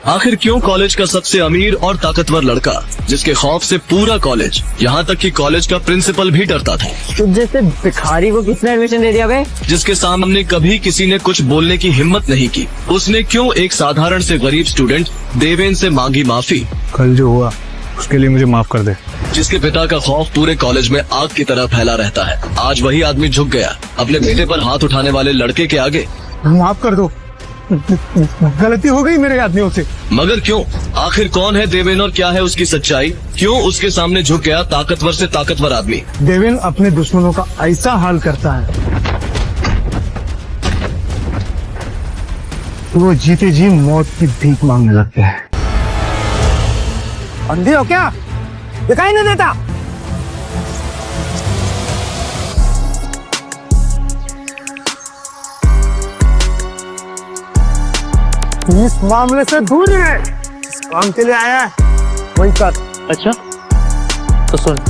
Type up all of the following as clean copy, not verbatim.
आखिर क्यों कॉलेज का सबसे अमीर और ताकतवर लड़का, जिसके खौफ से पूरा कॉलेज, यहाँ तक कि कॉलेज का प्रिंसिपल भी डरता था, तुझ जैसे भिखारी को किसने एडमिशन दे दिया बे? जिसके सामने कभी किसी ने कुछ बोलने की हिम्मत नहीं की, उसने क्यों एक साधारण से गरीब स्टूडेंट देवेन से मांगी माफी? कल जो हुआ उसके लिए मुझे माफ कर दे। जिसके पिता का खौफ पूरे कॉलेज में आग की तरह फैला रहता है, आज वही आदमी झुक गया अपने बेटे पर हाथ उठाने वाले लड़के के आगे। माफ कर दो, गलती हो गई मेरे आदमियों से। मगर क्यों? आखिर कौन है देवेन और क्या है उसकी सच्चाई? क्यों उसके सामने झुक गया ताकतवर से ताकतवर आदमी? देवेन अपने दुश्मनों का ऐसा हाल करता है तो वो जीते जी मौत की भीख मांगने लगते हैं। अंधे हो क्या? दिखाई नहीं देता? इस मामले से दूर है, इस काम के लिए आया है वही कर। अच्छा तो सुन,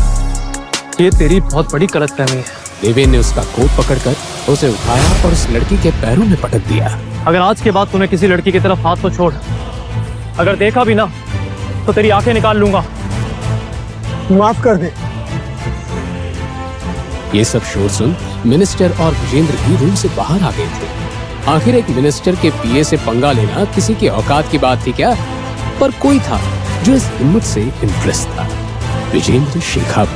ये तेरी बहुत बड़ी गलतफहमी है। देवेन ने उसका कोट पकड़कर उसे उठाया और उस लड़की के पैरों में पटक दिया। अगर आज के बाद तूने किसी लड़की की तरफ हाथ तो छोड़, अगर देखा भी ना तो तेरी आंखें निकाल लूंगा। माफ कर दे। ये सब शोर सुन मिनिस्टर और विजेंद्र भी रूम से बाहर आ गए थे। आखिर एक मिनिस्टर के पीए से पंगा लेना किसी की औकात की बात थी क्या? पर कोई था जो इस हिम्मत से इम्प्रेस था, विजेंद्र शेखावत।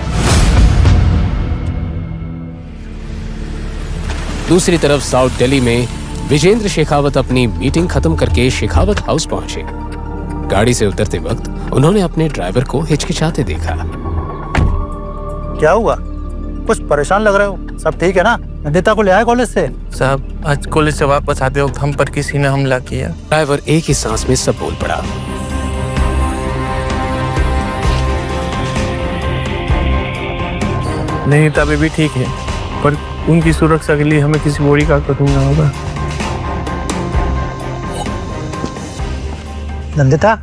दूसरी तरफ साउथ दिल्ली में विजेंद्र शेखावत अपनी मीटिंग खत्म करके शेखावत हाउस पहुंचे। गाड़ी से उतरते वक्त उन्होंने अपने ड्राइवर को हिचकिचाते देखा। क्या हुआ? कुछ परेशान लग रहे हो? सब ठीक है ना? नंदिता को ले आए कॉलेज से? साहब, आज कॉलेज से वापस आते वक्त हम पर किसी ने हमला किया। ड्राइवर एक ही सांस में सब बोल पड़ा। नहीं, तभी भी ठीक है, पर उनकी सुरक्षा के लिए हमें किसी बॉडी गार्ड को ढूंढना होगा। नंदिता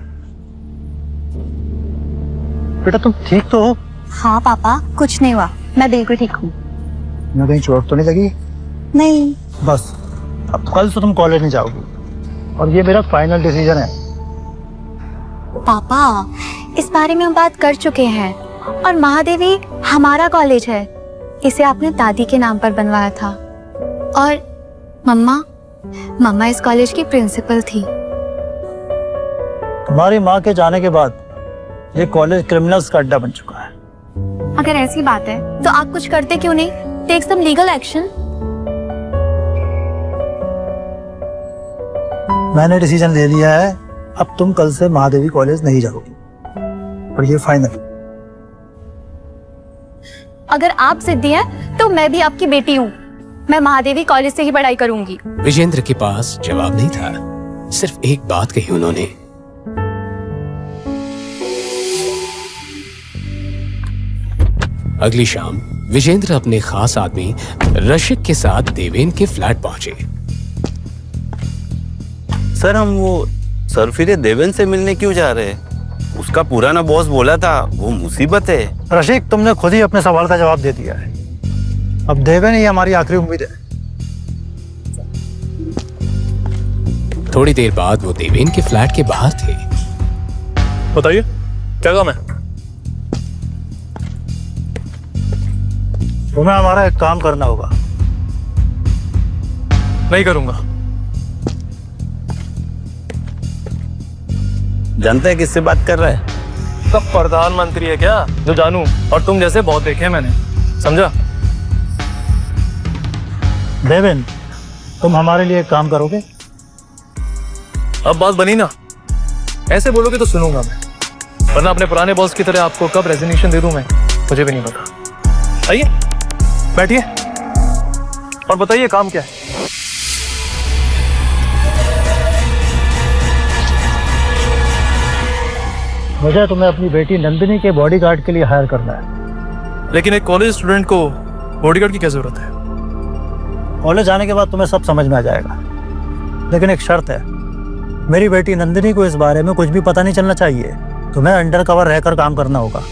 बेटा, तुम ठीक तो हो? हाँ पापा, कुछ नहीं हुआ, मैं बिल्कुल ठीक हूँ। मैं कहीं चोट तो नहीं लगी? नहीं। बस अब कल से तुम कॉलेज नहीं जाओगी और ये मेरा फाइनल डिसीजन है। पापा, इस बारे में हम बात कर चुके हैं और महादेवी हमारा कॉलेज है, इसे आपने दादी के नाम पर बनवाया था। और मम्मा इस कॉलेज की प्रिंसिपल थी। तुम्हारी माँ के जाने के बाद ये कॉलेज क्रिमिनल्स का अड्डा बन चुका है। अगर ऐसी बात है तो आप कुछ करते क्यों नहीं? Take some legal action. मैंने डिसीजन ले लिया है, अब तुम कल से महादेवी कॉलेज नहीं जाओगी और ये फाइनल। अगर आप जिद्दी हैं तो मैं भी आपकी बेटी हूँ, मैं महादेवी कॉलेज से ही पढ़ाई करूंगी। विजेंद्र के पास जवाब नहीं था, सिर्फ एक बात कही उन्होंने। अगली शाम विजेंद्र अपने खास आदमी रशिक के साथ देवेन के फ्लैट पहुंचे। सर, हम वो सरफिरे देवेन से मिलने क्यों जा रहे हैं? उसका पुराना बॉस बोला था वो मुसीबत है। रशिक, तुमने खुद ही अपने सवाल का जवाब दे दिया है। अब देवेन ही हमारी आखिरी उम्मीद है। थोड़ी देर बाद वो देवेन के फ्लैट के बाहर थे। बताइए क्या काम है? तुम्हें हमारा एक काम करना होगा। नहीं करूंगा। जानते हैं किससे बात कर रहा है? सब प्रधानमंत्री है क्या जो जानू? और तुम जैसे बहुत देखे मैंने, समझा? देवेन, तुम हमारे लिए एक काम करोगे? अब बात बनी ना, ऐसे बोलोगे तो सुनूंगा मैं, वरना अपने पुराने बॉस की तरह आपको कब रेजिग्नेशन दे दूं मैं, मुझे भी नहीं पता। आइए बैठिए और बताइए काम क्या है? मुझे तुम्हें अपनी बेटी नंदिनी के बॉडीगार्ड के लिए हायर करना है। लेकिन एक कॉलेज स्टूडेंट को बॉडीगार्ड की क्या जरूरत है? कॉलेज आने के बाद तुम्हें सब समझ में आ जाएगा, लेकिन एक शर्त है, मेरी बेटी नंदिनी को इस बारे में कुछ भी पता नहीं चलना चाहिए। तुम्हें अंडर कवर रहकर काम करना होगा।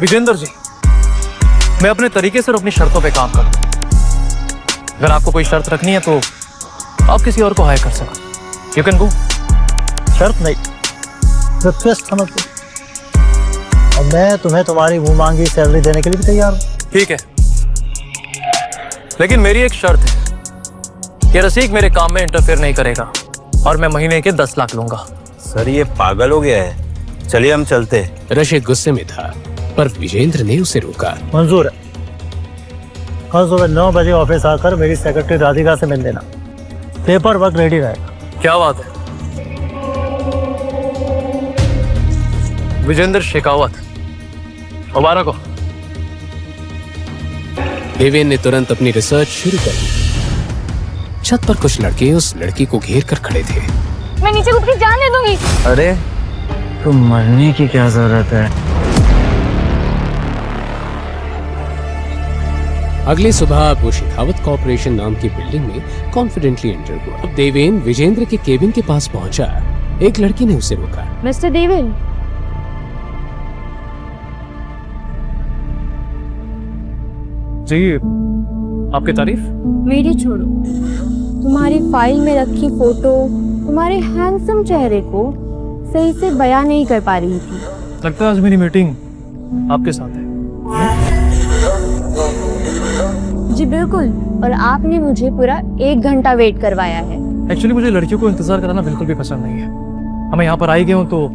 विजेंद्र जी, मैं अपने तरीके से और अपनी शर्तों पे काम करूं। अगर आपको कोई शर्त रखनी है तो आप किसी और को हायर कर सकते। You can go. शर्त नहीं, रिक्वेस्ट समझ लो। और मैं तुम्हें तुम्हारी मुंह मांगी सैलरी देने के लिए भी तैयार हूँ। ठीक है, लेकिन मेरी एक शर्त है कि रसीक मेरे काम में इंटरफेयर नहीं करेगा और मैं महीने के 10 लाख लूंगा। सर ये पागल हो गया है, चलिए हम चलते हैं। रशीद गुस्से में था, पर विजेंद्र ने उसे रोका। मंजूर है। कल सुबह 9 बजे ऑफिस आकर मेरी सेक्रेटरी राधिका से मिल लेना, पेपर वर्क रेडी रहेगा। क्या बात है। विजेंद्र शेखावत, मुबारक हो। देवेन ने तुरंत अपनी रिसर्च शुरू कर दी। छत पर कुछ लड़के उस लड़की को घेर कर खड़े थे। मैं नीचे कूद के जान दे दूंगी। अरे तो मरने की क्या जरूरत है? अगली सुबह वो शेखावत कॉर्पोरेशन नाम की बिल्डिंग में कॉन्फिडेंटली एंटर हुआ। अब देवेन विजेंद्र के केबिन के पास पहुंचा। एक लड़की ने उसे रोका। मिस्टर देवेन, जी, आपकी तारीफ। मेरी छोड़ो, तुम्हारी फाइल में रखी फोटो तुम्हारे हैंडसम चेहरे को सही से बयां नहीं कर पा रही थी। लगता है आज मेरी मीटिंग आपके साथ है। जी बिल्कुल, और आपने मुझे पूरा 1 घंटा वेट करवाया है। एक्चुअली मुझे लड़कियों को इंतजार कराना बिल्कुल भी पसंद नहीं है। हमें यहाँ पर आई गए हो तो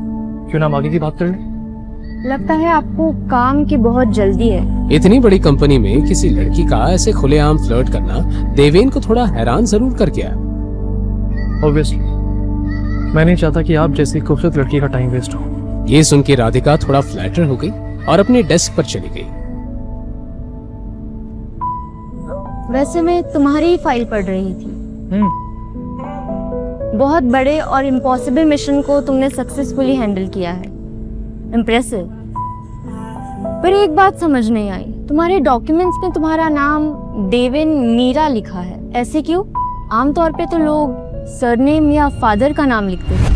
क्यों ना हम आगे की बात कर लें। लगता है आपको काम की बहुत जल्दी है। इतनी बड़ी कंपनी में किसी लड़की का ऐसे खुलेआम फ्लर्ट करना देवेन को थोड़ा हैरान जरूर कर गया। ऑब्वियसली मैं नहीं चाहता कि आप जैसी खूबसूरत लड़की का टाइम वेस्ट हो। ये सुन के राधिका थोड़ा फ्लैटर हो गई और अपने डेस्क पर चली गई। वैसे मैं तुम्हारी ही फाइल पढ़ रही थी। बहुत बड़े और इम्पॉसिबल मिशन को तुमने सक्सेसफुली हैंडल किया है। इम्प्रेसिव। पर एक बात समझ नहीं आई, तुम्हारे डॉक्यूमेंट्स में तुम्हारा नाम देवेन मीरा लिखा है, ऐसे क्यों? आमतौर पे तो लोग सरनेम या फादर का नाम लिखते हैं।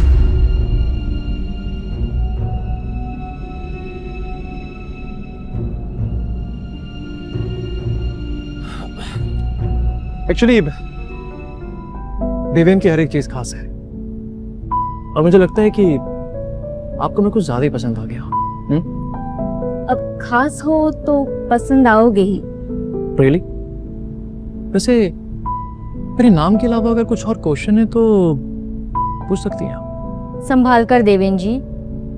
एक्चुअली देवेन की हर एक चीज खास है और मुझे लगता है कि आपको मैं कुछ ज्यादा ही पसंद आ गया। अब खास हो तो पसंद आओगे ही। रियली? वैसे मेरे नाम के अलावा अगर कुछ और क्वेश्चन है तो पूछ सकती हैं आप। संभाल कर देवेन जी,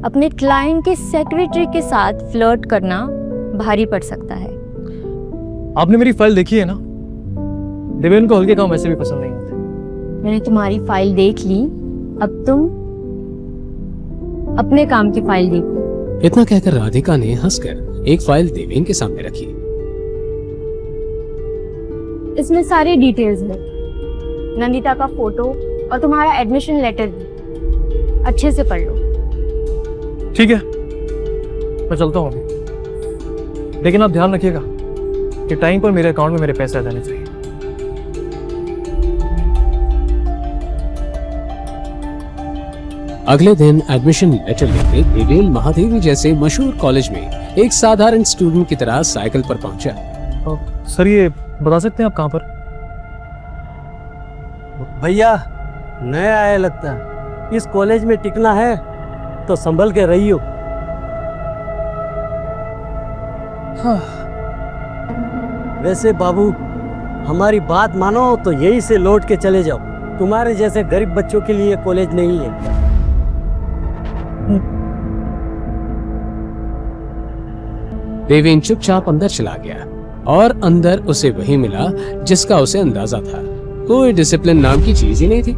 अपने क्लाइंट के सेक्रेटरी के साथ फ्लर्ट करना भारी पड़ सकता है। आपने मेरी फाइल देखी है ना? देवेन को हल्के काम ऐसे भी पसंद नहीं आते। मैंने तुम्हारी फाइल देख ली, अब तुम अपने काम की फाइल देखो। इतना कहकर राधिका ने हंसकर एक फाइल देवेन के सामने रखी। इसमें सारी डिटेल्स है, नंदिता का फोटो और तुम्हारा एडमिशन लेटर भी। अच्छे से पढ़ लो। ठीक है, मैं चलता हूँ अभी, लेकिन आप ध्यान रखिएगा कि टाइम पर मेरे अकाउंट में मेरे पैसे आ जाने चाहिए। अगले दिन एडमिशन लेटर लेकर देवेन महादेवी जैसे मशहूर कॉलेज में एक साधारण स्टूडेंट की तरह साइकिल पर पहुंचा। सर ये बता सकते हैं आप कहाँ पर? भैया नया आया लगता है, इस कॉलेज में टिकना है तो संभल के रहियो। वैसे बाबू हमारी बात मानो तो यहीं से लौट के चले जाओ, तुम्हारे जैसे गरीब बच्चों के लिए कॉलेज नहीं है। देवेन चुपचाप अंदर चला गया और अंदर उसे वही मिला जिसका उसे अंदाजा था। कोई डिसिप्लिन नाम की चीज ही नहीं थी।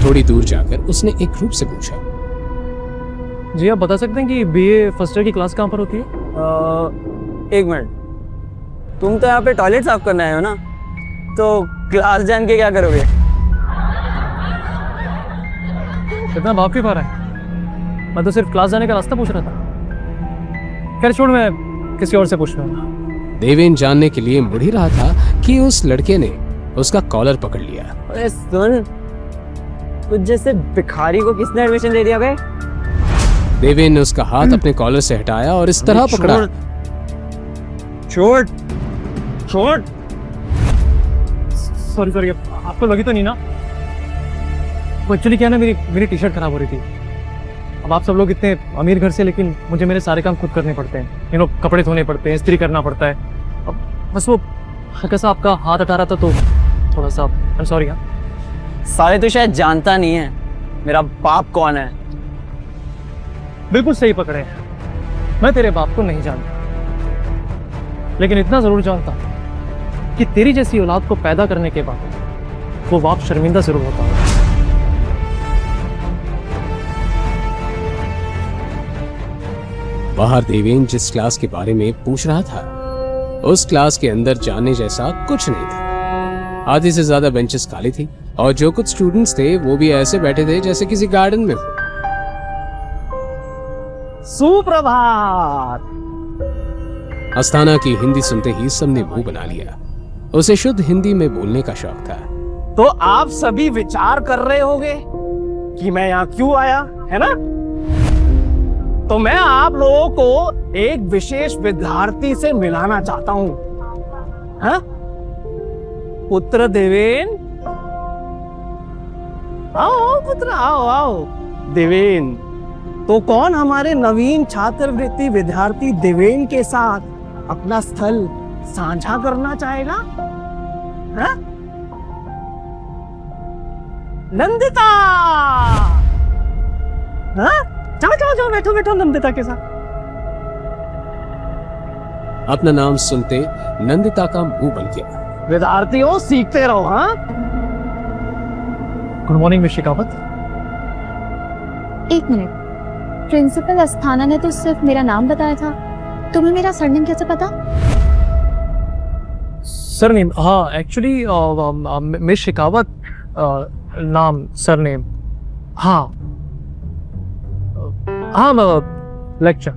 थोड़ी दूर जाकर उसने एक ग्रुप से पूछा, जी आप बता सकते हैं कि बीए फर्स्ट ईयर की क्लास कहाँ पर होती है? एक मिनट, तुम तो यहाँ पे टॉयलेट साफ करने आए हो ना, तो क्लास जान के क्या करोगे? इतना भाव क्यों पा रहा है? मैं तो सिर्फ क्लास जाने का रास्ता पूछ रहा था। खैर छोड़, मैं किसी और से पूछ लूंगा। देवेन जानने के लिए मुड़ ही रहा था कि उस लड़के ने उसका कॉलर पकड़ लिया। अरे सुन, तुझ जैसे भिखारी को किसने एडमिशन दे दिया बे? देवेन ने उसका हाथ अपने कॉलर से हटाया और इस तरह पकड़ा। छोड़ छोड़। सॉरी आपको लगी तो नहीं ना? वो एक्चुअली क्या है ना, मेरी टी शर्ट खराब हो रही थी। अब आप सब लोग इतने अमीर घर से, लेकिन मुझे मेरे सारे काम खुद करने पड़ते हैं। कपड़े धोने पड़ते हैं, इस्त्री करना पड़ता है। अब बस वो हल्का सा आपका हाथ हटा रहा था तो थोड़ा सा आई एम सॉरी। हाँ साले तो शायद जानता नहीं है मेरा बाप कौन है। बिल्कुल सही पकड़े हैं, मैं तेरे बाप को नहीं जानता, लेकिन इतना जरूर जानता कि तेरी जैसी औलाद को पैदा करने के बाद वो बाप शर्मिंदा जरूर होता है। बाहर देवेन जिस क्लास के बारे में पूछ रहा था उस क्लास के अंदर जाने जैसा कुछ नहीं था। आधी से ज्यादा बेंचेस खाली थी और जो कुछ स्टूडेंट्स थे वो भी ऐसे बैठे थे जैसे किसी गार्डन में हो। सुप्रभात। अस्थाना की हिंदी सुनते ही सबने मुंह बना लिया। उसे शुद्ध हिंदी में बोलने का शौक था। तो आप सभी विचार कर रहे होंगे कि मैं यहाँ क्यों आया, है ना? तो मैं आप लोगों को एक विशेष विद्यार्थी से मिलाना चाहता हूं। हाँ? पुत्र देवेन, आओ पुत्र, आओ आओ। देवेन, तो कौन हमारे नवीन छात्रवृत्ति विद्यार्थी देवेन के साथ अपना स्थल साझा करना चाहेगा? हाँ? नंदिता। हाँ? चलो चलो चलो, बैठो बैठो नंदिता के साथ। अपना नाम सुनते नंदिता का मुंह बन गया। विद्यार्थियों, सीखते रहो। हाँ, गुड मॉर्निंग मिस शेखावत। एक मिनट, प्रिंसिपल अस्थाना ने तो सिर्फ मेरा नाम बताया था, तुम्हें मेरा सरनेम कैसे पता? सरनेम? हाँ एक्चुअली मिस शेखावत नाम, सरनेम। हाँ हाँ लेक्चर।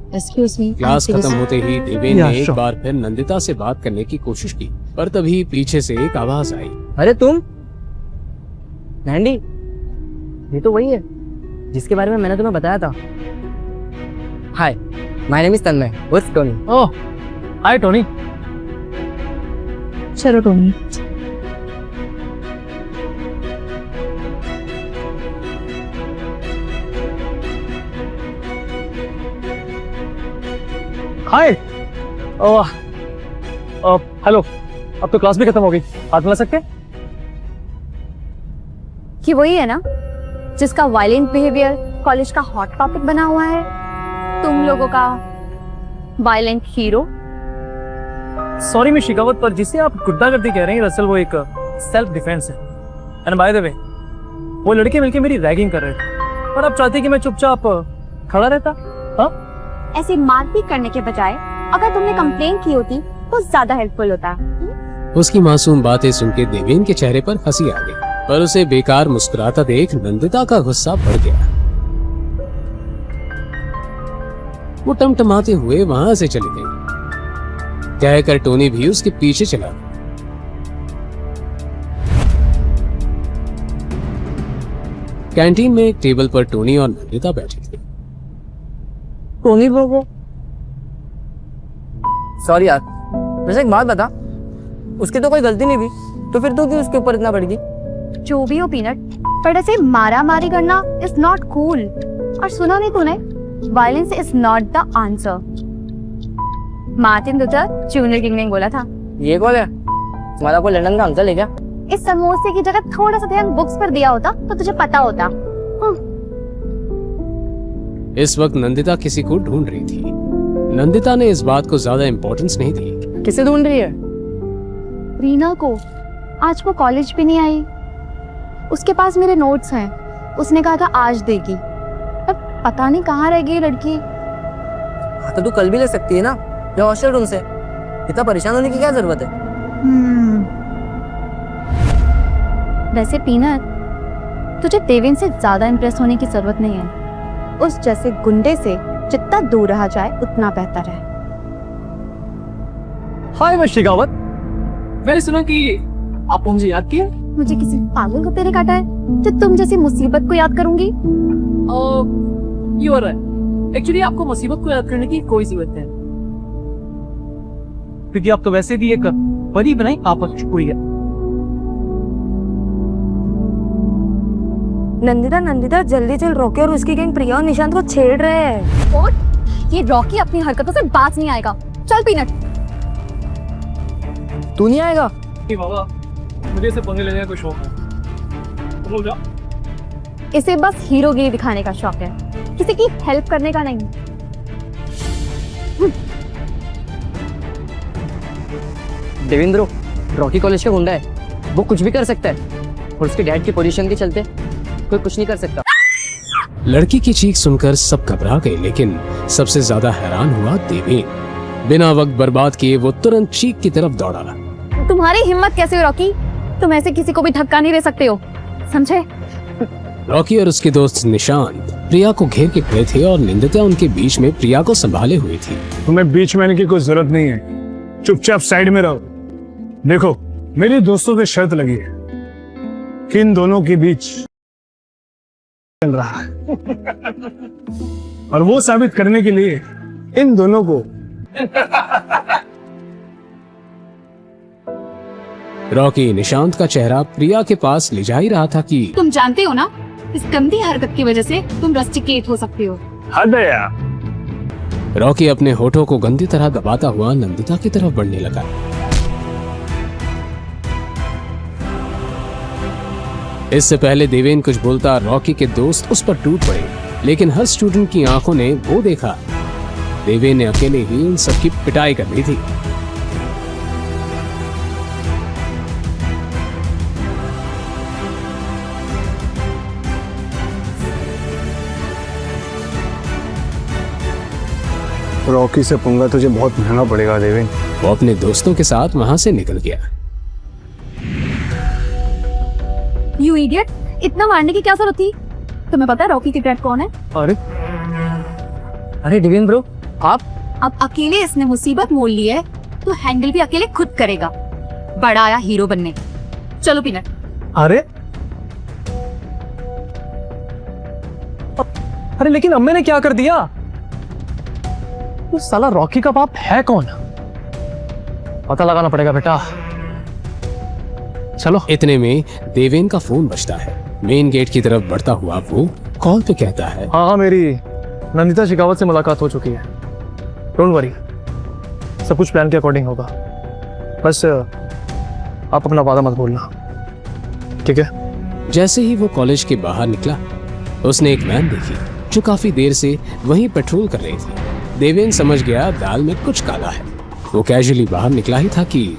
Excuse me. क्लास खत्म होते ही देवेन ने एक बार फिर नंदिता से बात करने की कोशिश की, पर तभी पीछे से एक आवाज आई। अरे तुम नैंडी, ये तो वही है जिसके बारे में मैंने तुम्हें बताया था। हाय, माय नेम इज तन्मय, उर्फ टोनी। ओह हाय टोनी। चलो टोनी। हाय। हेलो, अब तो क्लास भी खत्म हो गई, हाथ मिला सकते? कि वही है ना जिसका वायलेंट बिहेवियर कॉलेज का हॉट टॉपिक बना हुआ है, तुम लोगों का violent hero. Sorry miss Shekhawat, पर जिसे आप गुंडागर्दी कह रहे हैं दरअसल वो एक सेल्फ डिफेंस है। एंड बाय द वे, वो लड़के मिलके मेरी रैगिंग कर रहे थे और आप चाहते कि मैं चुपचाप खड़ा रहता? हाँ, ऐसी मारपीट करने के बजाय अगर तुमने कंप्लेन की होती तो ज्यादा हेल्पफुल होता। उसकी मासूम बातें सुनकर देवेन के चेहरे पर हंसी आ गई, पर उसे बेकार मुस्कुराता देख नंदिता का गुस्सा बढ़ गया। वो टमटमाते हुए वहां से चली गई। कहकर टोनी भी उसके पीछे चला। कैंटीन में एक टेबल पर टोनी और नंदिता बैठे थे। टोनी बोलो। सॉरी यार, वैसे एक बात बता, उसकी तो कोई गलती नहीं थी, तो फिर तू क्यों उसके ऊपर इतना बढ़ गई? जो भी हो पीनट, पर ऐसे मारा मारी करना इज नॉट कूल। और सुना नहीं तूने, violence is not the answer. Martin Luther junior king ने बोला था। ये कौन है? तुम्हारा कोई लंदन का अंकल है क्या? इस समोसे की जगह थोड़ा सा ध्यान बुक्स पर दिया होता तो तुझे पता होता। इस वक्त नंदिता किसी को ढूंढ रही थी। नंदिता ने इस बात को ज्यादा इम्पोर्टेंस नहीं दी। किसे ढूंढ रही है? रीना को। आज वो कॉलेज भी नहीं आई। उसके पास मेरे नोट्स हैं, उसने कहा था आज देगी। अब पता नहीं कहाँ रह गई लड़की। तो तू कल भी ले सकती है ना, या हॉस्टल रूम से। इतना परेशान होने की क्या जरूरत है? वैसे पीनट, तुझे देवेन से ज्यादा इम्प्रेस होने की जरूरत नहीं है। उस जैसे गुंडे से जितना दूर रहा जाए उतना बेहतर है। हाय मिस शेखावत, मैंने सुना कि आप मुझे याद किया। मुझे किसी पागल कुत्ते ने काटा है जो तुम जैसी मुसीबत को याद करूंगी? You are right. एक्चुअली आपको मुसीबत को याद करने की कोई जरूरत नहीं। क्योंकि आप तो वैसे भी एक परी बनाई आपस हुई है। नंदिता जल्दी चल, रॉकी और उसकी गैंग प्रिया और निशांत को छेड़ रहे हैं। और ये रॉकी अपनी हरकतों से बाज नहीं आएगा। चल पीनट। तू नहीं आएगा? बाबा मुझे इसे पंगे लेने का कोई शौक है। तुम लोग जाओ। इसे बस हीरोगिरी दिखाने का शौक है, किसी की हेल्प करने का नहीं। देवेंद्र, रॉकी कॉलेज का गुंडा है, वो कुछ भी कर सकता है और उसके डैड की पोजीशन के चलते कोई कुछ नहीं कर सकता। लड़की की चीख सुनकर सब घबरा गए, लेकिन सबसे ज्यादा हैरान हुआ देवेन। बिना वक्त बर्बाद किए वो तुरंत चीख की तरफ दौड़ा। तुम्हारी हिम्मत कैसे हो रॉकी? तुम ऐसे किसी को भी धक्का नहीं दे सकते हो, समझे? रॉकी और उसके दोस्त निशांत प्रिया को घेर के खड़े थे और निंदिता उनके बीच में प्रिया को संभाले हुई थी। तुम्हें बीच में आने की कोई जरूरत नहीं है, चुपचाप साइड में रहो। देखो, मेरी दोस्तों से शर्त लगी है कि इन दोनों के बीच चल रहा है और वो साबित करने के लिए इन दोनों को रॉकी निशांत का चेहरा प्रिया के पास ले जा ही रहा था कि तुम जानते हो ना, इस गंदी हरकत की वजह से तुम रस्टिकेट हो सकते हो। हद है यार। रॉकी अपने होठों को गंदी तरह दबाता हुआ नंदिता की तरफ बढ़ने लगा। इससे पहले देवेन कुछ बोलता, रॉकी के दोस्त उस पर टूट पड़े, लेकिन हर स्टूडेंट की आंखों ने वो देखा, देवेन ने अकेले ही इन सबकी पिटाई कर दी थी। रॉकी से पंगा तुझे बहुत महंगा पड़ेगा देवेन। वो अपने दोस्तों के साथ वहां से निकल गया। यू इडियट, इतना मारने की क्या जरूरत थी? तुम्हें पता है रॉकी के डैड कौन है? अरे देवेंद्र ब्रो, आप अब अकेले इसने मुसीबत मोल ली है तो हैंडल भी अकेले खुद करेगा। बड़ा आया हीरो बनने। चलो पीनट। अरे लेकिन अम्मे ने क्या कर दिया? तो साला रॉकी का बाप है कौन? पता लगाना पड़ेगा बेटा। चलो। इतने में देवेन का फोन बजता है। मेन गेट की तरफ बढ़ता हुआ वो कॉल पे कहता है, हाँ, मेरी नंदिता शेखावत से मुलाकात हो चुकी है। डोंट वरी, सब कुछ प्लान के अकॉर्डिंग होगा। बस आप अपना वादा मत भूलना, ठीक है? जैसे ही वो कॉलेज के बाहर निकला, उसने एक वैन देखी जो काफी देर से वहीं पेट्रोल कर रही थी। देवेन समझ गया दाल में कुछ काला है। वो कैजुअली बाहर निकला ही था कि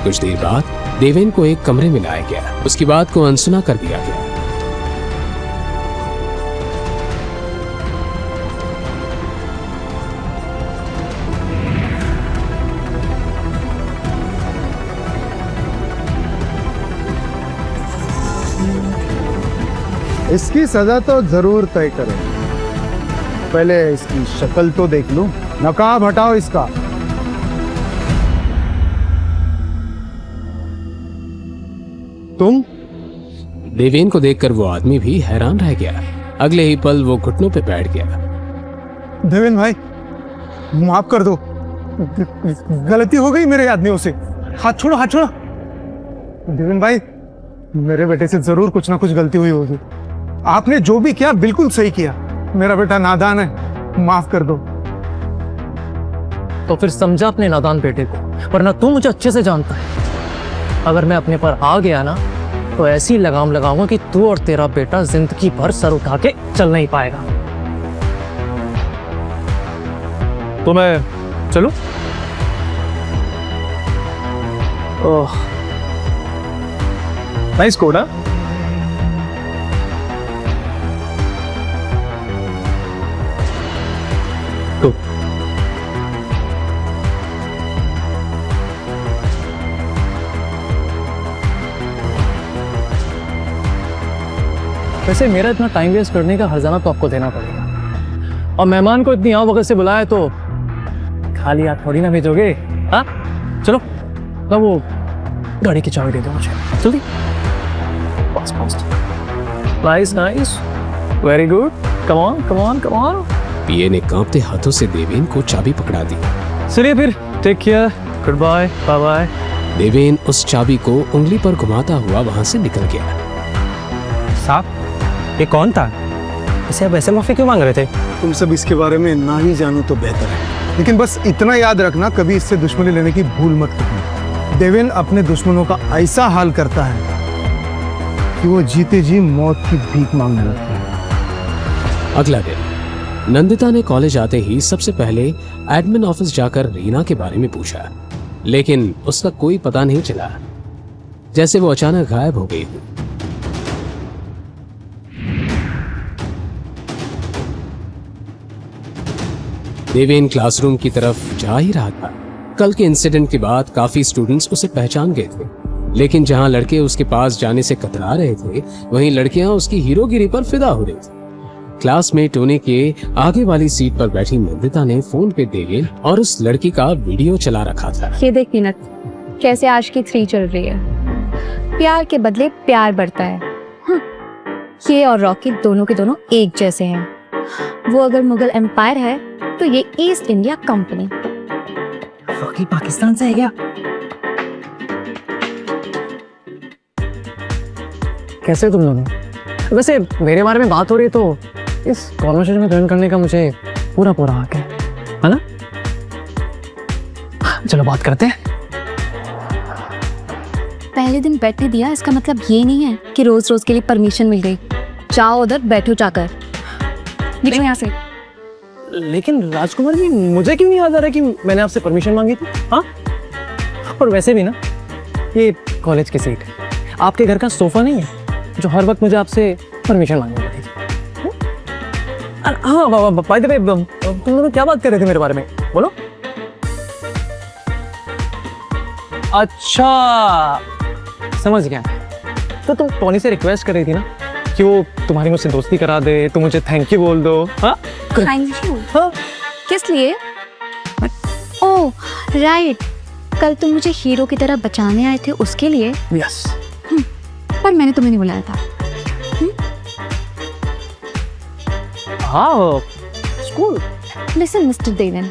कुछ देर बाद देवेन को एक कमरे में लाया गया। उसकी बात को अनसुना कर दिया गया। इसकी सजा तो जरूर तय करें। पहले इसकी शक्ल तो देख लूं। नकाब हटाओ इसका। तुम? देवेन को देखकर वो आदमी भी हैरान रह गया। अगले ही पल वो घुटनों पे बैठ गया। देवेन भाई, माफ कर दो, गलती हो गई मेरे आदमियों से। हाथ छोड़ो, हाथ छोड़ो। देवेन भाई, मेरे बेटे से जरूर कुछ ना कुछ गलती हुई होगी। आपने जो भी किया बिल्कुल सही किया। मेरा बेटा नादान है, माफ कर दो। तो फिर समझा अपने नादान बेटे को, वरना तू मुझे अच्छे से जानता है। अगर मैं अपने पर आ गया ना, तो ऐसी लगाम लगाऊंगा कि तू और तेरा बेटा जिंदगी भर सर उठा के चल नहीं पाएगा। तो मैं चलूं? ओह, नाइस कोड। हाँ, तो वैसे मेरा इतना टाइम वेस्ट करने का हर्जाना तो आपको देना पड़ेगा। और मेहमान को इतनी वक्त से बुलाया तो खाली हाथ थोड़ी ना भेजोगे। हाँ, चलो ना, वो गाड़ी की चाबी दे दो मुझे जल्दी। Nice nice. Very good, come on come on come on. PA ने कांपते हाथों से देवेन को चाबी पकड़ा दी। चलिए फिर, take care, good bye, bye bye. Deven उस चाबी को उंगली पर घुमाता हुआ वहां से निकल गया। साहब, ये कौन था? इसे अब ऐसे माफी क्यों मांग रहे थे? तुम सब इसके बारे में ना ही जानो तो बेहतर है, लेकिन बस इतना याद रखना, कभी इससे दुश्मनी लेने की भूल मत करना। देवेन अपने दुश्मनों का ऐसा हाल करता है कि वो जीते जी मौत की भीख मांगने लगता है। अगला दिन नंदिता ने कॉलेज आते ही सबसे पहले एडमिन ऑफिस जाकर रीना के बारे में पूछा, लेकिन उसका कोई पता नहीं चला, जैसे वो अचानक गायब हो गई। देवेन क्लासरूम की तरफ जा ही रहा था। कल के इंसिडेंट के बाद काफी स्टूडेंट्स उसे पहचान गए थे, लेकिन जहां लड़के उसके पास जाने से कतरा रहे थे, वहीं लड़कियां उसकी हीरोगिरी पर फिदा हो रही थी। क्लास में टोनी के आगे वाली सीट पर बैठी नंदिता ने फोन पे देवेन और उस लड़की का वीडियो चला रखा था। ये देख नीनत, कैसे आशिकी 3 चल रही है। प्यार के बदले प्यार बढ़ता है। ये और रॉकी दोनों के दोनों एक जैसे हैं। वो अगर मुगल एम्पायर है तो ये east India company. Rocky Pakistan से है क्या? कैसे हो तुम दोनों? वैसे मेरे बारे में बात हो रही है तो इस कॉन्वर्सेशन में ज्वाइन करने का मुझे पूरा हक है ना? चलो बात करते हैं। पहले दिन बैठने दिया, इसका मतलब ये नहीं है कि रोज रोज के लिए परमिशन मिल गई। जाओ उधर बैठो जाकर, निकलो यहाँ से। लेकिन राजकुमार जी, मुझे क्यों नहीं याद आ रहा कि मैंने आपसे परमिशन मांगी थी? हाँ, और वैसे भी ना, ये कॉलेज की सीट है, आपके घर का सोफा नहीं है जो हर वक्त मुझे आपसे परमिशन मांगनी पड़ेगी। हाँ, बाय द वे, तुम लोग क्या बात कर रहे थे मेरे बारे में? बोलो। अच्छा, समझ गया। तो तुम टोनी से रिक्वेस्ट कर रही थी ना कि वो तुम्हारी मुझसे दोस्ती करा दे, तो मुझे थैंक यू बोल दो। हाँ, थैंक यू। हाँ? किस लिए? ओह राइट, कल तुम मुझे हीरो की तरह बचाने आए थे, उसके लिए। यस। पर मैंने तुम्हें नहीं बुलाया था। हाँ, स्कूल। लिसन मिस्टर देवन,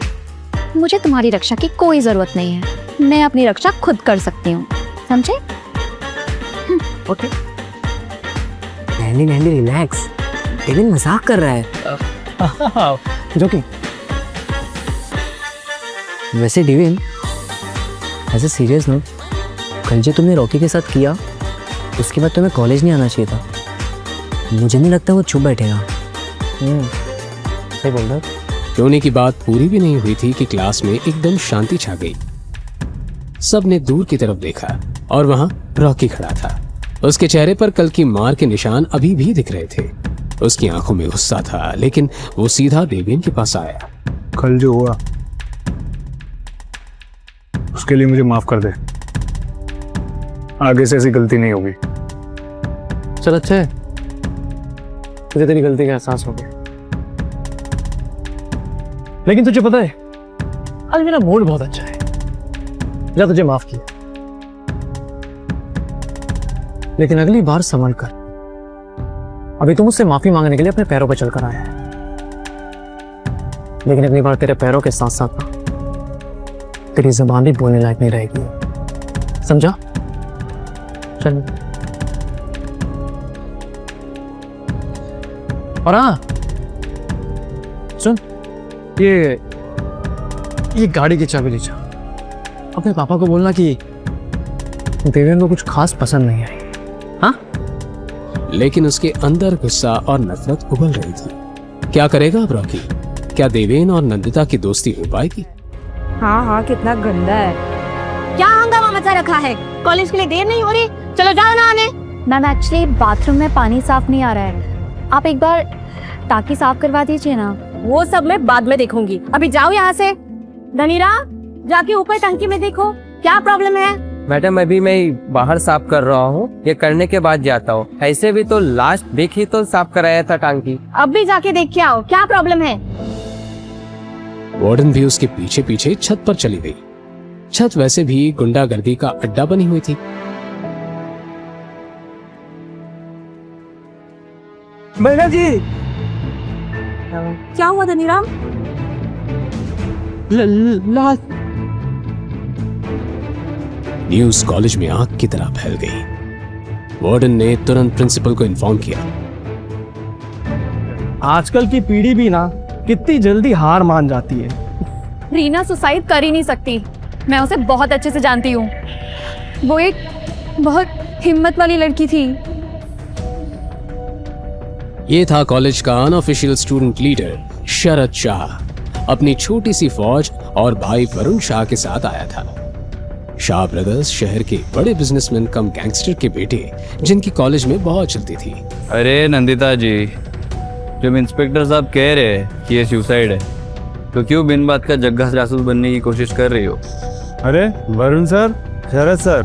मुझे तुम्हारी रक्षा की कोई जरूरत नहीं है। मैं अपनी रक्षा खुद कर सकती हूँ, समझे? ओके। नैंडी रिलैक्स, देवेन मजाक कर रहा है। जोकिंग। वैसे Deven, as a serious note, कल जो तुमने रॉकी के साथ किया, उसके बाद तुम्हें कॉलेज नहीं आना चाहिए था। मुझे नहीं लगता वो चुप बैठेगा। सही बोल रहे हो। टोनी की बात पूरी भी नहीं हुई थी कि क्लास में एकदम शांति छा गई। सबने दूर की तरफ देखा और वहां रॉकी खड़ा था। उसके चेहरे पर कल की मार के निशान अभी भी दिख रहे थे। उसकी आंखों में गुस्सा था, लेकिन वो सीधा देवेन के पास आया। कल जो हुआ उसके लिए मुझे माफ कर दे, आगे से ऐसी गलती नहीं होगी। चल अच्छा है, तुझे तेरी गलती का एहसास हो गया। लेकिन तुझे पता है, आज मेरा मूड बहुत अच्छा है। जा, तुझे माफ किया, लेकिन अगली बार संभल कर। अभी तुम मुझसे माफी मांगने के लिए अपने पैरों पर चलकर आया है, लेकिन अगली बार तेरे पैरों के साथ साथ ना तेरी जुबान भी बोलने लायक नहीं रहेगी, समझा? चल। और हाँ सुन, ये गाड़ी की चाबी ले जा। अपने पापा को बोलना कि देवेन को कुछ खास पसंद नहीं आई। हाँ? लेकिन उसके अंदर गुस्सा और नफरत उबल रही थी। क्या करेगा अब रॉकी? क्या देवेन और नंदिता की दोस्ती हो पाएगी? हाँ, कितना गंदा है। क्या हंगामा मचा रखा है? कॉलेज के लिए देर नहीं हो रही, चलो जाओ नहाने। मैम, एक्चुअली बाथरूम में पानी साफ नहीं आ रहा है, आप एक बार टाकी साफ करवा दीजिए ना। वो सब मैं बाद में देखूंगी, अभी जाओ यहाँ से। धनीरा, जाके ऊपर टंकी में देखो क्या प्रॉब्लम है। मैडम, अभी मैं बाहर साफ कर रहा हूँ, ये करने के बाद जाता हूँ। ऐसे भी तो लास्ट वीक ही तो साफ कराया था टांकी। अब भी जाके देख के आओ क्या प्रॉब्लम है। वार्डन भी उसके पीछे पीछे छत पर चली गई। छत वैसे भी गुंडागर्दी का अड्डा बनी हुई थी। भैया जी क्या हुआ धनीराम? न्यूज कॉलेज में आग की तरह फैल गई। वार्डन ने तुरंत प्रिंसिपल को इन्फॉर्म किया। आजकल की पीढ़ी भी ना कितनी जल्दी हार मान जाती है। रीना सुसाइड कर ही नहीं सकती, मैं उसे बहुत अच्छे से जानती हूँ। वो एक बहुत हिम्मत वाली लड़की थी। ये था कॉलेज का अनऑफिशियल स्टूडेंट लीडर शरद शाह। अपनी छोटी सी फौज और भाई वरुण शाह के साथ आया था। शाह ब्रदर्स शहर के बड़े बिजनेसमैन कम गैंगस्टर के बेटे, जिनकी कॉलेज में बहुत चलती थी। अरे नंदिता जी, जब इंस्पेक्टर साहब कह रहे हैं कि ये सुसाइड है, तो क्यों बिन बात का जग्गा जासूस बनने की कोशिश कर रही हो? अरे वरुण सर, शरद सर,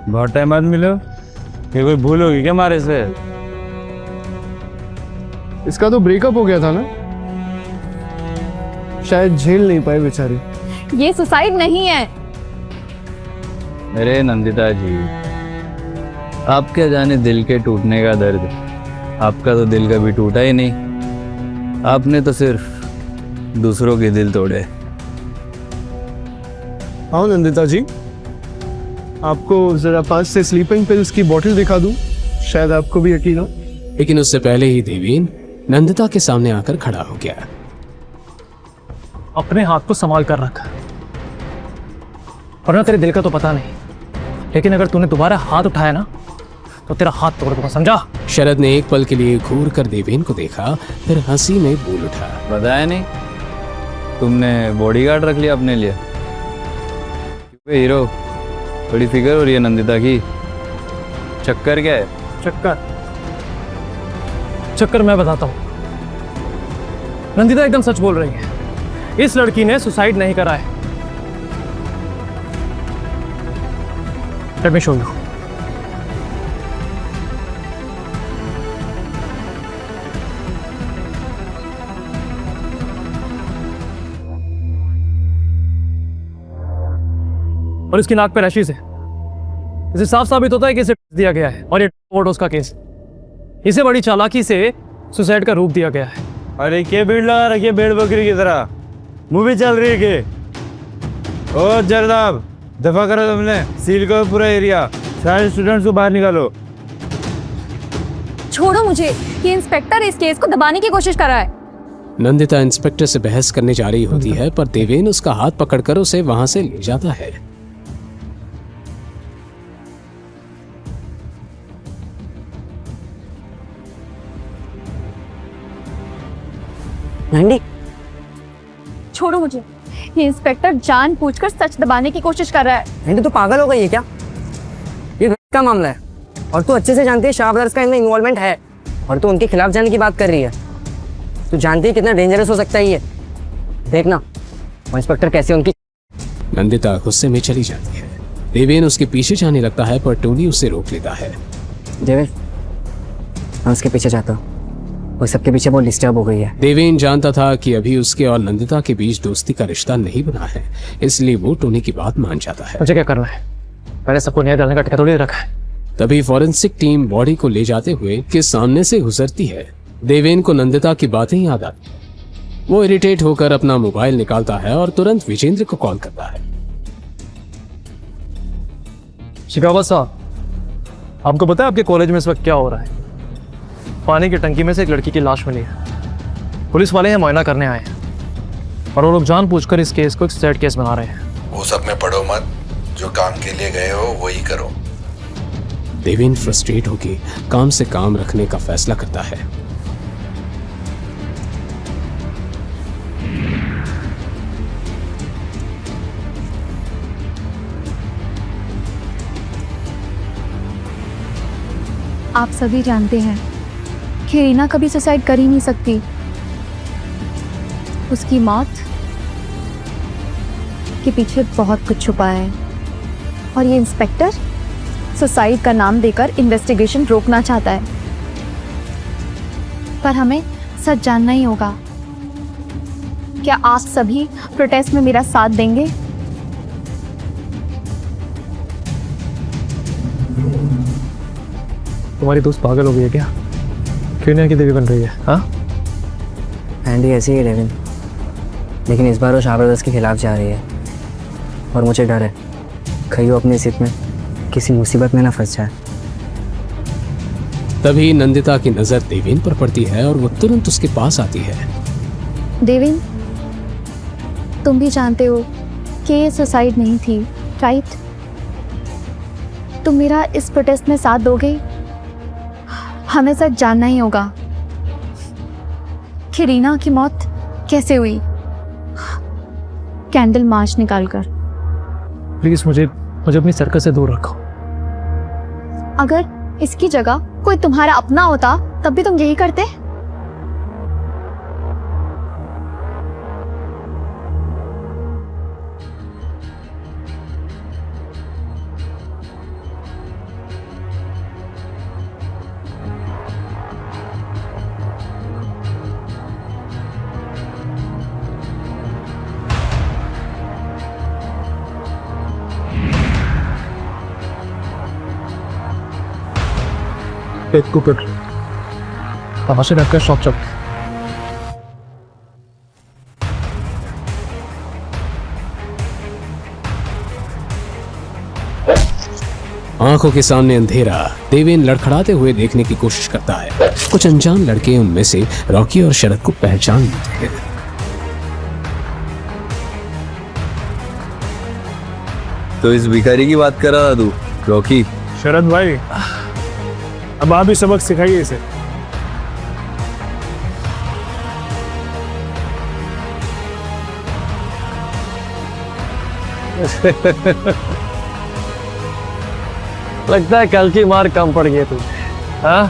बहुत टाइम बाद मिले हो। ये कोई भूल होगी क्या हमारे से? इसका तो ब्रेकअप हो गया था ना, शायद झेल नहीं पाए बेचारे। ये सुसाइड नहीं है। अरे नंदिता जी, आप क्या जाने दिल के टूटने का दर्द। आपका तो दिल कभी टूटा ही नहीं, आपने तो सिर्फ दूसरों के दिल तोड़े। हाँ नंदिता जी, आपको जरा पास से स्लीपिंग पिल्स की बोतल दिखा दूं, शायद आपको भी यकीन हो। लेकिन उससे पहले ही देवेन नंदिता के सामने आकर खड़ा हो गया। अपने हाथ को संभाल कर रख, वरना तेरे दिल का तो पता नहीं, लेकिन अगर तूने दोबारा हाथ उठाया ना तो तेरा हाथ तोड़ दूंगा, समझा? शरद ने एक पल के लिए घूर कर देवेन को देखा, फिर हंसी में बोल उठा। बताया नहीं तुमने बॉडीगार्ड रख लिया अपने लिए? हीरो, बड़ी फिक्र हो रही है नंदिता की। चक्कर क्या है? चक्कर मैं बताता हूँ। नंदिता एकदम सच बोल रही है, इस लड़की ने सुसाइड नहीं करा है। Let me show you. और इसकी नाक पे रैशेस है। इसे साफ साबित होता है कि इसे दिया गया है, और ये ओवरडोज का केस। इसे बड़ी चालाकी से सुसाइड का रूप दिया गया है। अरे क्या भीड़ लगा रखी है भेड़ बकरी की तरह? मूवी चल रही है के? ओ जरदाब, दफा करो तुमने, सील करो पूरा एरिया, सारे स्टूडेंट्स को बाहर निकालो। छोड़ो मुझे, ये इंस्पेक्टर इस केस को दबाने की कोशिश कर रहा है। नंदिता इंस्पेक्टर से बहस करने जा रही होती है, पर देवेन उसका हाथ पकड़कर उसे वहां से ले जाता है। नंदी, छोड़ो मुझे, ये इंस्पेक्टर जानबूझकर सच दबाने की कोशिश कर रहा है। नंदी तू पागल हो गई है क्या? ये घर का मामला है और तू अच्छे से जानती है शाह ब्रदर्स का इनमें इन्वॉल्वमेंट है, और तू उनके खिलाफ जाने की बात कर रही है। तू जानती है कितना डेंजरस हो सकता है ये। देखना वो इंस्पेक्टर कैसे उनकी। नंदिता गुस्से में चली जाती है। देवेन उसके पीछे जाने लगता है, पर टोनी उसे रोक लेता है। देवेन, मैं उसके पीछे जाता हूँ, वो सबके पीछे बहुत डिस्टर्ब हो गई है। देवेन जानता था कि अभी उसके और नंदिता के बीच दोस्ती का रिश्ता नहीं बना है, इसलिए वो टोनी की बात मान जाता है। मुझे क्या करना है? मैंने सबको न्याय दिलाने का ठेका थोड़ी रखा है। तभी फॉरेंसिक टीम बॉडी को ले जाते हुए के सामने से गुजरती है। देवेन को नंदिता की बातें याद आती। वो इरिटेट होकर अपना मोबाइल निकालता है और तुरंत विजेंद्र को कॉल करता है। शिकावत साहब, आपको पता है आपके कॉलेज में इस वक्त क्या हो रहा है? पानी की टंकी में से एक लड़की की लाश मिली है। पुलिस वाले यहाँ मुआयना करने आए हैं और वो लोग जानबूझकर इस केस को एक सैड केस बना रहे हैं। वो सब में पढ़ो मत, जो काम के लिए गए हो वही करो। देवेन फ्रस्ट्रेट होकर काम से काम रखने का फैसला करता है। आप सभी जानते हैं कि रीना कभी सुसाइड कर ही नहीं सकती। उसकी मौत के पीछे बहुत कुछ छुपा है, और ये इंस्पेक्टर सुसाइड का नाम देकर इन्वेस्टिगेशन रोकना चाहता है। पर हमें सच जानना ही होगा। क्या आप सभी प्रोटेस्ट में मेरा साथ देंगे? तुम्हारी दोस्त पागल हो गई है क्या? क्यों नहीं की देवी बन रही है? हाँ, एंडी ऐसी है डेविन, लेकिन इस बार वो शाह ब्रदर्स के खिलाफ जा रही है और मुझे डर है कहीं वो अपनी जिद में किसी मुसीबत में ना फंस जाए। तभी नंदिता की नजर देवेन पर पड़ती है और वो तुरंत उसके पास आती है। देवेन, तुम भी जानते हो कि ये सुसाइड नहीं थी, राइट? तुम मेरा इस प्रोटेस्ट में साथ दोगे? हमें सच जानना ही होगा कि रीना की मौत कैसे हुई, कैंडल मार्च निकालकर। प्लीज मुझे अपनी सर्कस से दूर रखो। अगर इसकी जगह कोई तुम्हारा अपना होता तब भी तुम यही करते? एक कुकर तमाशे रखकर शॉप चौक। आंखों के सामने अंधेरा। देवेन लड़खड़ाते हुए देखने की कोशिश करता है। कुछ अनजान लड़के उनमें से रॉकी और शरद को पहचान लेते हैं। तो इस भिखारी की बात कर रहा था तू, रॉकी? शरद भाई, अब आप भी सबक सिखाइए इसे। लगता है कल की मार कम पड़ गई तुझे, हाँ?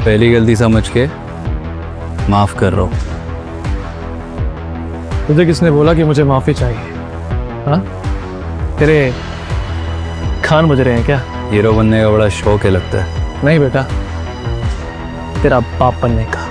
पहली गलती समझ के माफ कर रहा हूं। तुझे किसने बोला कि मुझे माफी चाहिए? हाँ, तेरे खान बज रहे हैं क्या? हीरो बनने का बड़ा शौक है लगता है। नहीं बेटा, तेरा बाप बनने का।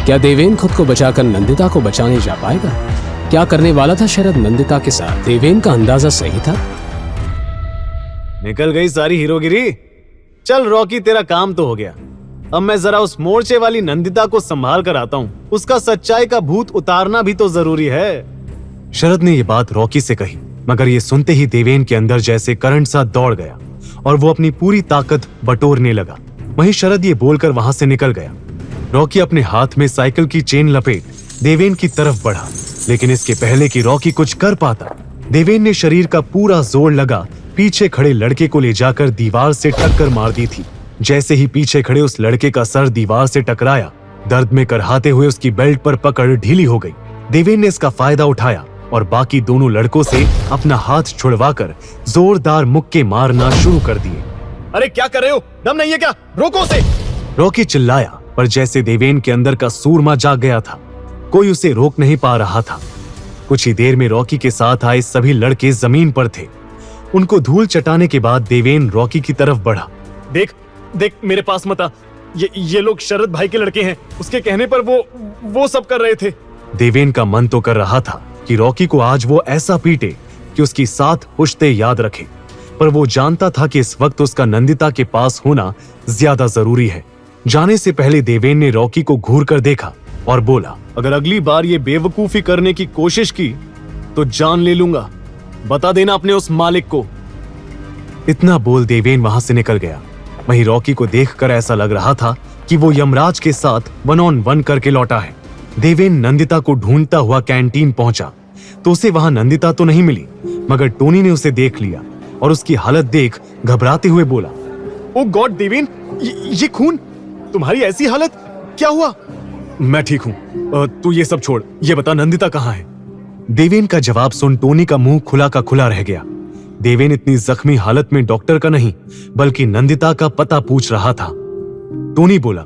क्या देवेन खुद को बचाकर नंदिता को बचाने जा पाएगा? क्या करने वाला था शरद नंदिता के साथ? देवेन का अंदाजा सही था। निकल गई सारी हीरोगिरी। चल रॉकी, तेरा काम तो हो गया। अब मैं जरा उस मोर्चे वाली नंदिता को संभाल कर आता हूँ। उसका सच्चाई का भूत उतारना भी तो जरूरी है। शरद ने ये बात रॉकी से कही, मगर ये सुनते ही देवेन के अंदर जैसे करंट सा दौड़ गया और वो अपनी पूरी ताकत बटोरने लगा। वहीं शरद ये बोलकर वहां से निकल गया। रॉकी अपने हाथ में साइकिल की चेन लपेट देवेन की तरफ बढ़ा, लेकिन इसके पहले कि रॉकी कुछ कर पाता, देवेन ने शरीर का पूरा जोर लगा पीछे खड़े लड़के को ले जाकर दीवार से टक्कर मार दी थी। जैसे ही पीछे खड़े उस लड़के का सर दीवार से टकराया, दर्द में करहाते हुए उसकी बेल्ट पर पकड़ ढीली हो गई। देवेन ने इसका फायदा उठाया और बाकी दोनों लड़कों से अपना हाथ छुड़वाकर जोरदार मुक्के मारना शुरू कर दिए। अरे क्या कर रहे हो? दम नहीं है क्या? रोको उसे! रॉकी चिल्लाया, पर जैसे देवेन के अंदर का सूरमा जाग गया था, कोई उसे रोक नहीं पा रहा था। कुछ ही देर में रॉकी के साथ आए सभी लड़के जमीन पर थे। उनको धूल चटाने के बाद देवेन रॉकी की तरफ बढ़ा। देख देख, मेरे पास मत आ। ये लोग शरद भाई के लड़के हैं। उसके कहने पर वो सब कर रहे थे। देवेन का मन तो कर रहा था कि रॉकी को आज वो ऐसा पीटे कि उसकी साथ पुश्ते याद रखे, पर वो जानता था कि इस वक्त उसका नंदिता के पास होना ज्यादा जरूरी है। जाने से पहले देवेन ने रॉकी को घूर कर देखा और बोला, अगर अगली बार ये बेवकूफी करने की कोशिश की तो जान ले लूंगा। बता देना अपने उस मालिक को। इतना बोल देवेन वहां से निकल गया। वहीं रॉकी को देखकर ऐसा लग रहा था कि वो यमराज के साथ 1-on-1 करके लौटा है। देवेन नंदिता को ढूंढता हुआ कैंटीन पहुंचा तो उसे वहां नंदिता तो नहीं मिली, मगर टोनी ने उसे देख लिया और उसकी हालत देख घबराते हुए बोला, ओ गॉड देवेन, ये खून! तुम्हारी ऐसी हालत, क्या हुआ? मैं ठीक हूँ, तू ये सब छोड़। ये बता नंदिता कहाँ है? देवेन का जवाब सुन टोनी का मुंह खुला का खुला रह गया। देवेन इतनी जख्मी हालत में डॉक्टर का नहीं बल्कि नंदिता का पता पूछ रहा था। टोनी बोला,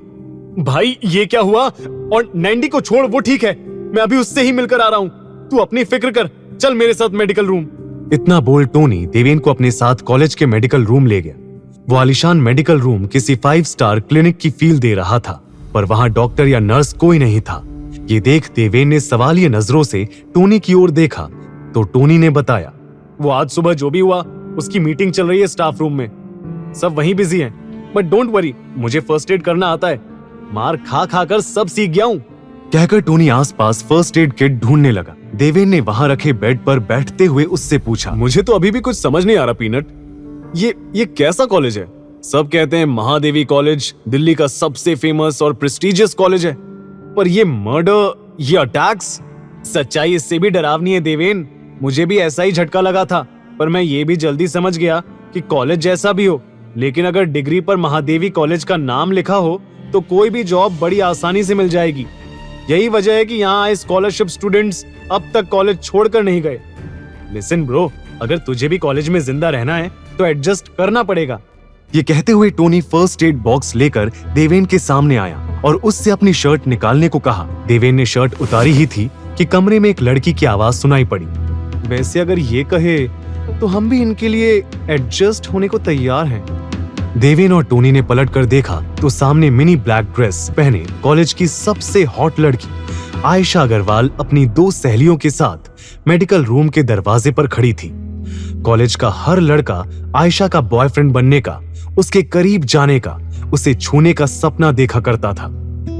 भाई ये क्या हुआ? और नैंडी को छोड़, वो ठीक है। मैं अभी उससे ही मिलकर आ रहा हूँ। तू अपनी फिक्र कर, चल मेरे साथ मेडिकल रूम। इतना बोल टोनी देवेन को अपने साथ कॉलेज के मेडिकल रूम ले गया। वो आलीशान मेडिकल रूम किसी 5 स्टार क्लिनिक की फील दे रहा था, पर वहां डॉक्टर या नर्स कोई नहीं था। ये देख देवेन ने सवालिया नजरों से टोनी की ओर देखा तो टोनी ने बताया, वो आज सुबह जो भी हुआ उसकी मीटिंग चल रही है स्टाफ रूम में, सब वहीं बिजी हैं। बट डोंट वरी, मुझे फर्स्ट एड करना आता है, मार खा खा कर सब सीख गया हूँ। कहकर टोनी आसपास फर्स्ट एड किट ढूंढने लगा। देवेन ने वहां रखे बेड पर बैठते हुए उससे पूछा, मुझे तो अभी भी कुछ समझ नहीं आ रहा पीनट, ये कैसा कॉलेज है? सब कहते हैं महादेवी कॉलेज दिल्ली का सबसे फेमस और प्रेस्टिजियस कॉलेज है, पर ये मर्डर, ये अटैक्स, सच्चाई इससे भी डरावनी है देवेन। मुझे भी ऐसा ही झटका लगा था, पर मैं ये भी जल्दी समझ गया कि कॉलेज जैसा भी हो, लेकिन अगर डिग्री पर महादेवी कॉलेज का नाम लिखा हो तो कोई भी जॉब बड़ी आसानी से मिल जाएगी। यही वजह है कि यहाँ आए स्कॉलरशिप स्टूडेंट्स अब तक कॉलेज छोड़कर नहीं गए। लिसन ब्रो, अगर तुझे भी कॉलेज में जिंदा रहना है तो एडजस्ट करना पड़ेगा। ये कहते हुए टोनी फर्स्ट एड बॉक्स लेकर देवेन के सामने आया और उससे अपनी शर्ट निकालने को कहा। देवेन ने शर्ट उतारी ही थी कि कमरे में एक लड़की की आवाज सुनाई पड़ी। वैसे अगर ये कहे तो हम भी इनके लिए एडजस्ट होने को तैयार हैं। देवेन और टोनी ने पलट कर देखा तो सामने मिनी ब्लैक ड्रेस पहने कॉलेज की सबसे हॉट लड़की आयशा अग्रवाल अपनी 2 सहेलियों के साथ मेडिकल रूम के दरवाजे पर खड़ी थी। कॉलेज का हर लड़का आयशा का बॉयफ्रेंड बनने का, उसके करीब जाने का, उसे छूने का सपना देखा करता था।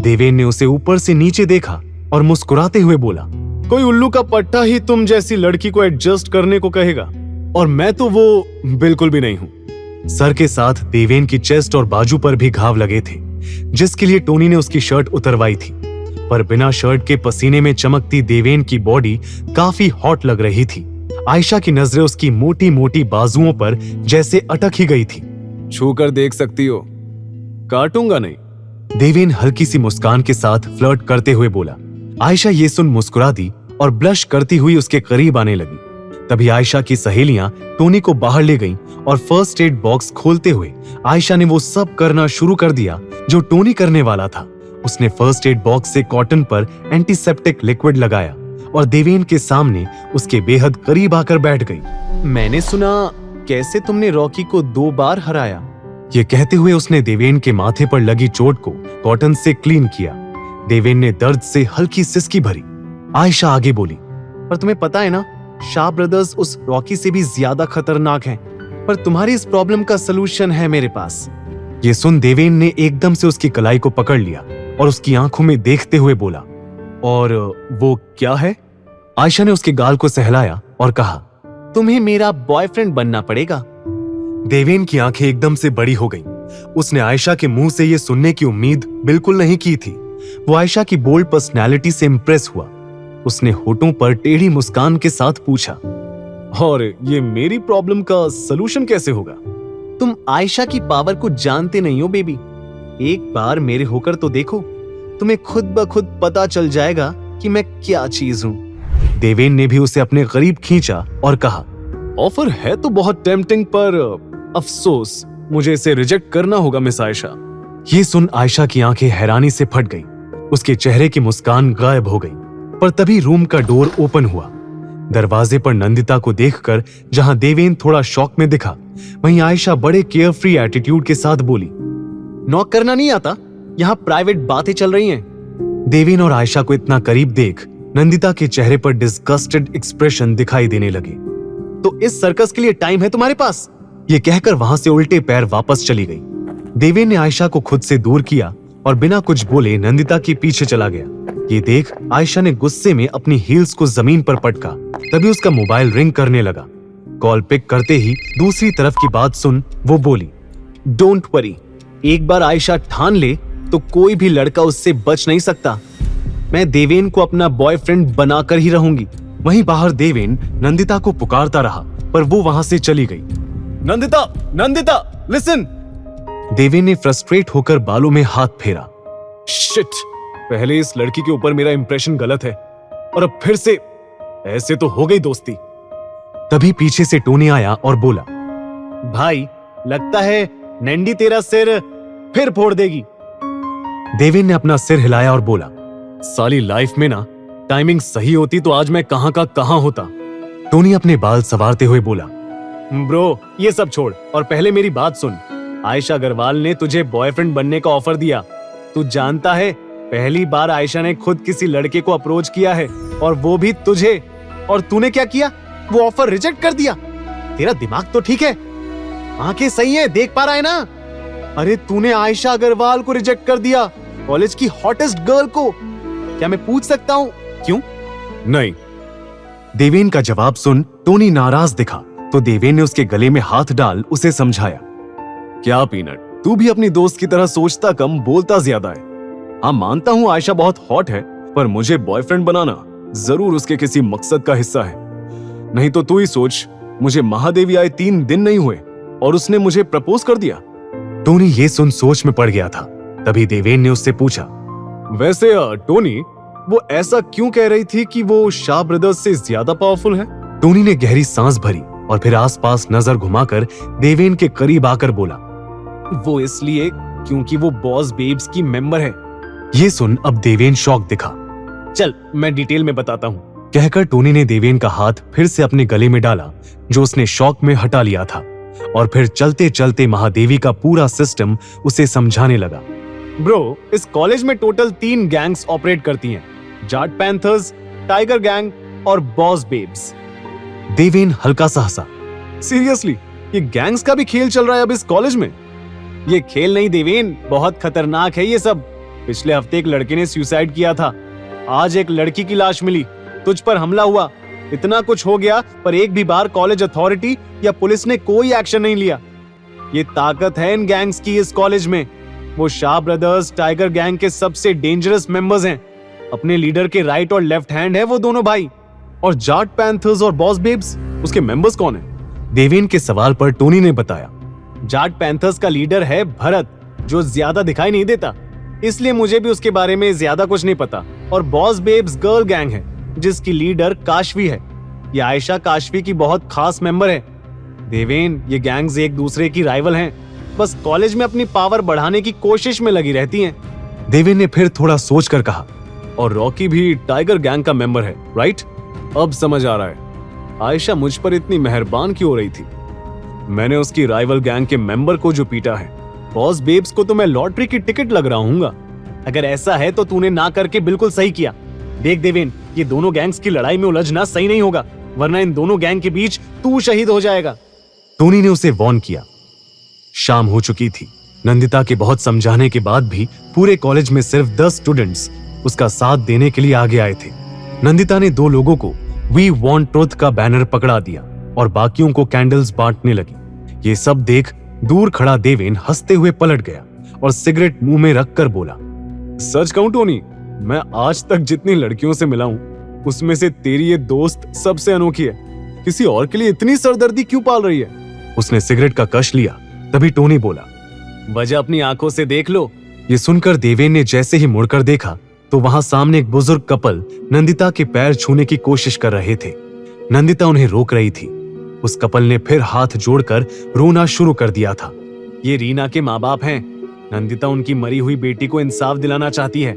देवेन ने उसे ऊपर से नीचे देखा और मुस्कुराते हुए बोला, कोई उल्लू का पट्टा ही तुम जैसी लड़की को एडजस्ट करने को कहेगा, और मैं तो वो बिल्कुल भी नहीं हूँ। सर के साथ देवेन की चेस्ट और बाजू पर भी घाव लगे थे, जिसके लिए टोनी ने उसकी शर्ट उतरवाई थी, पर बिना शर्ट के पसीने में चमकती देवेन की बॉडी काफी हॉट लग रही थी। आयशा की नजरें उसकी मोटी मोटी बाजुओं पर जैसे अटक ही गई थी। छू कर देख सकती हो, काटूंगा नहीं। देवेन हल्की सी मुस्कान के साथ फ्लर्ट करते हुए बोला। आयशा ये सुन मुस्कुरा दी और ब्लश करती हुई उसके करीब आने लगी। तभी आयशा की सहेलियां टोनी को बाहर ले गईं और फर्स्ट एड बॉक्स खोलते हुए आयशा ने वो सब करना शुरू कर दिया जो टोनी करने वाला था। उसने फर्स्ट एड बॉक्स से कॉटन पर एंटीसेप्टिक लिक्विड लगाया और देवेन के सामने उसके बेहद करीब आकर बैठ गई। मैंने सुना कैसे तुमने रॉकी को 2 बार हराया। ये कहते हुए उसने देवेन के माथे पर लगी चोट को कॉटन से क्लीन किया। देवेन ने दर्द से हल्की सिसकी भरी। आयशा आगे बोली, पर तुम्हें पता है ना, शाह ब्रदर्स उस रॉकी से भी ज्यादा खतरनाक हैं, पर तुम्हारी इस प्रॉब्लम का सलूशन है मेरे पास। ये सुन देवेन ने एकदम से उसकी कलाई को पकड़ लिया और उसकी आंखों में देखते हुए बोला, और वो क्या है? आयशा ने उसके गाल को सहलाया और कहा, तुम्हें मेरा बॉयफ्रेंड बनना पड़ेगा। देवेन की आंखें एकदम से बड़ी हो गईं। उसने आयशा के मुंह से ये सुनने की उम्मीद बिल्कुल नहीं की थी। वो आयशा की बोल्ड पर्सनैलिटी से इंप्रेस हुआ। उसने होठों पर टेढ़ी मुस्कान के साथ पूछा, और ये मेरी प्रॉब्लम का सलूशन कैसे होगा? तुम आयशा की पावर को जानते नहीं हो बेबी। एक बार मेरे होकर तो देखो, तुम्हें खुद ब खुद पता चल जाएगा कि मैं क्या चीज हूँ। देवेन ने भी उसे अपने करीब खींचा और कहा, ऑफर है तो बहुत टेम्पटिंग, पर अफसोस मुझे इसे रिजेक्ट करना होगा मिस आयशा। ये सुन आयशा की आंखें हैरानी से फट गईं। उसके चेहरे की मुस्कान गायब हो गई। पर तभी रूम का डोर ओपन हुआ। दरवाजे पर नंदिता को देखकर जहां देवेन थोड़ा शॉक में दिखा, वहीं आयशा बड़े केयरफ्री एटीट्यूड के साथ बोली, नॉक करना नहीं आता, यहाँ प्राइवेट बातें चल रही हैं। देवेन और आयशा को इतना करीब देख नंदिता के चेहरे पर डिस्गस्टेड एक्सप्रेशन दिखाई देने लगे। तो इस सर्कस के लिए टाइम है तुम्हारे पास? ये कहकर वहां से उल्टे पैर वापस चली गई। देवेन ने आयशा को खुद से दूर किया और बिना कुछ बोले नंदिता के पीछे चला गया। ये देख आयशा ने गुस्से में अपनी हील्स को जमीन पर पटका। तभी उसका मोबाइल रिंग करने लगा। कॉल पिक करते ही दूसरी तरफ की बात सुन वो बोली, डोंट वरी, एक बार आयशा ठान ले तो कोई भी लड़का उससे बच नहीं सकता। मैं देवेन को अपना बॉयफ्रेंड बनाकर ही रहूंगी। वहीं बाहर देवेन नंदिता को पुकारता रहा, पर वो वहां से चली गई। नंदिता, नंदिता, लिसन। देवेन ने फ्रस्ट्रेट होकर बालों में हाथ फेरा। शिट, पहले इस लड़की के ऊपर मेरा इंप्रेशन गलत है और अब फिर से ऐसे तो हो गई दोस्ती। तभी पीछे से टोनी आया और बोला, भाई लगता है नैंडी तेरा सिर फिर फोड़ देगी। देवेन ने अपना सिर हिलाया और बोला, साली लाइफ में ना टाइमिंग सही होती तो आज मैं कहां का कहां होता। टोनी अपने बाल संवारते हुए बोला, ब्रो ये सब छोड़ और पहले मेरी बात सुन। आयशा अग्रवाल ने तुझे बॉयफ्रेंड बनने का ऑफर दिया। तू जानता है पहली बार आयशा ने खुद किसी लड़के को अप्रोच किया है और वो भी तुझे, और तूने क्या किया? वो ऑफर रिजेक्ट कर दिया। तेरा दिमाग तो ठीक है, आंखें सही है, देख पा रहा है ना? अरे तूने आयशा अग्रवाल को रिजेक्ट कर दिया, कॉलेज की हॉटेस्ट गर्ल को। क्या मैं पूछ सकता हूँ क्यों? नहीं। देवेन का जवाब सुन टोनी नाराज दिखा तो देवेन ने उसके गले में हाथ डाल उसे समझाया, क्या पीनट, तू भी अपनी दोस्त की तरह सोचता कम बोलता ज्यादा है। हाँ मानता हूँ आयशा बहुत हॉट है, पर मुझे बॉयफ्रेंड बनाना जरूर उसके किसी मकसद का हिस्सा है। नहीं तो तू ही सोच, मुझे महादेवी आए 3 दिन नहीं हुए और उसने मुझे प्रपोज कर दिया। टोनी ये सुन सोच में पड़ गया था। तभी देवेन ने उससे पूछा, वैसे टोनी वो ऐसा क्यों कह रही थी कि वो शाह ब्रदर्स से ज्यादा पावरफुल है? टोनी ने गहरी सांस भरी और फिर आसपास नजर घुमाकर देवेन के करीब आकर बोला, वो इसलिए क्योंकि वो बॉस बेब्स की मेंबर है। ये सुन अब देवेन शॉक दिखा। चल मैं डिटेल में बताता हूँ। कहकर टोनी ने देवेन का हाथ फिर से अपने गले में डाला जो उसने शॉक में हटा लिया था, और फिर चलते चलते महादेवी का पूरा सिस्टम उसे समझाने लगा। ब्रो इस कॉलेज में टोटल 3 गैंग्स ऑपरेट करती हैं, जाट पैंथर्स, टाइगर गैंग और बॉस बेब्स। देवेन हल्का सा हंसा। सीरियसली ये गैंग्स का भी खेल चल रहा है अब इस कॉलेज में? ये खेल नहीं देवेन, बहुत खतरनाक है ये सब। पिछले हफ्ते एक लड़के ने सुसाइड किया था, आज एक लड़की की लाश मिली, तुझ पर हमला हुआ, इतना कुछ हो गया पर एक भी बार कॉलेज अथॉरिटी या पुलिस ने कोई एक्शन नहीं लिया। ये ताकत है इन गैंग्स की इस कॉलेज में। वो शाह ब्रदर्स टाइगर गैंग के सबसे डेंजरस मेंबर्स हैं। अपने लीडर के राइट और लेफ्ट हैंड है वो दोनों भाई। और जाट पैंथर्स और बॉस बेब्स, उसके मेंबर्स कौन है? देवेन के सवाल पर टोनी ने बताया, जाट पैंथर्स का लीडर है भरत, जो ज्यादा दिखाई नहीं देता, इसलिए मुझे भी उसके बारे में ज्यादा कुछ नहीं पता। और बॉस बेब्स गर्ल गैंग है जिसकी लीडर काशवी है। ये आयशा काशवी की बहुत खास मेंबर है। देवेन ये गैंग्स एक दूसरे की राइवल हैं, बस कॉलेज में अपनी पावर बढ़ाने की कोशिश में लगी रहती हैं। देवेन ने फिर थोड़ा सोचकर कहा, और रॉकी भी टाइगर गैंग का मेंबर है, राइट? अब समझ आ रहा है आयशा मुझ पर इतनी मेहरबान क्यों हो रही थी। मैंने उसकी राइवल गैंग के मेंबर को जो पीटा है, बॉस बेब्स को तो मैं लॉटरी की टिकट लग रहा हूँगा। अगर ऐसा है तो तूने ना करके बिल्कुल सही किया। देख देवेन, ये दोनों गैंग्स की लड़ाई में उलझना सही नहीं होगा, वरना इन दोनों गैंग के बीच तू शहीद हो जाएगा। टोनी ने उसे वार्न किया। शाम हो चुकी थी। नंदिता के बहुत समझाने के बाद भी पूरे कॉलेज में सिर्फ 10 स्टूडेंट्स उसका साथ देने के लिए आगे आए थे। नंदिता ने 2 लोगों को वी वांट ट्रुथ का बैनर पकड़ा दिया और बाकियों को कैंडल्स बांटने लगी। ये सब देख दूर खड़ा देवेन हंसते हुए पलट गया और सिगरेट मुंह में रखकर बोला, सच कहूं टोनी, मैं आज तक जितनी लड़कियों से मिला हूं उसमें से तेरी ये दोस्त सबसे अनोखी है। किसी और के लिए इतनी सरदर्दी क्यों पाल रही है? उसने सिगरेट का कश लिया। तभी टोनी बोला, वजह अपनी आंखों से देख लो। ये सुनकर देवेन ने जैसे ही मुड़कर देखा तो वहां सामने एक बुजुर्ग कपल नंदिता के पैर छूने की कोशिश कर रहे थे। नंदिता उन्हें रोक रही थी। उस कपल ने फिर हाथ जोड़कर रोना शुरू कर दिया था। ये रीना के माँ बाप हैं। नंदिता उनकी मरी हुई बेटी को इंसाफ दिलाना चाहती है।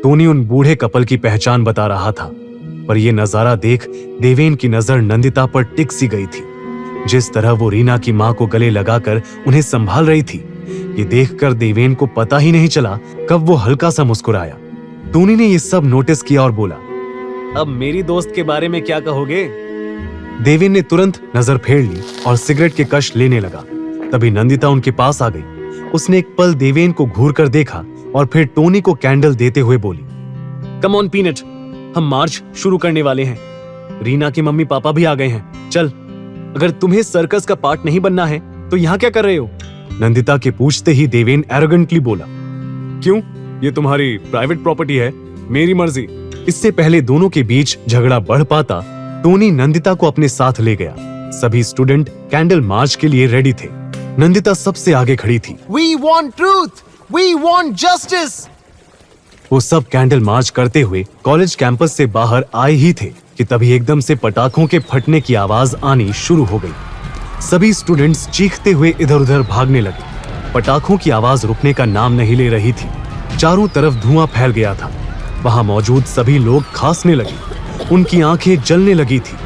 टोनी उन बूढ़े कपल की पहचान बता रहा था, पर यह नजारा देख देवेन की नजर नंदिता पर टिक सी गई थी। जिस तरह वो रीना की मां को गले लगाकर उन्हें संभाल रही थी, ये देखकर देवेन को पता ही नहीं चला कब वो हल्का सा मुस्कुराया। टोनी ने ये सब नोटिस किया और बोला, अब मेरी दोस्त के बारे में क्या कहोगे? देवेन ने तुरंत नजर फेर ली और सिगरेट के कश लेने लगा। तभी नंदिता उनके पास आ गई। उसने एक पल देवेन को घूर कर देखा और फिर टोनी को कैंडल देते हुए बोली, कम ऑन पीनट, हम मार्च शुरू करने वाले हैं। रीना के मम्मी पापा भी आ गए हैं। चल, अगर तुम्हें सर्कस का पार्ट नहीं बनना है तो यहाँ क्या कर रहे हो? नंदिता के पूछते ही देवेन एरोगेंटली बोला, क्यों? ये तुम्हारी प्राइवेट प्रॉपर्टी है, मेरी मर्जी। इससे पहले दोनों के बीच झगड़ा बढ़ पाता, टोनी नंदिता को अपने साथ ले गया। सभी स्टूडेंट कैंडल मार्च के लिए रेडी थे। नंदिता सबसे आगे खड़ी थी। We want truth, we want justice। वो सब कैंडल मार्च करते हुए कॉलेज कैंपस से बाहर आए ही थे कि तभी एकदम से पटाखों के फटने की आवाज आनी शुरू हो गई। सभी स्टूडेंट्स चीखते हुए इधर उधर भागने लगे। पटाखों की आवाज रुकने का नाम नहीं ले रही थी। चारों तरफ धुआं फैल गया था। वहां मौजूद सभी लोग खांसने लगे। उनकी आंखें जलने लगी थी।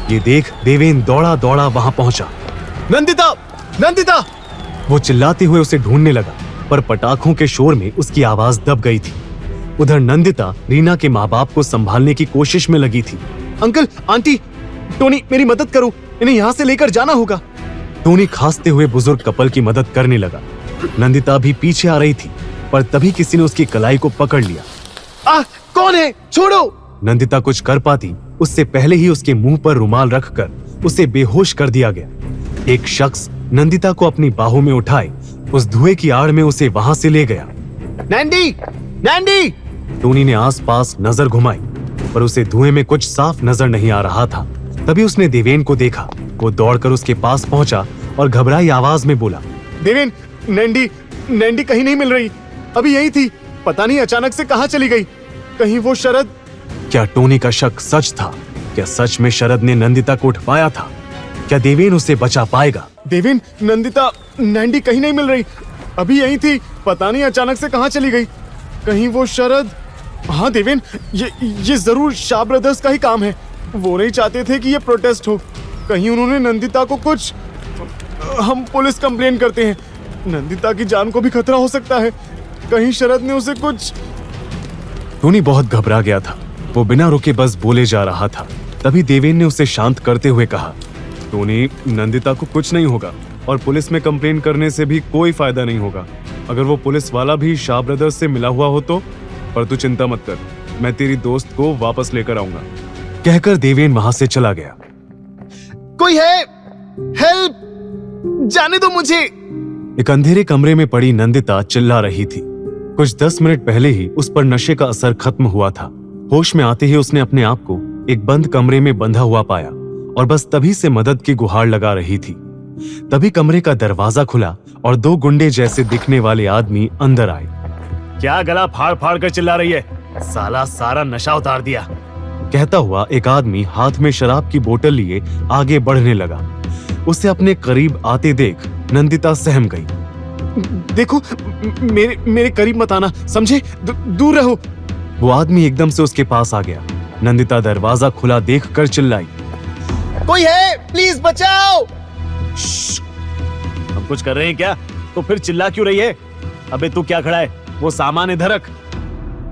ये देख देवेन दौड़ा दौड़ा वहां पहुंचा। नंदिता, नंदिता! वो चिल्लाते हुए उसे ढूंढने लगा, पर पटाखों के शोर में उसकी आवाज दब गई थी। उधर नंदिता रीना के माँ बाप को संभालने की कोशिश में लगी थी। अंकल, आंटी, टोनी, मेरी मदद करो, इन्हें यहाँ से लेकर जाना होगा। टोनी खांसते हुए बुजुर्ग कपल की मदद करने लगा। नंदिता भी पीछे आ रही थी, पर तभी किसी ने उसकी कलाई को पकड़ लिया। कौन है? छोड़ो! नंदिता कुछ कर पाती उससे पहले ही उसके मुंह पर रुमाल रखकर उसे बेहोश कर दिया गया। एक शख्स नंदिता को अपनी बाहों में उठाए उस धुएं की आड़ में उसे वहां से ले गया। नैंडी! नैंडी! टोनी ने आसपास नजर घुमाई, पर उसे धुएं में कुछ साफ नजर नहीं आ रहा था। तभी उसने देवेन को देखा। वो दौड़कर उसके पास पहुंचा और घबराई आवाज में बोला, देवेन, नैंडी, नैंडी कहीं नहीं मिल रही। अभी यही थी, पता नहीं अचानक से कहां चली गई। कहीं वो शरद? क्या टोनी का शक सच था? क्या सच में शरद ने नंदिता को उठवाया था? क्या देवेन उसे बचा पाएगा? देवेन, नंदिता, नैंडी कहीं नहीं मिल रही। अभी यही थी, पता नहीं अचानक से कहां चली गई। कहीं वो शरद? हाँ देवेन, ये जरूर शाह ब्रदर्स का ही काम है। वो नहीं चाहते थे कि ये प्रोटेस्ट हो। कहीं उन्होंने नंदिता को कुछ... हम पुलिस कंप्लेन करते हैं। नंदिता की जान को भी खतरा हो सकता है। कहीं शरद ने उसे कुछ... टोनी बहुत घबरा गया था। वो बिना रुके बस बोले जा रहा था। तभी देवेन ने उसे शांत करते हुए कहा, टोनी, नंदिता को कुछ नहीं होगा और पुलिस में कंप्लेन करने से भी कोई फायदा नहीं होगा। अगर वो पुलिस वाला भी शाह ब्रदर्स से मिला हुआ हो तो? पर तू चिंता मत कर, मैं तेरी दोस्त को वापस लेकर आऊंगा। कहकर देवेन वहां से चला गया। कोई है? हेल्प! जाने दो मुझे! एक अंधेरे कमरे में पड़ी नंदिता चिल्ला रही थी। कुछ 10 मिनट पहले ही उस पर नशे का असर खत्म हुआ था। होश में आते ही उसने अपने आप को एक बंद कमरे में बंधा हुआ पाया और बस तभी से मदद की गुहार लगा रही थी। तभी कमरे का दरवाजा खुला और 2 गुंडे जैसे दिखने वाले आदमी अंदर आए। क्या गला फाड़ फाड़ कर चिल्ला रही है? साला सारा नशा उतार दिया। कहता हुआ एक आदमी हाथ में शराब की बोतल लिए आगे बढ़ने लगा। उसे अपने करीब आते देख नंदिता सहम गई। देखो, मेरे करीब मत आना, समझे? दूर रहो। वो आदमी एकदम से उसके पास आ गया। नंदिता दरवाजा खुला देखकर चिल्लाई, कोई है? प्लीज बचाओ! हम कुछ कर रहे हैं क्या? तो फिर चिल्ला क्यों रही है? अबे तू क्या खड़ा है? वो सामान इधर रख।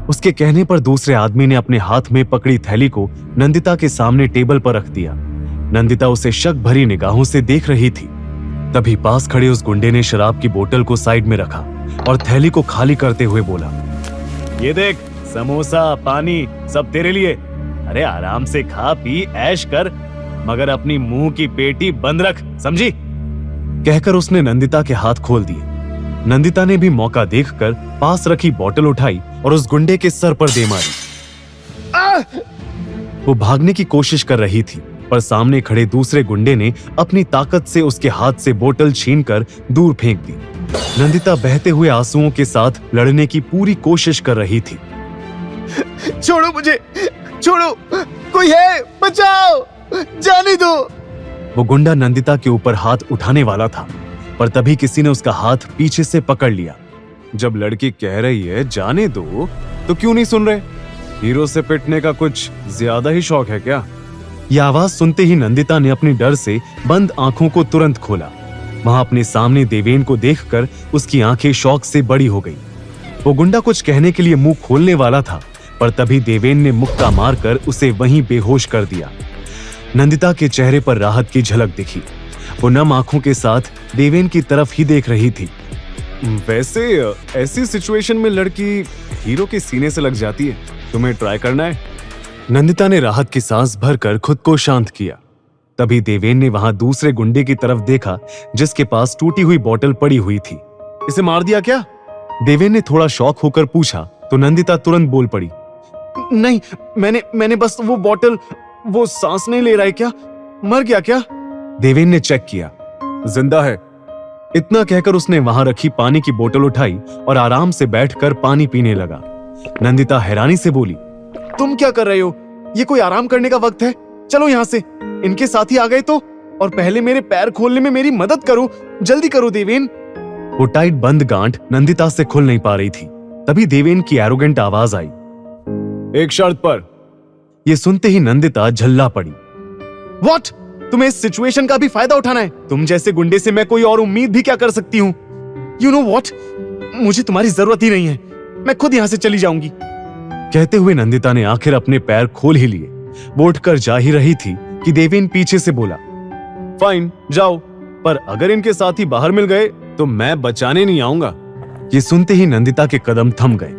उसके कहने पर दूसरे आदमी ने अपने हाथ में पकड़ी थैली को नंदिता के सामने टेबल पर रख दिया। नंदिता उसे शक भरी निगाहों से देख रही थी। तभी पास खड़े उस गुंडे ने शराब की बोतल को साइड में रखा और थैली को खाली करते हुए बोला, ये देख, समोसा, पानी सब तेरे लिए। अरे आराम से खा पी ऐश कर, मगर अपनी मुंह की पेटी बंद रख, समझी? कहकर उसने नंदिता के हाथ खोल दिए। नंदिता ने भी मौका देखकर पास रखी बोतल उठाई और उस गुंडे के सर पर दे मारी। वो भागने की कोशिश कर रही थी, पर सामने खड़े दूसरे गुंडे ने अपनी ताकत से उसके हाथ से बोतल छीनकर दूर फेंक दी। नंदिता बहते हुए आंसुओं के साथ लड़ने की पूरी कोशिश कर रही थी। छोड़ो मुझे, छोड़ो, कोई है? बचाओ, जाने दो। वो गुंडा नंदिता के ऊपर हाथ उठाने वाला था, पर तभी किसी ने उसका हाथ पीछे से पकड़ लिया। जब लड़की कह रही है जाने दो, तो क्यों नहीं सुन रहे? हीरो से पिटने का कुछ ज्यादा ही शौक है क्या? यह आवाज सुनते ही नंदिता ने अपनी डर से बंद आंखों को तुरंत खोला। वहां अपने सामने देवेन को देखकर उसकी आंखें शौक से बड़ी हो गई। वो गुंडा कुछ कहने के लिए मुंह खोलने वाला था, पर तभी देवेन ने मुक्का मारकर उसे वहीं बेहोश कर दिया। नंदिता के चेहरे पर राहत की झलक दिखी। वो नम आंखों के साथ देवेन की तरफ ही देख रही थी। वैसे ऐसी सिचुएशन में लड़की हीरो के सीने से लग जाती है। तुम्हें ट्राई करना है? नंदिता ने राहत की सांस भरकर खुद को शांत किया। तभी देवेन ने वहां दूसरे गुंडे की तरफ देखा, जिसके पास टूटी हुई बोतल पड़ी हुई थी। इसे मार दिया क्या? देवेन ने थोड़ा शॉक होकर पूछा, तो नंदिता तुरंत बोल पड़ी, नहीं, मैंने बस वो बोतल, वो सांस नहीं ले रहा है क्या? मर गया क्या? देवेन ने चेक किया, जिंदा है। इतना कहकर उसने वहां रखी पानी की बोतल उठाई और आराम से बैठकर पानी पीने लगा। नंदिता हैरानी से बोली, तुम क्या कर रहे हो? ये कोई आराम करने का वक्त है? चलो यहाँ से। इनके साथी आ गए तो? और पहले मेरे पैर खोलने में मेरी मदद करो, जल्दी करो देवेन। वो टाइट बंद गांठ नंदिता से खुल नहीं पा रही थी। तभी देवेन की एरोगेंट आवाज आई, एक शर्त पर। ये सुनते ही नंदिता झल्ला पड़ी। व्हाट? तुम्हें इस सिचुएशन का भी फायदा उठाना है? तुम जैसे गुंडे से मैं कोई और उम्मीद भी क्या कर सकती हूँ? यू नो व्हाट, मुझे तुम्हारी जरूरत ही नहीं है, मैं खुद यहाँ से चली जाऊंगी। कहते हुए नंदिता ने आखिर अपने पैर खोल ही लिए। वो उठकर जा ही रही थी कि देवेन पीछे से बोला, फाइन जाओ, पर अगर इनके साथी बाहर मिल गए तो मैं बचाने नहीं आऊंगा। ये सुनते ही नंदिता के कदम थम गए।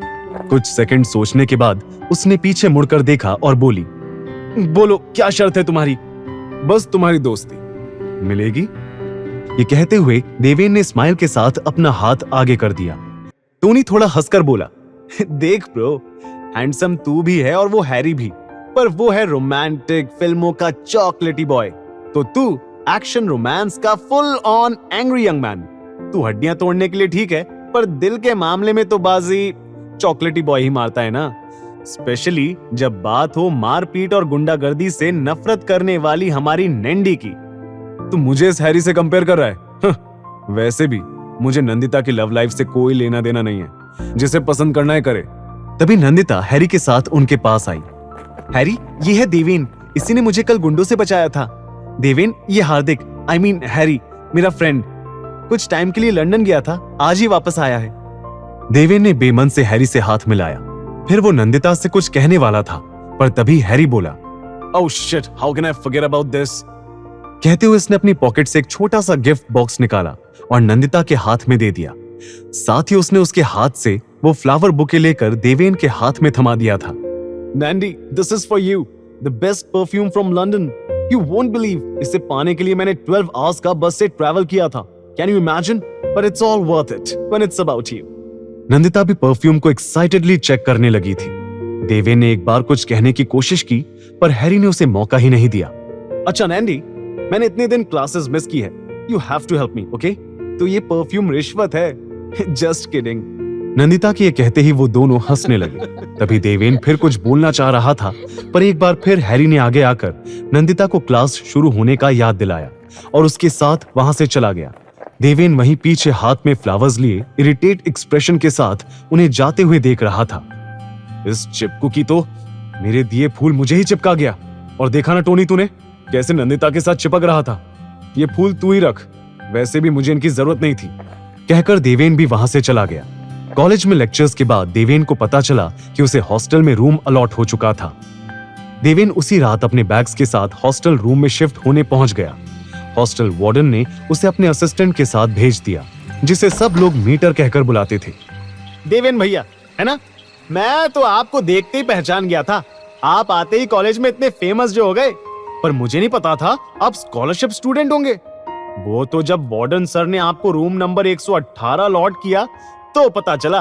कुछ सेकंड सोचने के बाद उसने पीछे मुड़कर देखा और बोली, बोलो क्या शर्त है तुम्हारी? बस तुम्हारी दोस्ती मिलेगी। ये कहते हुए देवेन ने स्माइल के साथ अपना हाथ आगे कर दिया। टोनी थोड़ा हंसकर बोला, देख ब्रो, हैंडसम तू भी है और वो हैरी भी, पर वो है रोमांटिक फिल्मों का चॉकलेटी बॉय, तो तू एक्शन रोमांस का full on angry young man. तू हड्डियां तोड़ने के लिए ठीक है, पर दिल के मामले में तो बाजी चॉकलेटी बॉय ही मारता है ना, स्पेशली जब बात हो मारपीट और गुंडागर्दी से नफरत करने वाली हमारी नैंडी की। तू मुझे इस हैरी से कंपेयर कर रहा है? वैसे भी मुझे नंदिता की लव लाइफ से कोई लेना देना नहीं है, जिसे पसंद करना है करे। तभी नंदिता हैरी के साथ उनके पास आई। हैरी, ये है देवेन, इसी ने मुझे कल गुंडों से बचाया था। देवेन, ये हार्दिक, आई मीन हैरी, मेरा फ्रेंड, कुछ टाइम के लिए लंदन गया था, आज ही वापस आया है। देवेन ने बेमन से हैरी से हाथ मिलाया। फिर वो नंदिता से कुछ कहने वाला था, पर तभी हैरी बोला, oh shit, how can I forget about this? कहते हुए उसने अपनी पॉकेट से एक छोटा सा गिफ्ट बॉक्स निकाला और नंदिता के हाथ में दे दिया। साथ ही उसने उसके हाथ से वो फ्लावर बुके लेकर देवेन के हाथ में थमा दिया था। Nandi, this is for you, the best perfume from London. You won't believe, इसे पाने के लिए मैंने 12 आवर्स का बस से ट्रैवल किया था। Can you imagine? But it's all worth it when it's about you. Nandita भी परफ्यूम को एक्साइटेडली चेक करने लगी थी। देवेन ने एक बार कुछ कहने की कोशिश की, पर हैरी ने उसे मौका ही नहीं दिया। अच्छा नैंडी, मैंने इतने दिन क्लासेस मिस की है, you have to help me, okay? तो ये परफ्यूम रिश्वत है। Just kidding. नंदिता के ये कहते ही वो दोनों हंसने लगे। तभी देवेन फिर कुछ बोलना चाह रहा था, पर एक बार फिर हैरी ने आगे आकर नंदिता को क्लास शुरू होने का याद दिलाया और उसके साथ वहां से चला गया। देवेन वहीं पीछे हाथ में फ्लावर्स लिए इरिटेट एक्सप्रेशन के साथ उन्हें जाते हुए देख रहा था। इस चिपकू की तो मेरे दिए फूल मुझे ही चिपका गया। और देखा ना टोनी, तूने कैसे नंदिता के साथ चिपक रहा था। ये फूल तू ही रख, वैसे भी मुझे इनकी जरूरत नहीं थी। कहकर देवेन भी वहां से चला गया। कॉलेज में लेक्चर्स के बाद देवेन को पता चला कि उसे हॉस्टल में रूम अलॉट हो चुका था। देवेन उसी रात अपने बैग्स के साथ हॉस्टल रूम में शिफ्ट होने पहुंच गया। हॉस्टल वार्डन ने उसे अपने असिस्टेंट के साथ भेज दिया, जिसे सब लोग मीटर कहकर बुलाते थे। देवेन भैया, है ना? मैं तो आपको देखते ही पहचान गया था। आप आते ही कॉलेज में इतने फेमस जो हो गए, पर मुझे नहीं पता था आप स्कॉलरशिप स्टूडेंट होंगे। वो तो जब वार्डन सर ने आपको रूम नंबर 118 अलॉट किया तो पता चला।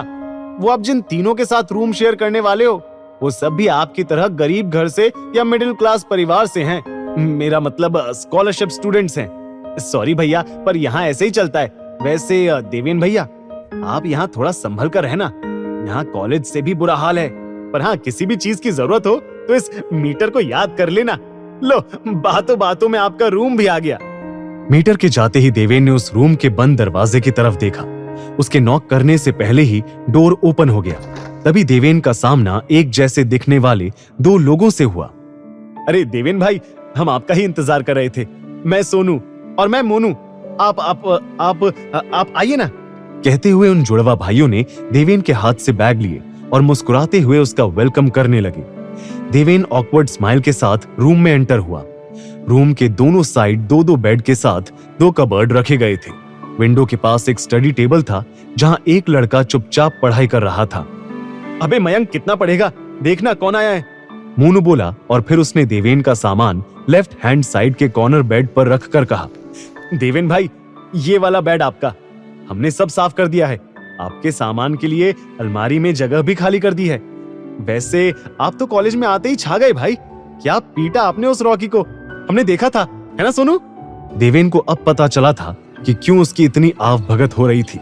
वो आप जिन तीनों के साथ रूम शेयर करने वाले हो, वो सब भी आपकी तरह गरीब घर से या मिडिल क्लास परिवार से हैं। मेरा मतलब स्कॉलरशिप स्टूडेंट्स हैं। सॉरी भैया, पर यहाँ ऐसे ही चलता है। वैसे देवेन भैया, आप यहाँ थोड़ा संभल कर रहना। यहाँ कॉलेज से भी बुरा हाल है, पर हाँ, किसी भी चीज की जरूरत हो तो इस मीटर को याद कर लेना। लो, बातों बातों में आपका रूम भी आ गया। मीटर के जाते ही देवेन ने उस रूम के बंद दरवाजे की तरफ देखा। उसके नॉक करने से पहले ही डोर ओपन हो गया। तभी देवेन का सामना एक जैसे दिखने वाले दो लोगों से हुआ। अरे देवेन भाई, हम आपका ही इंतजार कर रहे थे। मैं सोनू और मैं मोनू। आप आइए ना। कहते हुए उन जुड़वा भाइयों ने देवेन के हाथ से बैग लिए और मुस्कुराते हुए उसका वेलकम करने लगे। देवेन ऑकवर्ड स्माइल के साथ रूम में एंटर हुआ। रूम के दोनों साइड दो दो बेड के साथ 2 कबर्ड रखे गए थे। विंडो के पास एक स्टडी टेबल था, जहां एक लड़का चुपचाप पढ़ाई कर रहा था। अबे मयंक, कितना पढ़ेगा, देखना कौन आया है, मोनू बोला। और फिर उसने देवेन का सामान लेफ्ट हैंड साइड के कॉर्नर बेड पर रखकर कहा, देवेन भाई, ये वाला बेड आपका। हमने सब साफ कर दिया है। आपके सामान के लिए अलमारी में जगह भी खाली कर दी है। वैसे आप तो कॉलेज में आते ही छा गए भाई। क्या पीटा आपने उस रॉकी को, हमने देखा था, है ना सोनू? देवेन को अब पता चला था कि क्यों उसकी इतनी आव भगत हो रही थी।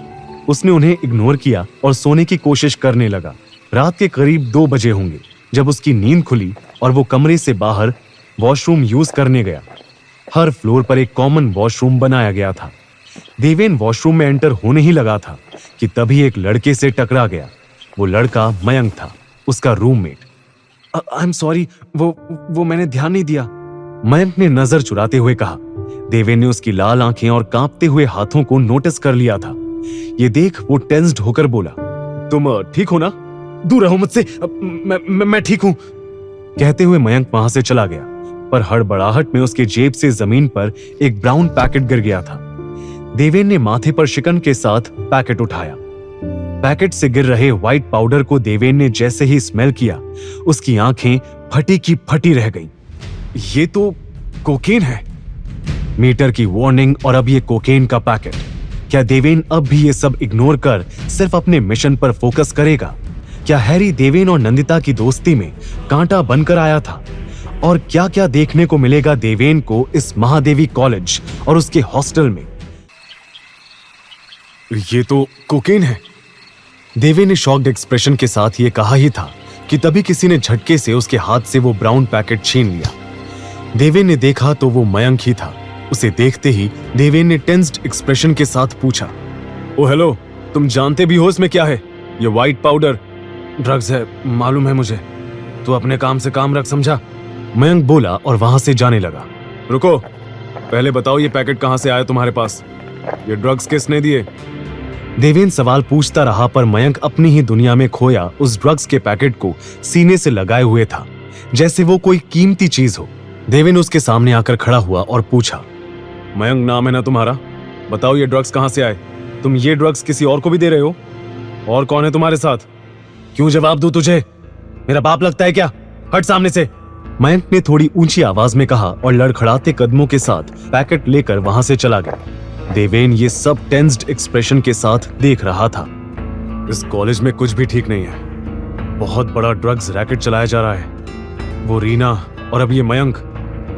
उसने उन्हें इग्नोर किया और सोने की कोशिश करने लगा। रात के करीब 2 बजे होंगे जब उसकी नींद खुली और वो कमरे से बाहर वॉशरूम यूज करने गया। हर फ्लोर पर एक कॉमन वॉशरूम बनाया गया था। देवेन वॉशरूम में एंटर होने ही लगा था कि तभी एक लड़के से टकरा गया। वो लड़का मयंक था, उसका रूममेट। आई एम सॉरी, वो मैंने ध्यान नहीं दिया। मयंक ने नजर चुराते हुए कहा। देवेन ने उसकी लाल आंखें और कांपते हुए हाथों को नोटिस कर लिया था। ये देख वो टेंस्ड होकर बोला, तुम ठीक हो ना? दूर रहो मुझसे, मैं ठीक हूं। कहते हुए मयंक वहां से चला गया, पर हड़बड़ाहट में उसकी जेब से जमीन पर एक ब्राउन पैकेट गिर गया था। देवेन ने माथे पर शिकन के साथ पैकेट उठाया। पैकेट से गिर रहे व्हाइट पाउडर को देवेन ने जैसे ही स्मेल किया, उसकी आंखें फटी की फटी रह गईं। ये तो कोकेन है। मीटर की वार्निंग और अब ये कोकेन का पैकेट। क्या देवेन अब भी ये सब इग्नोर कर सिर्फ अपने मिशन पर फोकस करेगा? क्या हैरी देवेन और नंदिता की दोस्ती में कांटा बनकर आया था? और क्या क्या देखने को मिलेगा देवेन को इस महादेवी कॉलेज और उसके हॉस्टल में? ये तो कोकेन है। देवेन ने शॉक्ड एक्सप्रेशन के साथ ये कहा ही था कि तभी किसी ने झटके से उसके हाथ से वो ब्राउन पैकेट छीन लिया। देवेन ने देखा तो वो मयंक ही था। उसे देखते ही देवेन ने टेंस्ड एक्सप्रेशन के साथ पूछा, ओ हेलो, तुम जानते भी हो इसमें क्या है? ये व्हाइट पाउडर ड्रग्स है, मालूम है मुझे। तू अपने काम से काम रख, समझा? मयंक बोला और वहां से जाने लगा। रुको, पहले बताओ ये पैकेट कहां से आया तुम्हारे पास? ये ड्रग्स किसने दिए? देवेन सवाल पूछता रहा, पर मयंक अपनी ही दुनिया में खोया उस ड्रग्स के पैकेट को सीने से लगाए हुए था, जैसे वो कोई कीमती चीज हो। देवेन उसके सामने आकर खड़ा हुआ और पूछा, मयंक नाम है ना तुम्हारा? बताओ ये ड्रग्स कहां से आए? तुम ये ड्रग्स किसी और को भी दे रहे हो? और कौन है तुम्हारे साथ? क्यों जवाब दूं तुझे? मेरा बाप लगता है क्या? हट सामने से। मयंक ने थोड़ी ऊंची आवाज में कहा और लड़खड़ाते कदमों के साथ पैकेट लेकर वहां से चला गया। देवेन ये सब टेंस्ड एक्सप्रेशन के साथ देख रहा था। इस कॉलेज में कुछ भी ठीक नहीं है। बहुत बड़ा ड्रग्स रैकेट चलाया जा रहा है। वो रीना और अब ये मयंक,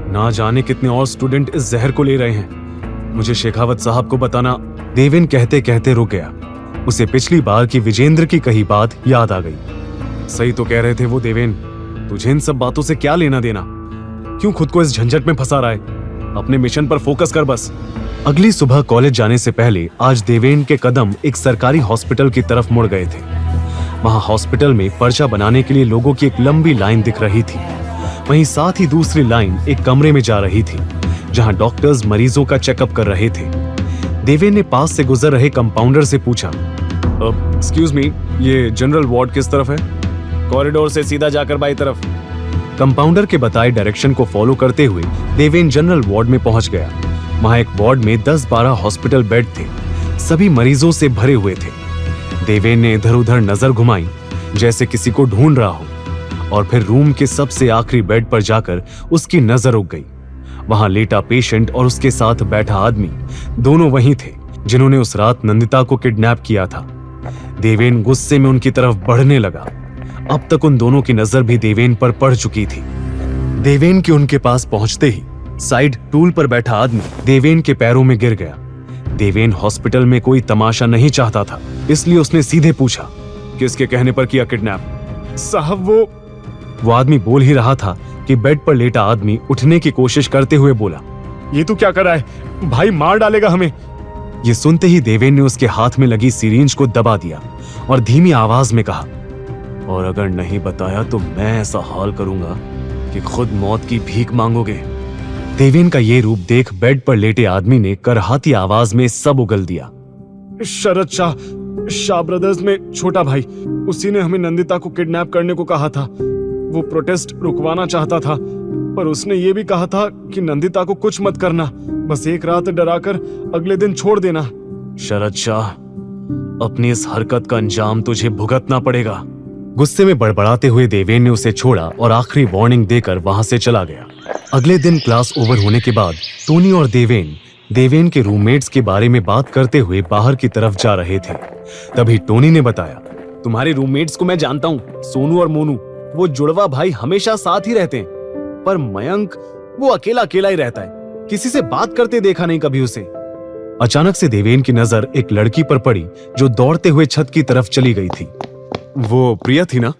ना जाने कितने और स्टूडेंट इस जहर को ले रहे हैं। मुझे शेखावत साहब को बताना। देवेन कहते कहते रुक गया। उसे पिछली बार की विजेंद्र की कही बात याद आ गई। सही तो कह रहे थे वो देवेन, तुझे इन सब बातों से क्या लेना देना? क्यों खुद को इस झंझट में फंसा रहा है? अपने मिशन पर फोकस कर बस। अगली सुबह कॉलेज जाने से पहले आज देवेन के कदम एक सरकारी हॉस्पिटल की तरफ मुड़ गए थे। वहां हॉस्पिटल में पर्चा बनाने के लिए लोगों की एक लंबी लाइन दिख रही थी। वहीं साथ ही दूसरी लाइन एक कमरे में जा रही थी, जहां डॉक्टर्स मरीजों का चेकअप कर रहे थे। देवेन ने पास से गुजर रहे कंपाउंडर से पूछा, एक्सक्यूज मी, ये जनरल वार्ड किस तरफ है? कॉरिडोर से सीधा जाकर बाई तरफ। कंपाउंडर के बताए डायरेक्शन को फॉलो करते हुए देवेन जनरल वार्ड में पहुंच गया। वहां एक वार्ड में 10-12 हॉस्पिटल बेड थे, सभी मरीजों से भरे हुए थे। देवेन ने इधर उधर नजर घुमाई, जैसे किसी को ढूंढ रहा हो, और फिर रूम के सबसे आखिरी बेड पर जाकर उसकी नजर रुक गई। वहां लेटा पेशेंट और उसके साथ बैठा आदमी, दोनों वही थे जिन्होंने उस रात नंदिता को किडनैप किया था। देवेन गुस्से में उनकी तरफ बढ़ने लगा। अब तक उन दोनों की नजर भी देवेन पर पड़ चुकी थी। देवेन के उनके पास पहुंचते ही साइड टूल पर बैठा आदमी देवेन के पैरों में गिर गया। देवेन हॉस्पिटल में कोई तमाशा नहीं चाहता था, इसलिए उसने सीधे पूछा, किसके कहने पर किया किडनैप? साहब वो आदमी बोल ही रहा था कि बेड पर लेटा आदमी उठने की कोशिश करते हुए बोला, ये तू क्या कर रहा है? भाई मार डालेगा हमें। ये सुनते ही देवेन ने उसके हाथ में लगी सिरिंज को दबा दिया और धीमी आवाज में कहा, और अगर नहीं बताया तो मैं ऐसा हाल करूंगा कि खुद मौत की भीख मांगोगे। देवेन का ये रूप देख बेड पर लेटे आदमी ने करहाती आवाज में सब उगल दिया, शरद शाह ब्रदर्स में छोटा भाई, उसी ने हमें नंदिता को किडनैप करने को कहा था। वो प्रोटेस्ट रुकवाना चाहता था, पर उसने ये भी कहा था कि नंदिता को कुछ मत करना, बस एक रात डराकर अगले दिन छोड़ देना। शरद शाह, अपनी इस हरकत का अंजाम तुझे भुगतना पड़ेगा। गुस्से में बड़बड़ाते हुए देवेन ने उसे छोड़ा और आखिरी वार्निंग देकर वहां से चला गया। अगले दिन क्लास ओवर होने के बाद टोनी और देवेन के रूममेट्स के बारे में बात करते हुए बाहर की तरफ जा रहे थे। तभी टोनी ने बताया, तुम्हारे रूममेट्स को मैं जानता हूँ, सोनू और मोनू, वो जुड़वा भाई हमेशा साथ ही रहते हैं, पर मयंक वो अकेला अकेला ही रहता है, किसी से बात करते देखा नहीं कभी उसे। अचानक से देवेन की नजर एक लड़की पर पड़ी जो दौड़ते हुए छत की तरफ चली गई थी। वो प्रिया थी ना?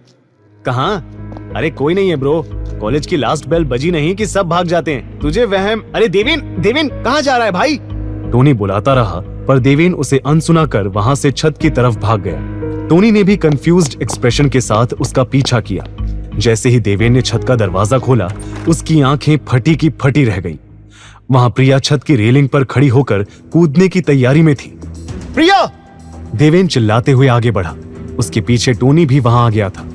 कहाँ? अरे कोई नहीं है ब्रो, कॉलेज की लास्ट बेल बजी नहीं कि सब भाग जाते हैं, तुझे वहम। अरे देवेन कहाँ जा रहा है भाई? टोनी बुलाता रहा, पर देवेन उसे अनसुना कर वहां से छत की तरफ भाग गया। टोनी ने भी कंफ्यूज्ड एक्सप्रेशन के साथ उसका पीछा किया। जैसे ही देवेन ने छत का दरवाजा खोला, उसकी आंखें फटी की फटी रह गईं। वहां प्रिया छत की रेलिंग पर खड़ी होकर कूदने की तैयारी में थी। प्रिया! देवेन चिल्लाते हुए आगे बढ़ा। उसके पीछे टोनी भी वहां आ गया था।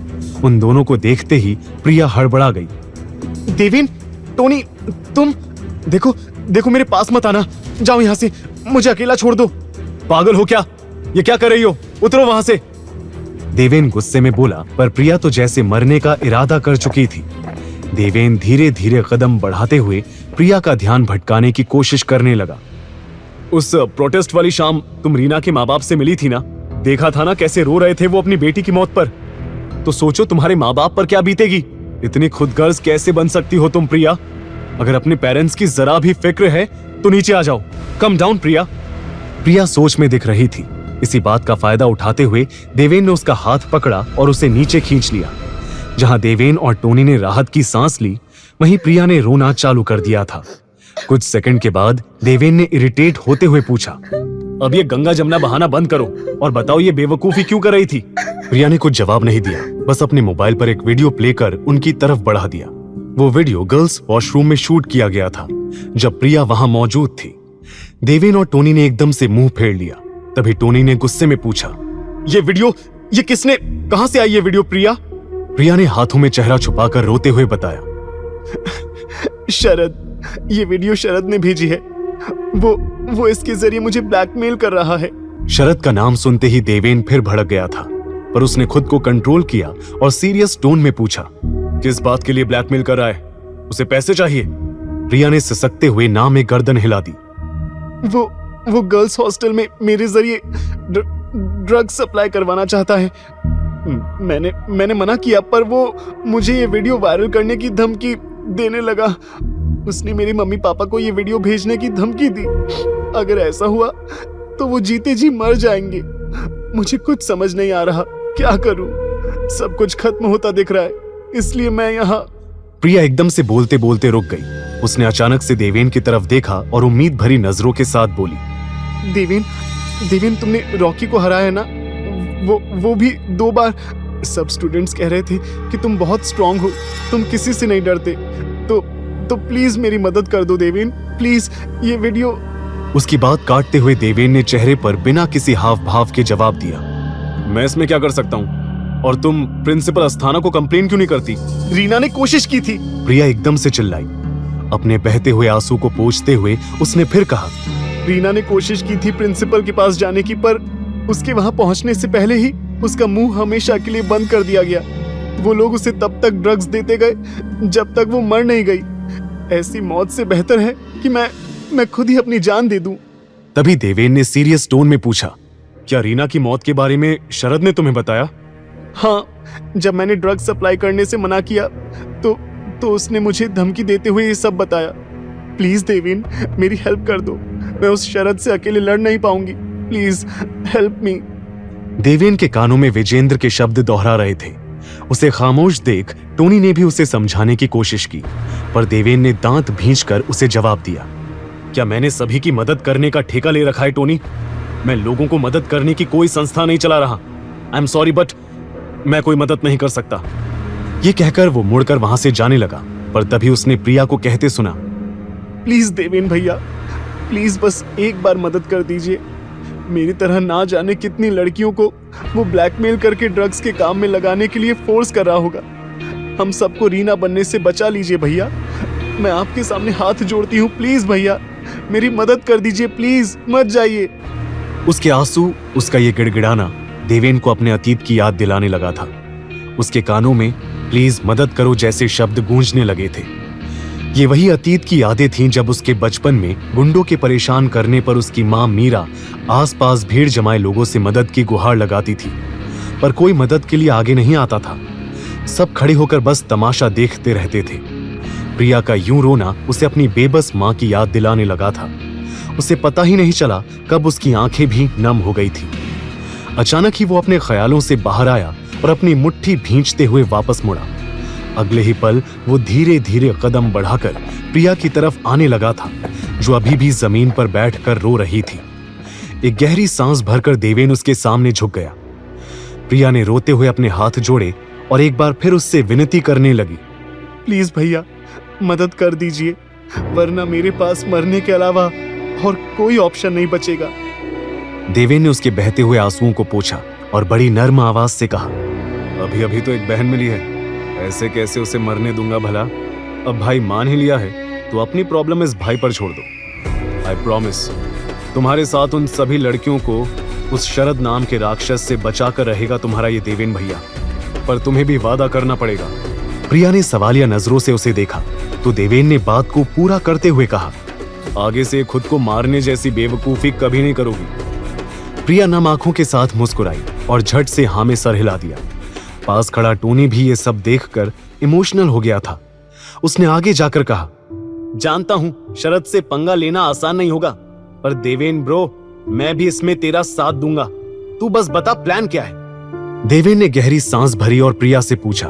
उन दोनों को देखते ही प्रिया हड़बड़ा गई। देवेन, टोनी, तुम देखो देखो, मेरे पास मत आना, जाओ यहां से, मुझे अकेला छोड़ दो। पागल हो क्या? ये क्या कर रही हो? उतरो वहां से। देवेन गुस्से में बोला, पर प्रिया तो जैसे मरने का इरादा कर चुकी थी। देवेन धीरे धीरे कदम बढ़ाते हुए प्रिया का ध्यान भटकाने की कोशिश करने लगा। उस प्रोटेस्ट वाली शाम तुम रीना के माँ बाप से मिली थी ना? देखा था ना कैसे रो रहे थे वो अपनी बेटी की मौत पर। तो सोचो तुम्हारे माँ बाप पर क्या बीतेगी। इतनी खुदगर्ज कैसे बन सकती हो तुम प्रिया? अगर अपने पेरेंट्स की जरा भी फिक्र है तो नीचे आ जाओ। कम डाउन प्रिया। प्रिया सोच में दिख रही थी। इसी बात का फायदा उठाते हुए देवेन ने उसका हाथ पकड़ा और उसे नीचे खींच लिया। जहां देवेन और टोनी ने राहत की सांस ली, वहीं प्रिया ने रोना चालू कर दिया था। कुछ सेकंड के बाद देवेन ने इरिटेट होते हुए पूछा, अब ये गंगा जमुना बहाना बंद करो और बताओ ये बेवकूफी क्यों कर रही थी? प्रिया ने कुछ जवाब नहीं दिया, बस अपने मोबाइल पर एक वीडियो प्ले कर उनकी तरफ बढ़ा दिया। वो वीडियो गर्ल्स वॉशरूम में शूट किया गया था, जब प्रिया वहां मौजूद थी। देवेन और टोनी ने एकदम से मुंह फेर लिया। तभी टोनी ने गुस्से में पूछा, ये वीडियो, ये किसने, कहां से आई ये वीडियो प्रिया? प्रिया ने हाथों में चेहरा छुपाकर रोते हुए बताया, शरद, ये वीडियो शरद ने भेजी है। वो इसके जरिए मुझे ब्लैकमेल कर रहा है। शरद का नाम सुनते ही देवेन फिर भड़क गया था, पर उसने खुद को कंट्रोल किया और सीरियस टोन में पूछा, किस बात के लिए ब्लैकमेल कर रहा है? उसे पैसे चाहिए? प्रिया ने सिसकते हुए ना में गर्दन हिला दी। वो गर्ल्स हॉस्टल में मेरे जरिए ड्रग सप्लाई करवाना चाहता है। मैंने मना किया, पर वो मुझे ये वीडियो वायरल करने की धमकी देने लगा। उसने मेरे मम्मी पापा को ये वीडियो भेजने की धमकी दी। अगर ऐसा हुआ तो वो जीते जी मर जाएंगे। मुझे कुछ समझ नहीं आ रहा, क्या करूं? सब कुछ खत्म होता दिख रहा है, इसलिए मैं यहाँ। प्रिया एकदम से बोलते बोलते रुक गई। उसने अचानक से देवेन की तरफ देखा और उम्मीद भरी नजरों के साथ बोली, देवेन, तुमने रॉकी को हराया ना? वो भी 2 बार। सब स्टूडेंट्स कह रहे थे कि तुम बहुत स्ट्रांग हो, तुम किसी से नहीं डरते। तो प्लीज मेरी मदद कर दो देवेन, प्लीज ये वीडियो। उसकी बात काटते हुए देवेन ने चेहरे पर बिना किसी हाव भाव के जवाब दिया, मैं इसमें क्या कर सकता हूँ? और तुम प्रिंसिपल अस्थाना को कंप्लेन क्यों नहीं करती? रीना ने कोशिश की थी। प्रिया एकदम से चिल्लाई। अपने बहते हुए आंसू को पोंछते हुए उसने फिर कहा, रीना ने कोशिश की थी प्रिंसिपल के पास जाने की, पर उसके वहां पहुंचने से पहले ही उसका मुंह हमेशा के लिए बंद कर दिया गया। वो लोग उसे तब तक ड्रग्स देते गए जब तक वो मर नहीं गई। ऐसी मौत से बेहतर है कि मैं खुद ही अपनी जान दे दूं। तभी देवेन ने सीरियस टोन में पूछा, क्या रीना की मौत के बारे में शरद ने तुम्हें बताया? हाँ, जब मैंने ड्रग सप्लाई करने से मना किया तो उसने मुझे धमकी देते हुए ये सब बताया। प्लीज देवेन, मेरी हेल्प कर दो। मैं उस शरद से अकेले लड़ नहीं पाऊंगी। Please help me. देवेन के कानों में विजेंद्र के शब्द दोहरा रहे थे। उसे खामोश देख टोनी ने भी उसे समझाने की कोशिश की, पर देवेन ने दांत भींचकर उसे जवाब दिया, क्या मैंने सभी की मदद करने का ठेका ले रखा है टोनी? मैं लोगों को मदद करने की कोई संस्था नहीं चला रहा। आई एम सॉरी, बट मैं कोई मदद नहीं कर सकता। ये कहकर वो मुड़कर वहां से जाने लगा, पर तभी उसने प्रिया को कहते सुना, प्लीज देवेन भैया, प्लीज बस एक बार मदद कर दीजिए। मेरी तरह ना जाने कितनी लड़कियों को वो ब्लैकमेल करके ड्रग्स के काम में लगाने के लिए फोर्स कर रहा होगा। हम सबको रीना बनने से बचा लीजिए भैया। मैं आपके सामने हाथ जोड़ती हूँ, प्लीज भैया मेरी मदद कर दीजिए, प्लीज मत जाइए। उसके आंसू, उसका ये गिड़गिड़ाना देवेन को अपने अतीत की याद दिलाने लगा था। उसके कानों में प्लीज मदद करो जैसे शब्द गूंजने लगे थे। ये वही अतीत की यादें थीं जब उसके बचपन में गुंडों के परेशान करने पर उसकी मां मीरा आसपास भीड़ जमाए लोगों से मदद की गुहार लगाती थी, पर कोई मदद के लिए आगे नहीं आता था। सब खड़े होकर बस तमाशा देखते रहते थे। प्रिया का यूं रोना उसे अपनी बेबस मां की याद दिलाने लगा था। उसे पता ही नहीं चला कब उसकी आंखें भी नम हो गई थी। अचानक ही वो अपने ख्यालों से बाहर आया और अपनी मुट्ठी भींचते हुए वापस मुड़ा। अगले ही पल वो धीरे धीरे कदम बढ़ाकर प्रिया की तरफ आने लगा था, जो अभी भी जमीन पर बैठकर रो रही थी। एक गहरी सांस भरकर देवेन उसके सामने झुक गया। प्रिया ने रोते हुए अपने हाथ जोड़े और एक बार फिर उससे विनती करने लगी, प्लीज भैया मदद कर दीजिए, वरना मेरे पास मरने के अलावा और कोई ऑप्शन नहीं बचेगा। देवेन ने उसके बहते हुए आंसुओं को पोंछा और बड़ी नर्म आवाज से कहा, अभी अभी तो एक बहन मिली है, ऐसे कैसे उसे मरने दूंगा भला। अब भाई मान ही लिया है तो अपनी प्रॉब्लम इस भाई पर छोड़ दो। आई प्रॉमिस तुम्हारे साथ उन सभी लड़कियों को उस शरद नाम के राक्षस से बचाकर रहेगा तुम्हारा ये देवेन भैया, पर तुम्हें भी वादा करना पड़ेगा। प्रिया ने सवालिया नजरों से उसे देखा तो देवेन ने बात को पूरा करते हुए कहा, आगे से खुद को मारने जैसी बेवकूफी कभी नहीं करोगी। प्रिया नम आंखों के साथ मुस्कुराई और झट से हाँ में सर हिला दिया। पास खड़ा टोनी भी ये सब देखकर इमोशनल हो गया था। उसने आगे जाकर कहा, जानता हूं शरद से पंगा लेना आसान नहीं होगा, पर देवेन ब्रो मैं भी इसमें तेरा साथ दूंगा, तू बस बता प्लान क्या है। देवेन ने गहरी सांस भरी और प्रिया से पूछा,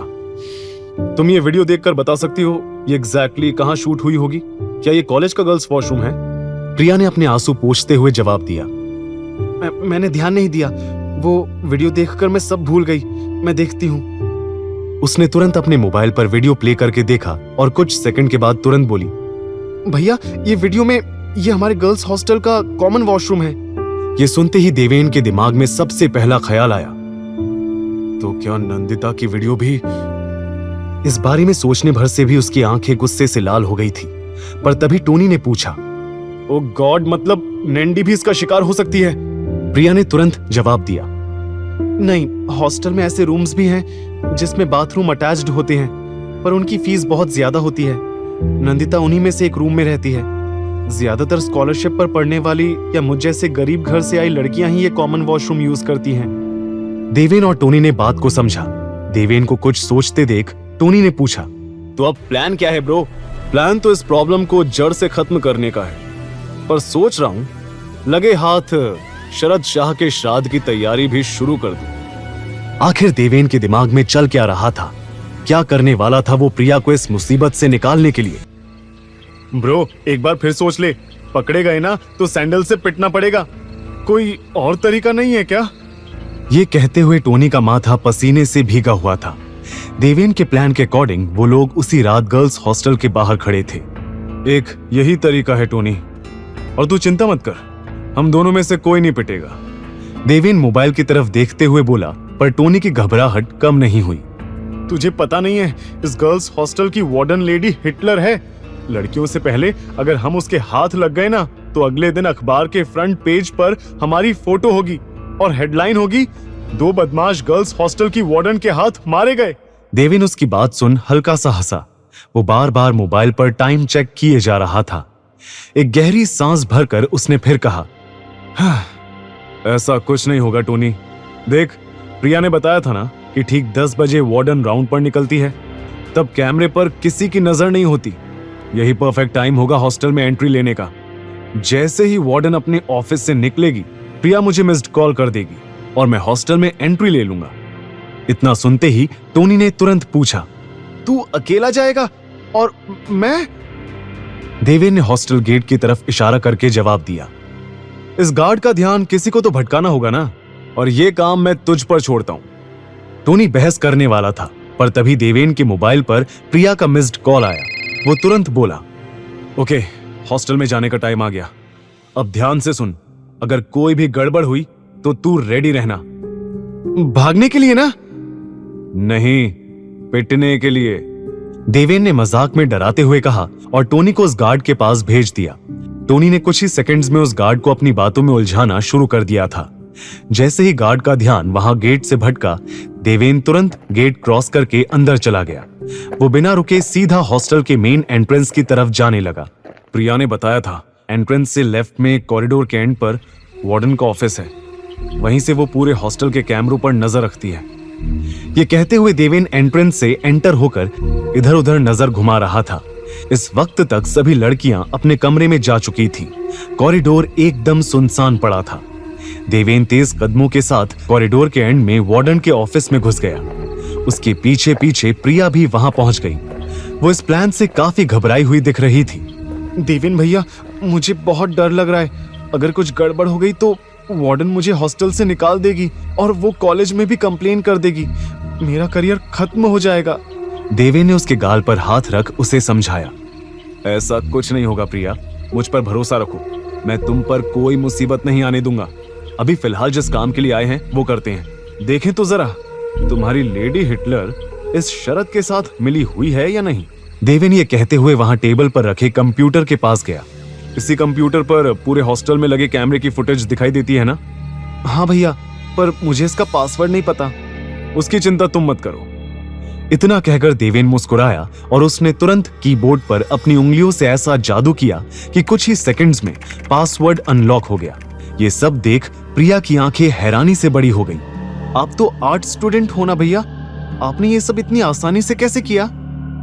तुम ये वीडियो देखकर बता सकती हो ये एग्जैक्टली कहां शूट हुई होगी? क्या ये कॉलेज का गर्ल्स वॉशरूम है? प्रिया ने अपने आंसू पोंछते हुए जवाब दिया, मैंने ध्यान नहीं दिया, वो वीडियो देखकर मैं सब भूल गई, मैं देखती हूँ। उसने तुरंत अपने मोबाइल पर वीडियो प्ले करके देखा और कुछ सेकंड के बाद तुरंत बोली, भैया ये वीडियो में ये हमारे गर्ल्स हॉस्टल का कॉमन वॉशरूम है। ये सुनते ही देवेन के दिमाग में सबसे पहला ख्याल आया, तो क्या नंदिता की वीडियो भी? इस बारे में सोचने भर से भी उसकी आंखें गुस्से से लाल हो गई थी, पर तभी टोनी ने पूछा, ओ गॉड, मतलब नैंडी भी इसका शिकार हो सकती है? प्रिया ने तुरंत जवाब दिया, नहीं, हॉस्टल में ऐसे रूम्स भी हैं जिसमें बाथरूम अटैच्ड होते हैं, पर उनकी फीस बहुत ज्यादा होती है। नंदिता उन्हीं में से एक रूम में रहती है। ज्यादातर स्कॉलरशिप पर पढ़ने वाली या मुझ जैसे गरीब घर से आई लड़कियां ही ये कॉमन वॉशरूम यूज करती हैं। देवेन और टोनी ने बात को समझा। देवेन को कुछ सोचते देख टोनी ने पूछा, तो अब प्लान क्या है ब्रो? प्लान तो इस प्रॉब्लम को जड़ से खत्म करने का है, पर सोच रहा हूं लगे हाथ शरद शाह के श्राद्ध की तैयारी भी शुरू कर दूं। आखिर देवेन के दिमाग में चल क्या रहा था? क्या करने वाला था वो प्रिया को इस मुसीबत से निकालने के लिए? ब्रो एक बार फिर सोच ले, पकड़े गए ना तो सैंडल से पिटना पड़ेगा, कोई और तरीका नहीं है क्या? ये कहते हुए टोनी का माथा पसीने से भीगा हुआ था। देवेन के प्लान के अकॉर्डिंग वो लोग उसी रात गर्ल्स हॉस्टल के बाहर खड़े थे। एक यही तरीका है टोनी, और तू चिंता मत कर, हम दोनों में से कोई नहीं पिटेगा। देवेन मोबाइल की तरफ देखते हुए बोला, पर टोनी की घबराहट कम नहीं हुई। तुझे पता नहीं है इस गर्ल्स हॉस्टल की वार्डन लेडी हिटलर है। लड़कियों से पहले अगर हम उसके हाथ लग गए ना तो अगले दिन अखबार के फ्रंट पेज पर हमारी फोटो होगी और हेडलाइन होगी, 2 बदमाश गर्ल्स हॉस्टल की वार्डन के हाथ मारे गए। देवेन उसकी बात सुन हल्का सा हंसा। वो बार बार मोबाइल पर टाइम चेक किए जा रहा था। एक गहरी सांस भरकर उसने फिर कहा, ऐसा कुछ नहीं होगा टोनी। देख, प्रिया ने बताया था ना कि ठीक 10 बजे वार्डन राउंड पर निकलती है, तब कैमरे पर किसी की नजर नहीं होती। यही परफेक्ट टाइम होगा हॉस्टल में एंट्री लेने का। जैसे ही वार्डन अपने ऑफिस से निकलेगी, प्रिया मुझे मिस्ड कॉल कर देगी और मैं हॉस्टल में एंट्री ले लूंगा। इतना सुनते ही टोनी ने तुरंत पूछा, तू अकेला जाएगा और मैं? देवेन ने हॉस्टल गेट की तरफ इशारा करके जवाब दिया, इस गार्ड का ध्यान किसी को तो भटकाना होगा ना, और ये काम मैं तुझ पर छोड़ता हूं। टोनी बहस करने वाला था, पर तभी देवेन के मोबाइल पर प्रिया का मिस्ड कॉल आया। वो तुरंत बोला, ओके, हॉस्टल में जाने का टाइम आ गया। अब ध्यान से सुन, अगर कोई भी गड़बड़ हुई तो तू रेडी रहना। भागने के लिए ना? नहीं, पिटने के लिए। देवेन ने मजाक में डराते हुए कहा और टोनी को उस गार्ड के पास भेज दिया। टोनी ने कुछ ही सेकंड्स में उस गार्ड को अपनी बातों में उलझाना शुरू कर दिया था। जैसे ही गार्ड का ध्यान वहां गेट से भटका, देवेन तुरंत गेट क्रॉस करके अंदर चला गया। वो बिना रुके सीधा हॉस्टल के मेन एंट्रेंस की तरफ जाने लगा। प्रिया ने बताया था, एंट्रेंस से लेफ्ट में कॉरिडोर के एंड पर वार्डन का ऑफिस है, वहीं से वो पूरे हॉस्टल के कैमरों पर नजर रखती है। ये कहते हुए देवेन एंट्रेंस से एंटर होकर इधर उधर नजर घुमा रहा था। इस वक्त तक सभी लड़कियां अपने कमरे में जा चुकी थी। कॉरिडोर एकदम सुनसान पड़ा था। देवेन तेज कदमों के साथ कॉरिडोर के एंड में वार्डन के ऑफिस में घुस गया। उसके पीछे पीछे प्रिया भी वहां पहुंच गई। वो इस प्लान से काफी घबराई हुई दिख रही थी। देवेन भैया, मुझे बहुत डर लग रहा है। अगर कुछ गड़बड़ हो गई तो वार्डन मुझे हॉस्टल से निकाल देगी और वो कॉलेज में भी कंप्लेन कर देगी। मेरा करियर खत्म हो जाएगा। देवेन ने उसके गाल पर हाथ रख उसे समझाया। ऐसा कुछ नहीं होगा प्रिया, मुझ पर भरोसा रखो, मैं तुम पर कोई मुसीबत नहीं आने दूंगा। अभी फिलहाल जिस काम के लिए आए हैं वो करते हैं। देखें तो जरा, तुम्हारी लेडी हिटलर इस शरत के साथ मिली हुई है या नहीं। देवेन ये कहते हुए वहां टेबल पर रखे कंप्यूटर के पास गया। इसी कंप्यूटर पर पूरे हॉस्टल में लगे कैमरे की फुटेज दिखाई देती है ना? हाँ भैया, पर मुझे इसका पासवर्ड नहीं पता। उसकी चिंता तुम मत करो। इतना कहकर देवेन मुस्कुराया और उसने तुरंत कीबोर्ड पर अपनी उंगलियों से ऐसा जादू किया कि कुछ ही सेकंड्स में पासवर्ड अनलॉक हो गया। ये सब देख प्रिया की आंखें हैरानी से बड़ी हो गई। आप तो आर्ट स्टूडेंट हो ना भैया, आपने ये सब इतनी आसानी से कैसे किया?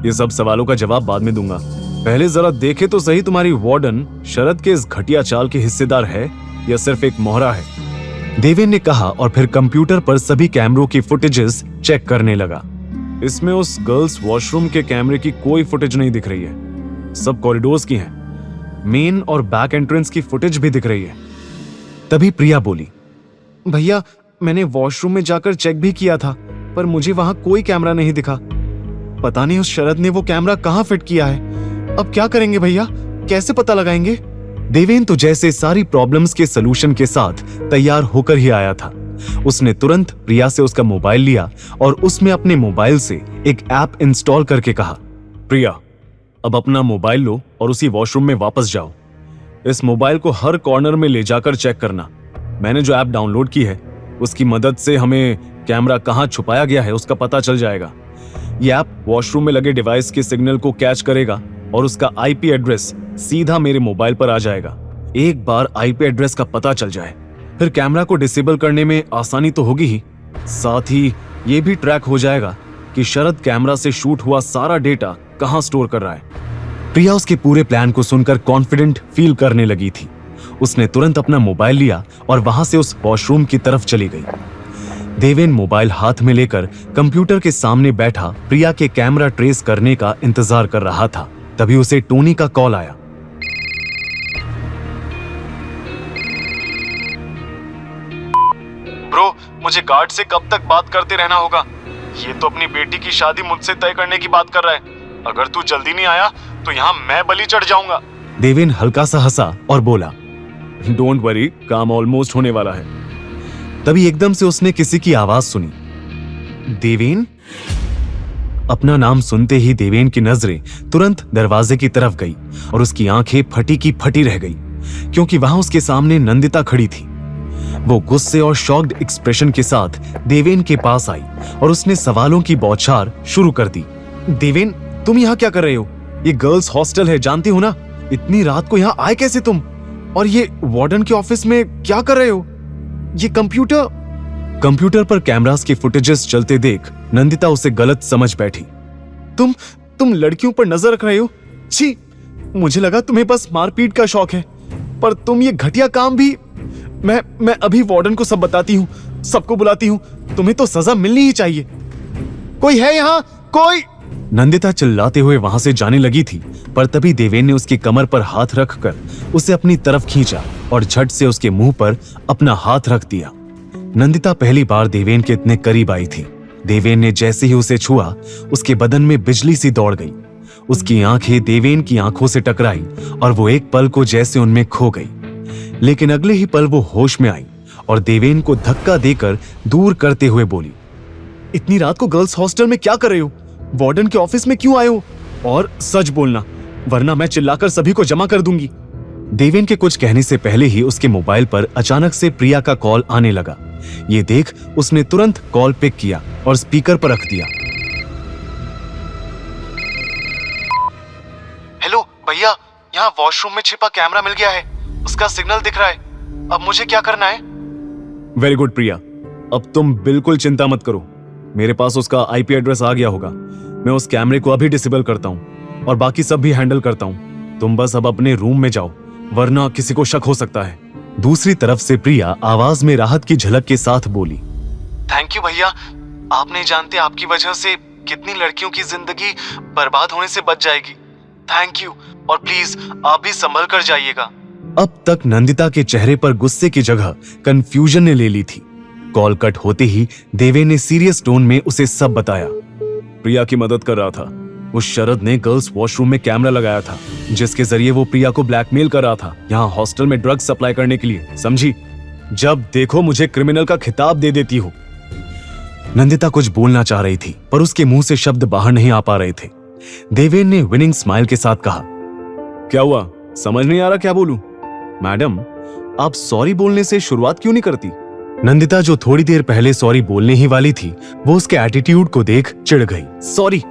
ये सब सवालों का जवाब बाद में दूंगा, पहले जरा देखे तो सही तुम्हारी वार्डन शरद के इस घटिया चाल के हिस्सेदार है या सिर्फ एक मोहरा है। देवेन ने कहा और फिर कंप्यूटर पर सभी कैमरों की फुटेजेस चेक करने लगा। इसमें उस गर्ल्स वॉशरूम के कैमरे की कोई फुटेज नहीं दिख रही है, सब कॉरिडोर्स की हैं। मेन और बैक एंट्रेंस की फुटेज भी दिख रही है। तभी प्रिया बोली, भैया मैंने वॉशरूम में जाकर चेक भी किया था, पर मुझे वहां कोई कैमरा नहीं दिखा। पता नहीं उस शरद ने वो कैमरा कहां फिट किया है। अब क्या करेंगे भैया, कैसे पता लगाएंगे? देवेन तो जैसे सारी प्रॉब्लम्स के सलूशन के साथ तैयार होकर ही आया था। उसने तुरंत प्रिया से उसका मोबाइल लिया और उसमें अपने मोबाइल से एक ऐप इंस्टॉल करके कहा, प्रिया अब अपना मोबाइल लो और उसी वॉशरूम में वापस जाओ। इस मोबाइल को हर कॉर्नर में ले जाकर चेक करना। मैंने जो ऐप डाउनलोड की है उसकी मदद से हमें कैमरा कहां छुपाया गया है उसका पता चल जाएगा। यह ऐप वॉशरूम में लगे डिवाइस के सिग्नल को कैच करेगा और उसका आईपी एड्रेस सीधा मेरे मोबाइल पर आ जाएगा। एक बार आईपी एड्रेस का पता चल जाए फिर कैमरा को डिसेबल करने में आसानी तो होगी ही, साथ ही ये भी ट्रैक हो जाएगा कि शरद कैमरा से शूट हुआ सारा डेटा कहां स्टोर कर रहा है। प्रिया उसके पूरे प्लान को सुनकर कॉन्फिडेंट फील करने लगी थी। उसने तुरंत अपना मोबाइल लिया और वहां से उस वॉशरूम की तरफ चली गई। देवेन मोबाइल हाथ में लेकर कंप्यूटर के सामने बैठा प्रिया के कैमरा ट्रेस करने का इंतजार कर रहा था। तभी उसे टोनी का कॉल आया। ब्रो, मुझे गार्ड से कब तक बात करते रहना होगा? ये तो अपनी बेटी की शादी मुझसे तय करने की बात कर रहा है। अगर तू जल्दी नहीं आया तो यहाँ मैं बलि चढ़ जाऊंगा। देवेन हल्का सा हंसा और बोला, डोंट वरी, काम ऑलमोस्ट होने वाला है। तभी एकदम से उसने किसी की आवाज सुनी। देवेन? अपना नाम सुनते ही देवेन की नजरें तुरंत दरवाजे की तरफ गई और उसकी आंखें फटी की फटी रह गई, क्योंकि वहां उसके सामने नंदिता खड़ी थी। वो गुस्से और शॉक्ड एक्सप्रेशन के साथ देवेन के पास आई और उसने सवालों की बौछार शुरू कर दी। देवेन, तुम यहाँ क्या कर रहे हो? ये गर्ल्स हॉस्टल है, जानती हो ना? इतनी रात को यहाँ आए कैसे तुम? और ये वार्डन के ऑफिस में क्या कर रहे हो? ये कंप्यूटर पर कैमरास की फुटेजेस चलते देख नंदिता उसे गलत समझ बैठी। तुम लड़कियों पर नजर रख रहे हो? छी, मुझे लगा तुम्हें बस मारपीट का शौक है, पर तुम ये घटिया काम भी। मैं अभी वार्डन को सब बताती हूँ, सबको बुलाती हूँ। तुम्हें तो सजा मिलनी ही चाहिए। कोई है यहाँ? कोई? नंदिता चिल्लाते हुए वहां से जाने लगी थी, पर तभी देवेन ने उसकी कमर पर हाथ रखकर उसे अपनी तरफ खींचा और झट से उसके मुंह पर अपना हाथ रख दिया। नंदिता पहली बार देवेन के इतने करीब आई थी। देवेन ने जैसे ही उसे छुआ, उसके बदन में बिजली सी दौड़ गई। उसकी आंखें देवेन की आंखों से टकराई और वो एक पल को जैसे उनमें खो गई। लेकिन अगले ही पल वो होश में आई और देवेन को धक्का देकर दूर करते हुए बोली, इतनी रात को गर्ल्स हॉस्टल में क्या कर रहे हो? वार्डन के ऑफिस में क्यों आए हो? और सच बोलना, वरना मैं चिल्लाकर सभी को जमा कर दूंगी। देवेन के कुछ कहने से पहले ही उसके मोबाइल पर अचानक से प्रिया का कॉल आने लगा। ये देख उसने तुरंत कॉल पिक किया और स्पीकर पर रख दिया। हेलो भैया, यहाँ वॉशरूम में छिपा कैमरा मिल गया है, उसका सिग्नल दिख रहा है। अब मुझे क्या करना है? वेरी गुड प्रिया, अब तुम बिल्कुल चिंता मत करो। मेरे पास उसका आईपी एड्रेस आ गया होगा। मैं उस कैमरे को अभी डिसेबल करता हूँ और बाकी सब भी हैंडल करता हूँ। तुम बस अब अपने रूम में जाओ, वरना किसी को शक हो सकता है। दूसरी तरफ से प्रिया आवाज में राहत की झलक के साथ बोली, थैंक यू भैया, आप नहीं जानते आपकी वजह से कितनी लड़कियों की जिंदगी बर्बाद होने से बच जाएगी। थैंक यू, और प्लीज आप भी संभल कर जाइएगा। अब तक नंदिता के चेहरे पर गुस्से की जगह कंफ्यूजन ने ले ली थी। कॉल कट होते ही देवेन ने सीरियस टोन में उसे सब बताया। प्रिया की मदद कर रहा था। उस शरद ने गर्ल्स वॉशरूम में कैमरा लगाया था, जिसके जरिए वो प्रिया को ब्लैकमेल कर रहा था, यहाँ हॉस्टल में ड्रग्स सप्लाई करने के लिए, समझी? जब देखो मुझे क्रिमिनल का खिताब दे देती हो। नंदिता कुछ बोलना चाह रही थी, पर उसके मुंह से शब्द बाहर नहीं आ पा रहे थे। देवेन ने विनिंग स्माइल के साथ कहा, क्या हुआ? समझ नहीं आ रहा क्या बोलूं? मैडम, आप सॉरी बोलने से शुरुआत क्यों नहीं करती? नंदिता जो थोड़ी देर पहले सॉरी बोलने ही वाली थी, वो उसके एटीट्यूड को देख चिढ़ गई। सॉरी?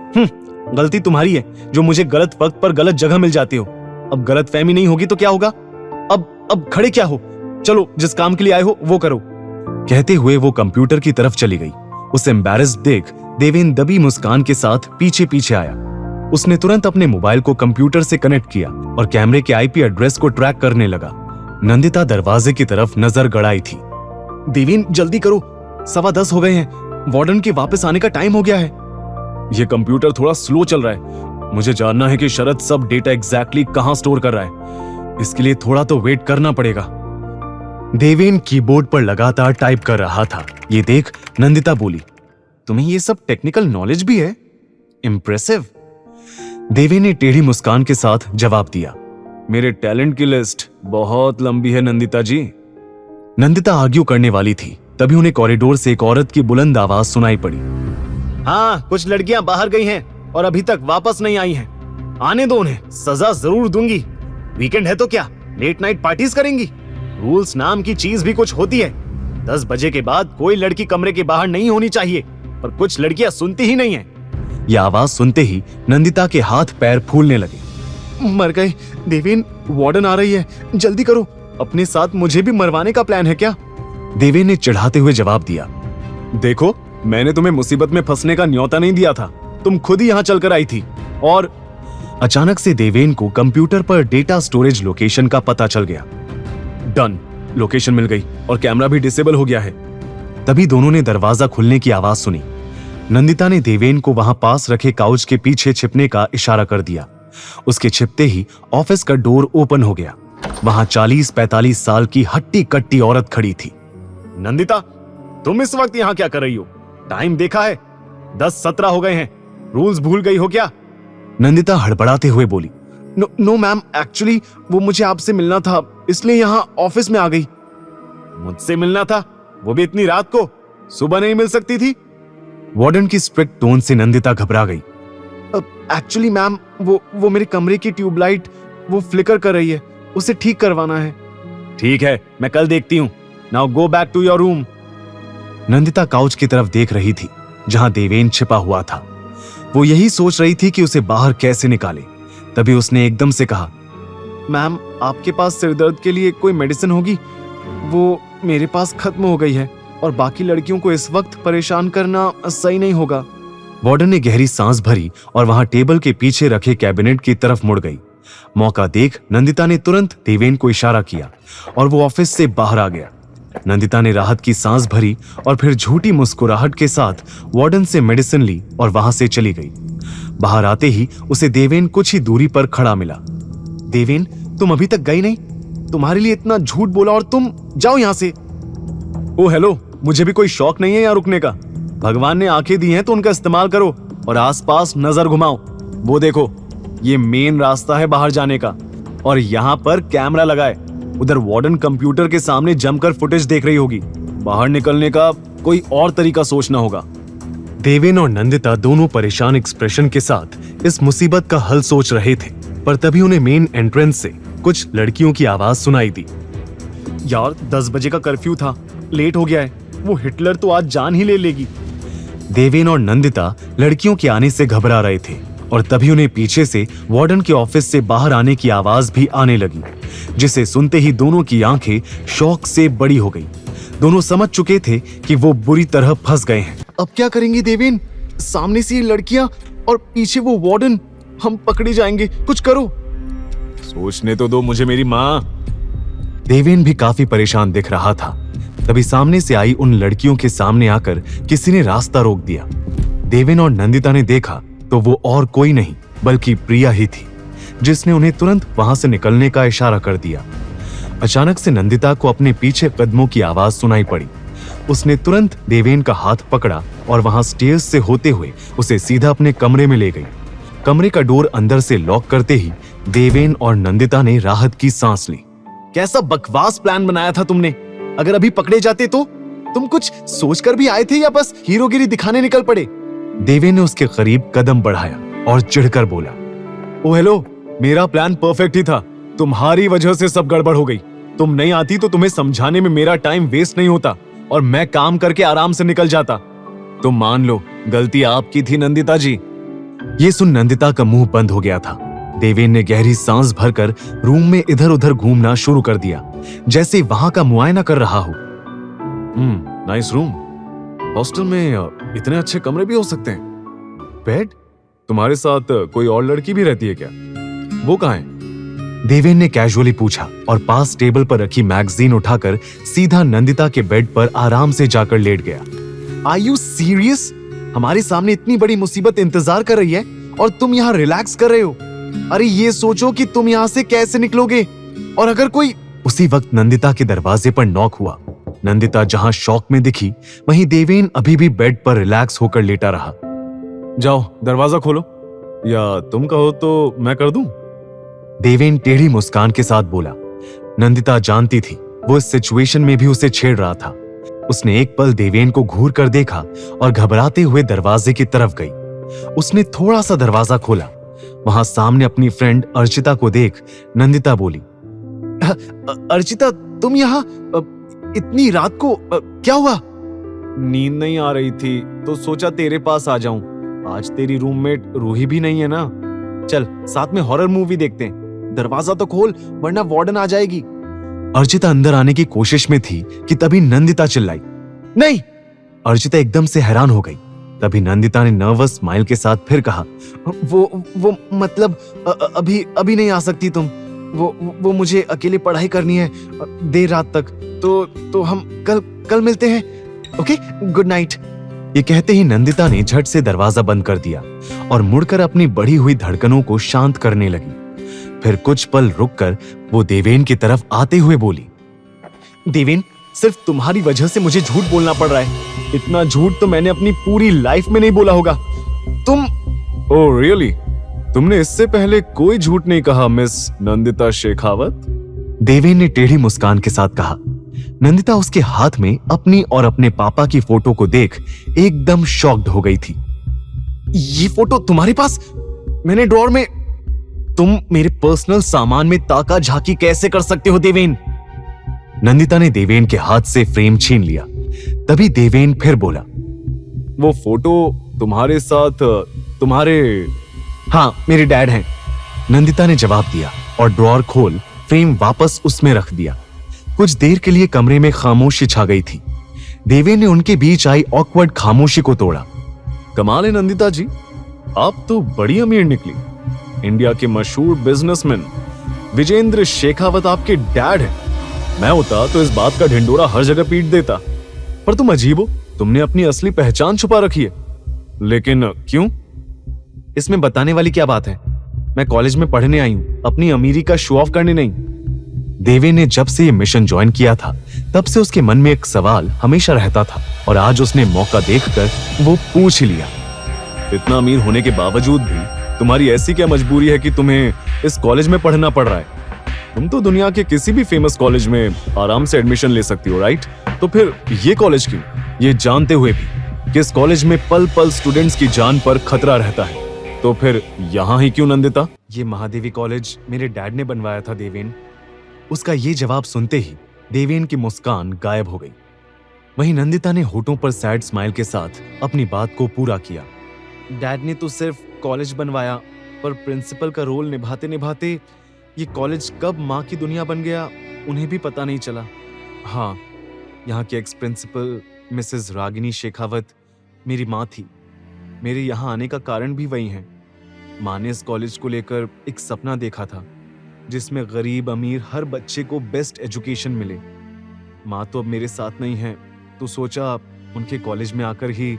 गलती तुम्हारी है जो मुझे गलत वक्त पर गलत जगह मिल जाते हो। अब गलत फहमी नहीं होगी तो क्या होगा? अब खड़े क्या हो? चलो, जिस काम के लिए आए हो वो करो। कहते हुए वो कंप्यूटर की तरफ चली गई। उसे एम्बैरेस्ड देख देवेन दबी मुस्कान के साथ पीछे पीछे आया। उसने तुरंत अपने मोबाइल को कंप्यूटर से कनेक्ट किया और कैमरे के आईपी एड्रेस को ट्रैक करने लगा। नंदिता दरवाजे की तरफ नजर गड़ाई थी। देवेन, जल्दी करो, 10:15 हो गए हैं। वार्डन के वापस आने का टाइम हो गया है। ये कंप्यूटर थोड़ा स्लो चल रहा है। मुझे जानना है कि शरद सब डेटा एग्जैक्टली कहां स्टोर कर रहा है। इसके लिए थोड़ा तो वेट करना पड़ेगा। देवेन कीबोर्ड पर लगातार टाइप कर रहा था। ये देख नंदिता बोली, तुम्हें ये सब टेक्निकल नॉलेज भी है? इंप्रेसिव। देवेन ने टेढ़ी मुस्कान के साथ जवाब दिया, मेरे टैलेंट की लिस्ट बहुत लंबी है नंदिता जी। नंदिता आर्ग्यू करने वाली थी, तभी उन्हें कॉरिडोर से एक औरत की बुलंद आवाज सुनाई पड़ी। हाँ, कुछ लड़कियां बाहर गई हैं और अभी तक वापस नहीं आई हैं। आने दो उन्हें, सजा जरूर दूंगी। वीकेंड है तो क्या लेट नाइट पार्टीज करेंगी? रूल्स नाम की चीज भी कुछ होती है। 10 बजे के बाद कोई लड़की कमरे के बाहर नहीं होनी चाहिए, पर कुछ लड़कियां सुनती ही नहीं है। यह आवाज सुनते ही नंदिता के हाथ पैर फूलने लगे। मर गए देवेन, वार्डन आ रही है, जल्दी करो। अपने साथ मुझे भी मरवाने का प्लान है क्या? देवेन ने चिढ़ाते हुए जवाब दिया, देखो, मैंने तुम्हें मुसीबत में फंसने का न्योता नहीं दिया था। तुम खुद ही यहाँ चलकर आई थी। और अचानक से देवेन को कंप्यूटर पर डेटा स्टोरेज लोकेशन का पता चल गया। डन, लोकेशन मिल गई और कैमरा भी डिसेबल हो गया है। तभी दोनों ने दरवाजा खुलने की आवाज सुनी। नंदिता ने देवेन को वहां पास रखे काउच के पीछे छिपने का इशारा कर दिया। उसके छिपते ही ऑफिस का डोर ओपन हो गया। वहां 40-45 साल की हट्टी कट्टी औरत खड़ी थी। नंदिता, तुम इस वक्त यहाँ क्या कर रही हो? टाइम देखा है? 10:17 हो गए हैं। रूल्स भूल गई हो क्या? नंदिता हड़बड़ाते हुए बोली, नो मैम, एक्चुअली वो मुझे आपसे मिलना था, इसलिए यहाँ ऑफिस में आ गई। मुझसे मिलना था? वो भी इतनी रात को? सुबह नहीं मिल सकती थी? वार्डन की स्ट्रिक्ट टोन से नंदिता घबरा गई। एक्चुअली मैम, वो मेरे कमरे की ट्यूबलाइट वो फ्लिकर कर रही है, उसे ठीक करवाना है। ठीक है, मैं कल देखती हूँ। Now go back to your room. Nandita couch की तरफ देख रही थी जहां देवेन छिपा हुआ था। वो यही सोच रही थी कि उसे बाहर कैसे निकाले। तभी उसने एकदम से कहा, मैम, आपके पास सिरदर्द के लिए कोई मेडिसिन होगी? वो मेरे पास खत्म हो गई है और बाकी लड़कियों को इस वक्त परेशान करना सही नहीं होगा। वार्डन ने गहरी सांस भरी और वहां टेबल के पीछे रखे कैबिनेट की तरफ मुड़ गई। मौका देख नंदिता ने तुरंत देवेन को इशारा किया और वो ऑफिस से बाहर आ गया। नंदिता ने राहत की सांस भरी और फिर झूठी मुस्कुराहट के साथ वार्डन से मेडिसिन ली और वहां से चली गई। बाहर आते ही उसे देवेन कुछ ही दूरी पर खड़ा मिला। देवेन, तुम अभी तक गई नहीं? तुम्हारे लिए इतना झूठ बोला और तुम जाओ यहां से। ओ हेलो, मुझे भी कोई शौक नहीं है यहाँ रुकने का। भगवान ने आंखें दी हैं तो उनका इस्तेमाल करो और आसपास नजर घुमाओ। वो देखो, ये मेन रास्ता है बाहर जाने का और यहाँ पर कैमरा लगा है। उधर वार्डन कंप्यूटर के सामने जमकर फुटेज देख रही होगी। बाहर निकलने का कोई और तरीका सोचना होगा। देवेन और नंदिता दोनों परेशान एक्सप्रेशन के साथ इस मुसीबत का हल सोच रहे थे, पर तभी उन्हें मेन एंट्रेंस से कुछ लड़कियों की आवाज सुनाई दी। यार, 10 बजे का कर्फ्यू था, लेट हो गया है। वो हिटलर तो आज जान ही ले लेगी। देवेन और नंदिता लड़कियों के आने से घबरा रहे थे और तभी उन्हें पीछे से वार्डन के ऑफिस से बाहर आने की आवाज भी आने लगी, जिसे सुनते ही दोनों की आंखें शौक से बड़ी हो गई। दोनों समझ चुके थे कि वो बुरी तरह फंस गए हैं। अब क्या करेंगे देवेन? सामने से ये लड़कियां और पीछे वो वार्डन, हम पकड़े जाएंगे। कुछ करो। सोचने तो दो मुझे मेरी माँ। देवेन भी काफी परेशान दिख रहा था। तभी सामने से आई उन लड़कियों के सामने आकर किसी ने रास्ता रोक दिया। देवेन और नंदिता ने देखा तो वो और कोई नहीं बल्कि प्रिया ही थी, जिसने उन्हें तुरंत वहां से निकलने का इशारा कर दिया। अचानक से नंदिता को अपने पीछे कदमों की आवाज सुनाई पड़ी। उसने तुरंत देवेन का हाथ पकड़ा और वहां स्टेयर्स से होते हुए उसे सीधा अपने कमरे में ले गई। कमरे का डोर अंदर से लॉक करते ही देवेन और नंदिता ने राहत की सांस ली। कैसा बकवास प्लान बनाया था तुमने। अगर अभी पकड़े जाते तो तुम कुछ सोचकर भी आए थे या बस हीरोगिरी दिखाने निकल पड़े? देवेन ने उसके करीब कदम बढ़ाया और चिढ़कर बोला, ओ हेलो, मेरा प्लान परफेक्ट ही था, तुम्हारी वजह से सब गड़बड़ हो गई। तुम नहीं आती तो तुम्हें समझाने में मेरा टाइम वेस्ट नहीं होता और मैं काम करके आराम से निकल जाता। तुम मान लो गलती आपकी थी नंदिता जी। ये सुन नंदिता का मुंह बंद हो गया था। देवेन ने गहरी सांस भरकर रूम में इधर उधर घूमना शुरू कर दिया, जैसे वहां का मुआयना कर रहा हो। Nice room. हॉस्टल में इतने अच्छे कमरे भी हो सकते हैं। बेड? तुम्हारे साथ कोई और लड़की भी रहती है क्या? वो कहाँ है? देवेन ने कैजुअली पूछा और पास टेबल पर रखी मैगजीन उठाकर सीधा नंदिता के बेड पर आराम से जाकर लेट गया। Are you serious? हमारे सामने इतनी बड़ी मुसीबत इंतजार कर रही है और तुम यहाँ रिलैक्स कर रहे हो। अरे ये सोचो कि तुम यहाँ से कैसे निकलोगे, और अगर कोई। उसी वक्त नंदिता के दरवाजे पर नॉक हुआ। नंदिता जहां शॉक में दिखी, वहीं देवेन अभी भी बेड पर रिलैक्स होकर लेटा रहा। जाओ दरवाजा खोलो, या तुम कहो तो मैं कर दूं? देवेन टेढ़ी मुस्कान के साथ बोला। नंदिता जानती थी वो इस सिचुएशन में भी उसे छेड़ रहा था। उसने एक पल देवेन को घूर कर देखा और घबराते हुए दरवाजे की तरफ गई। उसने थोड़ा सा दरवाजा खोला। वहां सामने अपनी फ्रेंड अर्चिता को देख नंदिता बोली, अर्चिता तुम यहाँ इतनी रात को क्या हुआ? नींद नहीं आ रही थी तो सोचा तेरे पास आ जाऊं। आज तेरी रूममेट रूही भी नहीं है ना। चल साथ में हॉरर मूवी देखते हैं। दरवाजा तो खोल वरना वार्डन आ जाएगी। अर्चिता अंदर आने की कोशिश में थी कि तभी नंदिता चिल्लाई, नहीं। अर्चिता एकदम से हैरान हो गई। तभी नंदिता ने नर्वस स्माइल के साथ फिर कहा, वो मतलब अभी नहीं आ सकती तुम। वो मुझे अकेले पढ़ाई करनी है देर रात तक। तो हम कल मिलते हैं। Okay, good night. ये कहते ही नंदिता ने झट से दरवाजा बंद कर दिया और मुड़कर अपनी बढ़ी हुई धड़कनों को शांत करने लगी। फिर कुछ पल रुककर वो देवेन की तरफ आते हुए बोली, देवेन, सिर्फ तुम्हारी वजह से मुझे झूठ बोलना पड़ रहा है। इतना झूठ तो मैंने अपनी पूरी लाइफ में नहीं बोला होगा। तुम। Oh really? तुमने इससे पहले कोई झूठ नहीं कहा मिस नंदिता शेखावत? देवेन ने टेढ़ी मुस्कान के साथ कहा। नंदिता उसके हाथ में अपनी और अपने पापा की फोटो को देख एकदम शॉक्ड हो गई थी। ये फोटो तुम्हारे पास? मैंने ड्रॉर में। तुम मेरे पर्सनल सामान में ताका झांकी कैसे कर सकते हो देवेन? नंदिता ने देवेन के हाथ से फ्रेम छीन लिया। तभी देवेन फिर बोला, वो फोटो तुम्हारे साथ तुम्हारे। हाँ, मेरे डैड हैं। नंदिता ने जवाब दिया और ड्रॉर खोल फ्रेम वापस उसमें रख दिया। कुछ देर के लिए कमरे में खामोशी छा गई थी। देवेन ने उनके बीच आई ऑकवर्ड खामोशी को तोड़ा। कमाल है नंदिता जी, आप तो बड़ी अमीर निकली। इंडिया के मशहूर बिजनेसमैन विजेंद्र शेखावत आपके डैड है। मैं होता तो इस बात का ढिंडोरा हर जगह पीट देता, पर तुम अजीब हो। तुमने अपनी असली पहचान छुपा रखी है। लेकिन क्यों? इसमें बताने वाली क्या बात है? मैं कॉलेज में पढ़ने आई हूं, अपनी अमीरी का शो ऑफ करने नहीं। देवेन ने जब से ये मिशन ज्वाइन किया था तब से उसके मन में एक सवाल हमेशा रहता था और आज उसने मौका देखकर वो पूछ ही लिया। इतना अमीर होने के बावजूद भी तुम्हारी ऐसी क्या मजबूरी है कि तुम्हें इस कॉलेज में पढ़ना पड़ रहा है? तुम तो दुनिया के किसी भी फेमस कॉलेज में आराम से एडमिशन ले सकती हो, राइट? तो फिर ये कॉलेज क्यों? ये जानते हुए भी कि इस कॉलेज में पल पल स्टूडेंट्स की जान पर खतरा रहता है, तो फिर यहाँ ही क्यों नंदिता? ये महादेवी कॉलेज मेरे डैड ने बनवाया था देवेन। उसका ये जवाब सुनते ही देवेन की मुस्कान गायब हो गई। वहीं नंदिता ने होठों पर सैड स्माइल के साथ अपनी बात को पूरा किया। डैड ने तो सिर्फ कॉलेज बनवाया, पर प्रिंसिपल का रोल निभाते निभाते ये कॉलेज कब माँ की दुनिया बन गया उन्हें भी पता नहीं चला। हाँ, यहाँ के ex principal Mrs Ragini Shekhawat मेरी माँ थी। मेरे यहाँ आने का कारण भी वही है। माँ ने इस कॉलेज को लेकर एक सपना देखा था जिसमें गरीब अमीर हर बच्चे को बेस्ट एजुकेशन मिले। माँ तो अब मेरे साथ नहीं है, तो सोचा उनके कॉलेज में आकर ही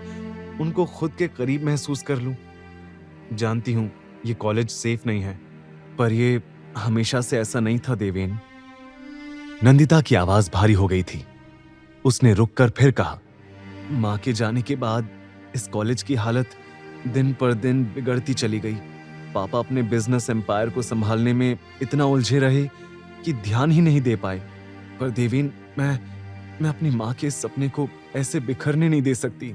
उनको खुद के करीब महसूस कर लूं। जानती हूँ ये कॉलेज सेफ नहीं है, पर ये हमेशा से ऐसा नहीं था देवेन। नंदिता की आवाज भारी हो गई थी। उसने रुककर फिर कहा, माँ के जाने के बाद इस कॉलेज की हालत दिन पर दिन बिगड़ती चली गई। पापा अपने बिजनेस एम्पायर को संभालने में इतना उलझे रहे कि ध्यान ही नहीं दे पाए। पर देवेन, मैं अपनी माँ के सपने को ऐसे बिखरने नहीं दे सकती।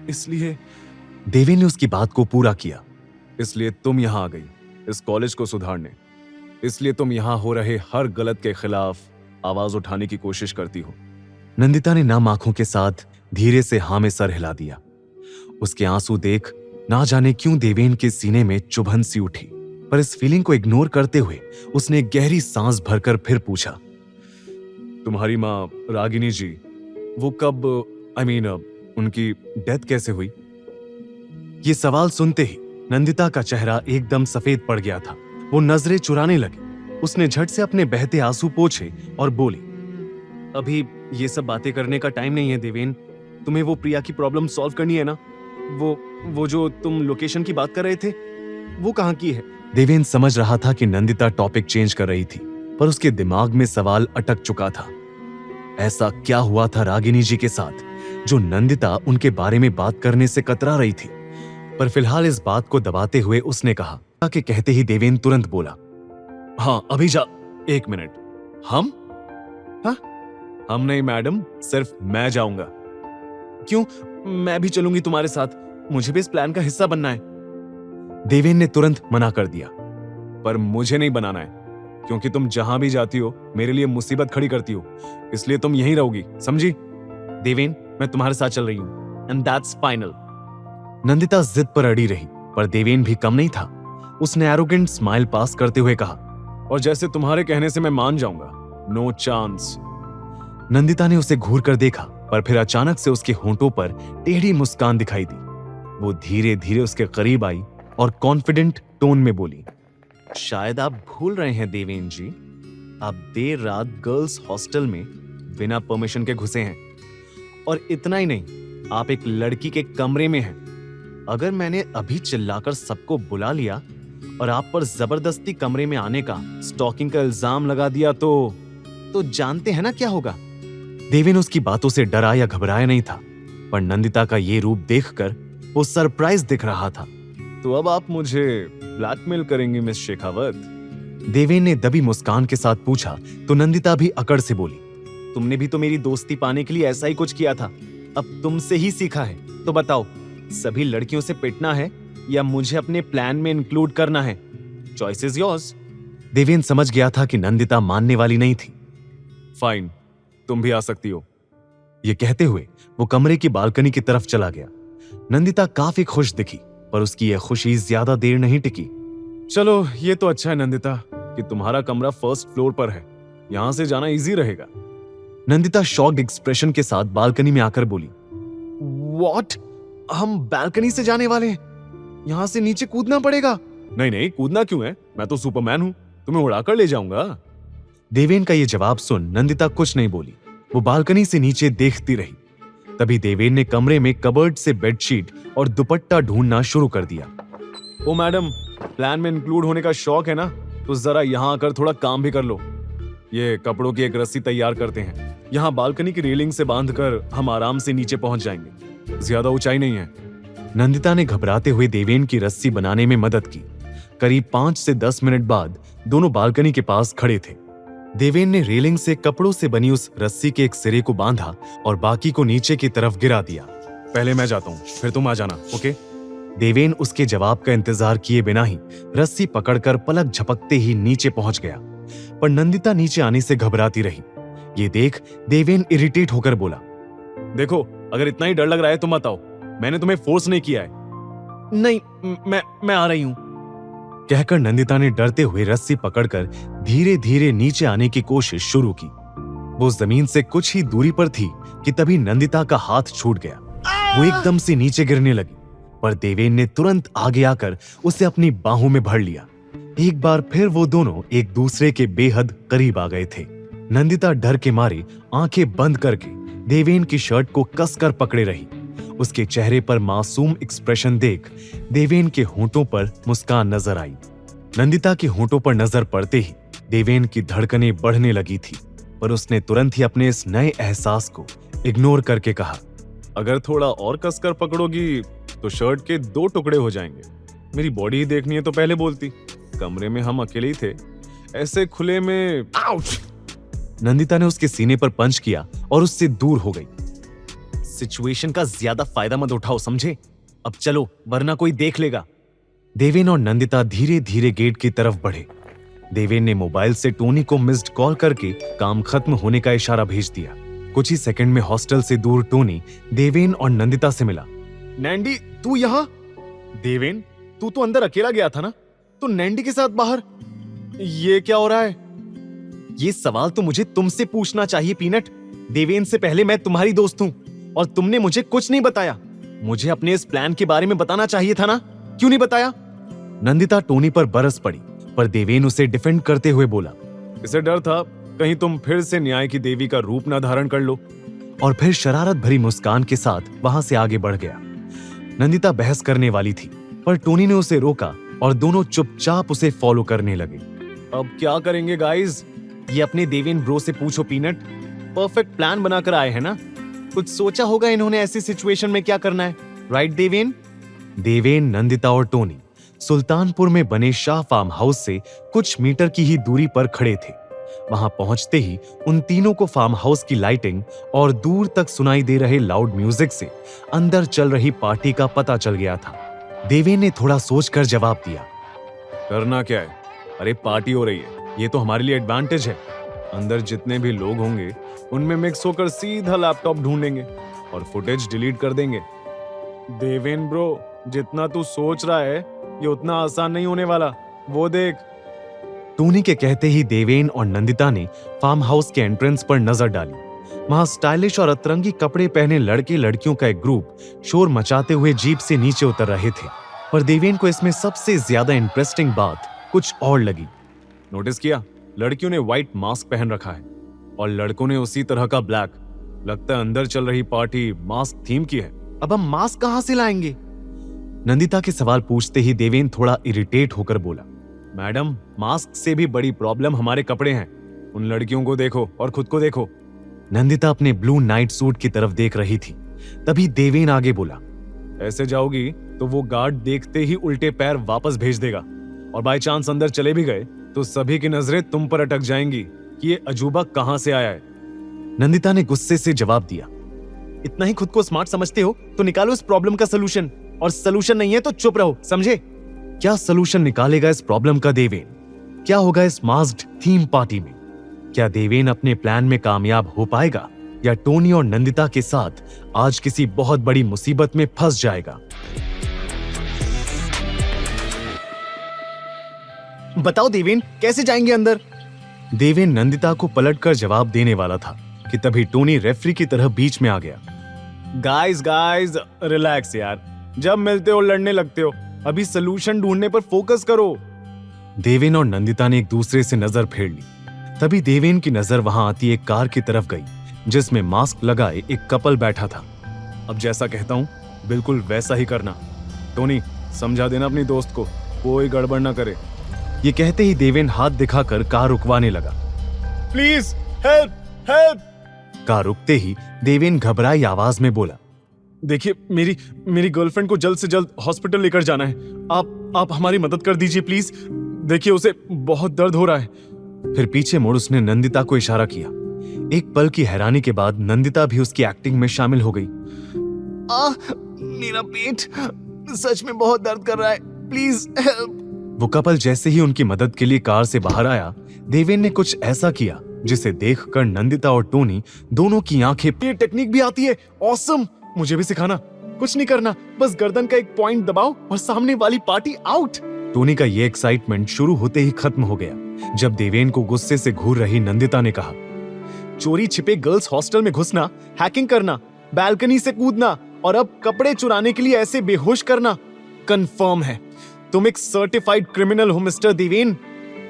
इसलिए देवेन ने उसकी बात को पूरा किया। इसलिए तुम यहाँ आ गई इस कॉलेज को सुधारने। इसलिए तुम यहाँ हो रहे हर गलत के खिलाफ आवाज उठाने की कोशिश करती हो। नंदिता ने नम आंखों के साथ धीरे से हाँ में सर हिला दिया। उसके आंसू देख ना जाने क्यों देवेन के सीने में चुभन सी उठी, पर इस फीलिंग को इग्नोर करते हुए उसने गहरी सांस भरकर फिर पूछा, तुम्हारी माँ रागिनी जी, वो कब उनकी डेथ कैसे हुई? ये सवाल सुनते ही नंदिता का चेहरा एकदम सफेद पड़ गया था। वो नजरें चुराने लगी। उसने झट से अपने बहते आंसू पोंछे और बोली, अभी ये सब बातें करने का टाइम नहीं है देवेन। तुम्हें वो प्रिया की प्रॉब्लम सॉल्व करनी है ना? वो जो तुम लोकेशन की बात कर रहे थे, वो कहाँ की है? देवेन समझ रहा था कि नंदिता टॉपिक चेंज कर रही थी, पर उसके दिमाग में सवाल अटक चुका था। ऐसा क्या हुआ था रागिनी जी के साथ जो नंदिता उनके बारे में बात करने से कतरा रही थी? पर फिलहाल इस बात को दबाते हुए उसने कहा कि कहते ही देवेन तुरंत बोला, हाँ अभी जा, 1 मिनट। हम? हाँ? हम नहीं मैडम, सिर्फ मैं जाऊंगा। क्यों? मैं भी चलूंगी तुम्हारे साथ, मुझे भी इस प्लान का हिस्सा बनना है। देवेन ने तुरंत मना कर दिया, पर मुझे नहीं बनाना है, क्योंकि तुम जहां भी जाती हो मेरे लिए मुसीबत खड़ी करती हो, इसलिए तुम यहीं रहोगी, समझी? देवेन, मैं तुम्हारे साथ चल रही हूं, एंड दैट्स फाइनल। नंदिता जिद पर अड़ी रही, पर देवेन भी कम नहीं था। उसने एरोगेंट स्माइल पास करते हुए कहा, और जैसे तुम्हारे कहने से मैं मान जाऊंगा, नो चांस। नंदिता ने उसे घूर कर देखा, पर फिर अचानक से उसके होंठों पर टेढ़ी मुस्कान दिखाई दी। वो धीरे धीरे उसके करीब आई और कॉन्फिडेंट टोन में बोली, शायद आप भूल रहे हैं देवेन जी, आप देर रात गर्ल्स हॉस्टल में बिना परमिशन के घुसे हैं। और इतना ही नहीं, आप एक लड़की के कमरे में हैं। अगर मैंने अभी चिल्लाकर सबको बुला लिया और आप पर जबरदस्ती कमरे में आने का, स्टॉकिंग का इल्जाम लगा दिया तो जानते हैं ना क्या होगा। देवेन उसकी बातों से डरा या घबराया नहीं था, पर नंदिता का ये रूप देखकर वो सरप्राइज दिख रहा था। तो अब आप मुझे ब्लैकमेल करेंगी मिस शेखावत? देवेन ने दबी मुस्कान के साथ पूछा, तो नंदिता भी अकड़ से बोली, तुमने भी तो मेरी दोस्ती पाने के लिए ऐसा ही कुछ किया था, अब तुमसे ही सीखा है। तो बताओ, सभी लड़कियों से पिटना है या मुझे अपने प्लान में इंक्लूड करना है? Choice is yours. देवेन समझ गया था कि नंदिता मानने वाली नहीं थी। फाइन, तुम भी आ सकती हो। ये कहते हुए वो कमरे की बालकनी की तरफ चला गया। नंदिता काफी खुश दिखी, पर उसकी यह खुशी ज्यादा देर नहीं टिकी। चलो, ये तो अच्छा है नंदिता कि तुम्हारा कमरा फर्स्ट फ्लोर पर है, यहां से जाना इजी रहेगा। नंदिता शॉक्ड एक्सप्रेशन के साथ बालकनी में आकर बोली, व्हाट? हम बालकनी से जाने वाले हैं? यहां से नीचे कूदना पड़ेगा? नहीं नहीं, कूदना क्यों है, मैं तो सुपरमैन हूं, तुम्हें उड़ाकर ले जाऊंगा। देवेन का ये जवाब सुन नंदिता कुछ नहीं बोली। वो बालकनी से नीचे देखती रही। तभी देवेन ने कमरे में कबर्ड से बेडशीट और दुपट्टा ढूंढना शुरू कर दिया। ओ मैडम, प्लान में इंक्लूड होने का शौक है ना, तो जरा यहाँ आकर थोड़ा काम भी कर लो। ये कपड़ों की एक रस्सी तैयार करते हैं, यहाँ बालकनी की रेलिंग से बांधकर हम आराम से नीचे पहुंच जाएंगे, ज्यादा ऊंचाई नहीं है। नंदिता ने घबराते हुए देवेन की रस्सी बनाने में मदद की। करीब 5 से 10 मिनट बाद दोनों बालकनी के पास खड़े थे। देवेन ने रेलिंग से कपड़ों से बनी उस रस्सी के एक सिरे को बांधा और बाकी को नीचे की तरफ गिरा दिया। पहले मैं जाता हूँ, फिर तुम आ जाना, ओके? देवेन उसके जवाब का इंतजार किए बिना ही रस्सी पकड़कर पलक झपकते ही नीचे पहुंच गया, पर नंदिता नीचे आने से घबराती रही। ये देख देवेन इरिटेट होकर बोला, देखो, अगर इतना ही डर लग रहा है तो मत आओ, मैंने तुम्हें फोर्स नहीं किया है। नहीं, मैं आ रही हूं, कहकर नंदिता ने डरते हुए रस्सी पकड़कर धीरे धीरे नीचे आने की कोशिश शुरू की। वो जमीन से कुछ ही दूरी पर थी कि तभी नंदिता का हाथ छूट गया। वो एकदम से नीचे गिरने लगी, पर देवेन ने तुरंत आगे आकर उसे अपनी बाहों में भर लिया। एक बार फिर वो दोनों एक दूसरे के बेहद करीब आ गए थे। नंदिता डर के मारे आंखें बंद करके देवेन की शर्ट को कसकर पकड़े रही। उसके चेहरे पर मासूम एक्सप्रेशन देख देवेन के होंठों पर मुस्कान नजर आई। नंदिता के होंठों पर नजर पड़ते ही देवेन की धड़कनें बढ़ने लगी थी, पर उसने तुरंत ही अपने इस नए एहसास को इग्नोर करके कहा, अगर थोड़ा और कसकर पकड़ोगी तो शर्ट के 2 टुकड़े हो जाएंगे। मेरी बॉडी ही देखनी है तो पहले बोलती। कमरे में हम अकेले ही थे, ऐसे खुले में। आउच! नंदिता ने उसके सीने पर पंच किया और उससे दूर हो गई। सिचुएशन का ज्यादा फायदा मत उठाओ, समझे? अब चलो, वरना कोई देख लेगा। देवेन और नंदिता धीरे धीरे गेट की तरफ बढ़े। देवेन ने मोबाइल से टोनी को मिस्ड कॉल करके काम खत्म होने का इशारा भेज दिया। कुछ ही सेकंड में हॉस्टल से दूर टोनी देवेन और नंदिता से मिला। नैंडी, तू यहाँ? देवेन, तू तो अंदर अकेला गया था ना, तो नैंडी के साथ बाहर ये क्या हो रहा है? ये सवाल तो मुझे तुमसे पूछना चाहिए पीनट। देवेन से पहले मैं तुम्हारी दोस्त हूँ और तुमने मुझे कुछ नहीं बताया। मुझे अपने इस प्लान के बारे में बताना चाहिए था ना, क्यों नहीं बताया? नंदिता टोनी पर बरस पड़ी, पर देवेन उसे डिफेंड करते हुए बोला, इसे डर था कहीं तुम फिर से न्याय की देवी का रूप ना धारण कर लो। और फिर शरारत भरी मुस्कान के साथ वहां से आगे बढ़ गया। नंदिता बहस करने वाली थी, पर टोनी ने उसे रोका और दोनों चुपचाप उसे फॉलो करने लगे। अब क्या करेंगे गाइस? ये अपने देवेन ब्रो से पूछो पीनट। परफेक्ट प्लान बनाकर आए हैं ना, कुछ सोचा होगा इन्होंने ऐसी सिचुएशन में क्या करना है, राइट देवेन? देवेन, नंदिता और टोनी सुल्तानपुर में बने शाह फार्म हाउस से कुछ मीटर की ही दूरी पर खड़े थे। वहां पहुंचते ही उन तीनों को फार्म हाउस की लाइटिंग और दूर तक सुनाई दे रहे लाउड म्यूजिक से अंदर चल रही पार्टी का पता चल गया था। देवेन ने थोड़ा सोचकर जवाब दिया, करना क्या है? अरे पार्टी हो रही है, ये तो हमारे लिए एडवांटेज है। अंदर जितने भी लोग होंगे उनमें मिक्स होकर सीधा लैपटॉप ढूंढेंगे और फुटेज डिलीट कर देंगे। देवेन ब्रो, जितना तू सोच रहा है ये उतना आसान नहीं होने वाला, वो देख। टोनी के कहते ही देवेन और नंदिता ने फार्म हाउस के एंट्रेंस पर नजर डाली। वहां स्टाइलिश और अतरंगी कपड़े पहने लड़के लड़कियों का एक ग्रुप शोर मचाते हुए जीप से नीचे उतर रहे थे। पर देवेन को इसमें सबसे ज्यादा इंटरेस्टिंग बात कुछ और लगी। नोटिस किया, लड़कियों ने व्हाइट मास्क पहन रखा है और लड़कों ने उसी तरह का ब्लैक। लगता है अंदर चल रही पार्टी मास्क थीम की है। अब हम मास्क कहां से लाएंगे? नंदिता के सवाल पूछते ही देवेन थोड़ा इरिटेट होकर बोला, मैडम, मास्क से भी बड़ी प्रॉब्लम हमारे कपड़े हैं। उन लड़कियों को देखो और खुद को देखो। नंदिता अपने ब्लू नाइट सूट की तरफ देख रही थी। तभी देवेन आगे बोला, ऐसे जाओगी तो वो गार्ड देखते ही उल्टे पैर वापस भेज देगा और बाय चांस अंदर चले भी गए तो सभी की नजरें तुम पर अटक जाएंगी कि ये अजूबा कहां से आया है। नंदिता ने गुस्से से जवाब दिया, इतना ही खुद को स्मार्ट समझते हो तो निकालो इस प्रॉब्लम का सलूशन, और सलूशन नहीं है तो चुप रहो, समझे? क्या सलूशन निकालेगा इस प्रॉब्लम का देवेन? क्या होगा इस मास्क्ड थीम पार्टी में? क्या देवेन अपने प्लान में कामयाब हो पाएगा या टोनी और नंदिता के साथ आज किसी बहुत बड़ी मुसीबत में फंस जाएगा? बताओ देवेन, कैसे जाएंगे अंदर? देवेन नंदिता को पलटकर जवाब देने वाला था कि तभी टोनी रेफरी की तरह बीच में आ गया। गाइस रिलैक्स यार, जब मिलते हो लड़ने लगते हो, अभी सलूशन ढूंढने पर फोकस करो। देवेन और नंदिता ने एक दूसरे से नजर फेर ली। तभी देवेन की नजर वहां आती एक कार की तरफ गई जिसमें मास्क लगाए एक कपल बैठा था। अब जैसा कहता हूं बिल्कुल वैसा ही करना। टोनी, समझा देना अपनी दोस्त को, कोई गड़बड़ ना करे। ये कहते ही देवेन हाथ दिखाकर कार रुकवाने लगा। Please help help. कार रुकते ही देवेन घबराई आवाज में बोला, देखिए, मेरी गर्लफ्रेंड को जल्द से जल्द हॉस्पिटल लेकर जाना है। आप हमारी मदद कर दीजिए प्लीज। देखिए, उसे बहुत दर्द हो रहा है। फिर पीछे मुड़ उसने नंदिता को इशारा किया। एक पल की हैरानी के बाद नंदिता भी उसकी एक्टिंग में शामिल हो गई। मेरा पेट सच में बहुत दर्द कर रहा है, प्लीज हेल्प। वो कपल जैसे ही उनकी मदद के लिए कार से बाहर आया, देवेन ने कुछ ऐसा किया जिसे देखकर नंदिता और टोनी दोनों की आंखें। ये टेक्निक भी आती है, ऑसम। मुझे भी सिखाना। कुछ नहीं करना, बस गर्दन का एक पॉइंट दबाओ और सामने वाली पार्टी आउट। टोनी का ये एक्साइटमेंट शुरू होते ही खत्म हो गया जब देवेन को गुस्से से घूर रही नंदिता ने कहा, चोरी छिपे गर्ल्स हॉस्टल में घुसना, हैकिंग करना, बालकनी से कूदना और अब कपड़े चुराने के लिए ऐसे बेहोश करना कंफर्म है। तुम एक सर्टिफाइड क्रिमिनल हो मिस्टर देवेन।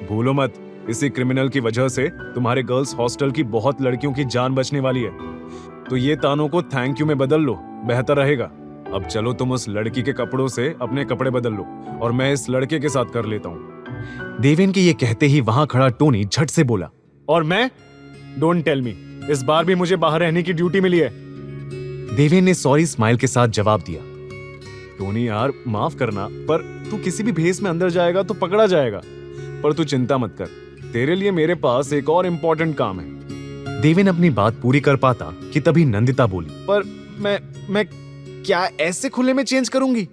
भूलो मत, इसी क्रिमिनल की वजह से तुम्हारे गर्ल्स हॉस्टल की बहुत लड़कियों की जान बचने वाली है। तो ये तानों को थैंक यू में बदल लो, बेहतर रहेगा। अब चलो, तुम उस लड़की के कपड़ों से अपने कपड़े बदल लो और मैं इस लड़के के साथ कर लेता हूँ। देवेन के ये कहते ही वहां खड़ा टोनी झट से बोला, और मैं? डोंट टेल मी, इस बार भी मुझे बाहर रहने की ड्यूटी मिली है। देवेन ने सॉरी स्माइल के साथ जवाब दिया। टोनी यार माफ करना, पर तू किसी भी भेस में अंदर जाएगा तो पकड़ा जाएगा। पर तू चिंता मत कर, तेरे लिए मेरे पास एक और इम्पोर्टेंट काम है। देवेन अपनी बात पूरी कर पाता कि तभी नंदिता बोली, पर मैं क्या ऐसे खुले में चेंज करूंगी?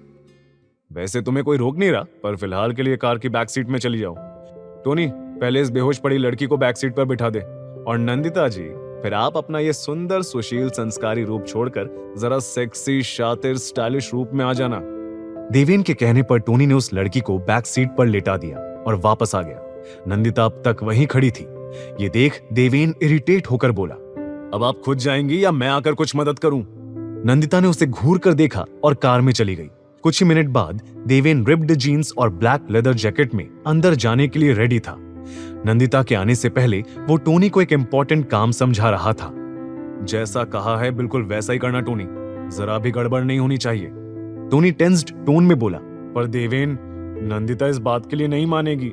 वैसे तुम्हें कोई रोक नहीं रहा, पर फिलहाल के लिए कार की बैक सीट में चली जाओ। टोनी, पहले इस बेहोश पड़ी लड़की को बैक सीट पर बिठा दे, और नंदिता जी फिर आप अपना ये सुंदर सुशील संस्कारी रूप छोड़कर जरा सेक्सी शातिर स्टाइलिश रूप में आ जाना। देवेन के कहने पर टोनी ने उस लड़की को बैक सीट पर लेटा दिया और वापस आ गया। नंदिता अब तक वहीं खड़ी थी। ये देख देवेन इरिटेट होकर बोला, अब आप खुद जाएंगी या मैं आकर कुछ मदद करूं? नंदिता ने उसे घूर कर देखा और कार में चली गई। कुछ ही मिनट बाद देवेन रिप्ड जीन्स और ब्लैक लेदर जैकेट में अंदर जाने के लिए रेडी था। नंदिता के आने से पहले वो टोनी को एक इम्पोर्टेंट काम समझा रहा था। जैसा कहा है बिल्कुल वैसा ही करना टोनी, जरा भी गड़बड़ नहीं होनी चाहिए। टोनी टेंस्ड टोन में बोला, पर देवेन, नंदिता इस बात के लिए नहीं मानेगी।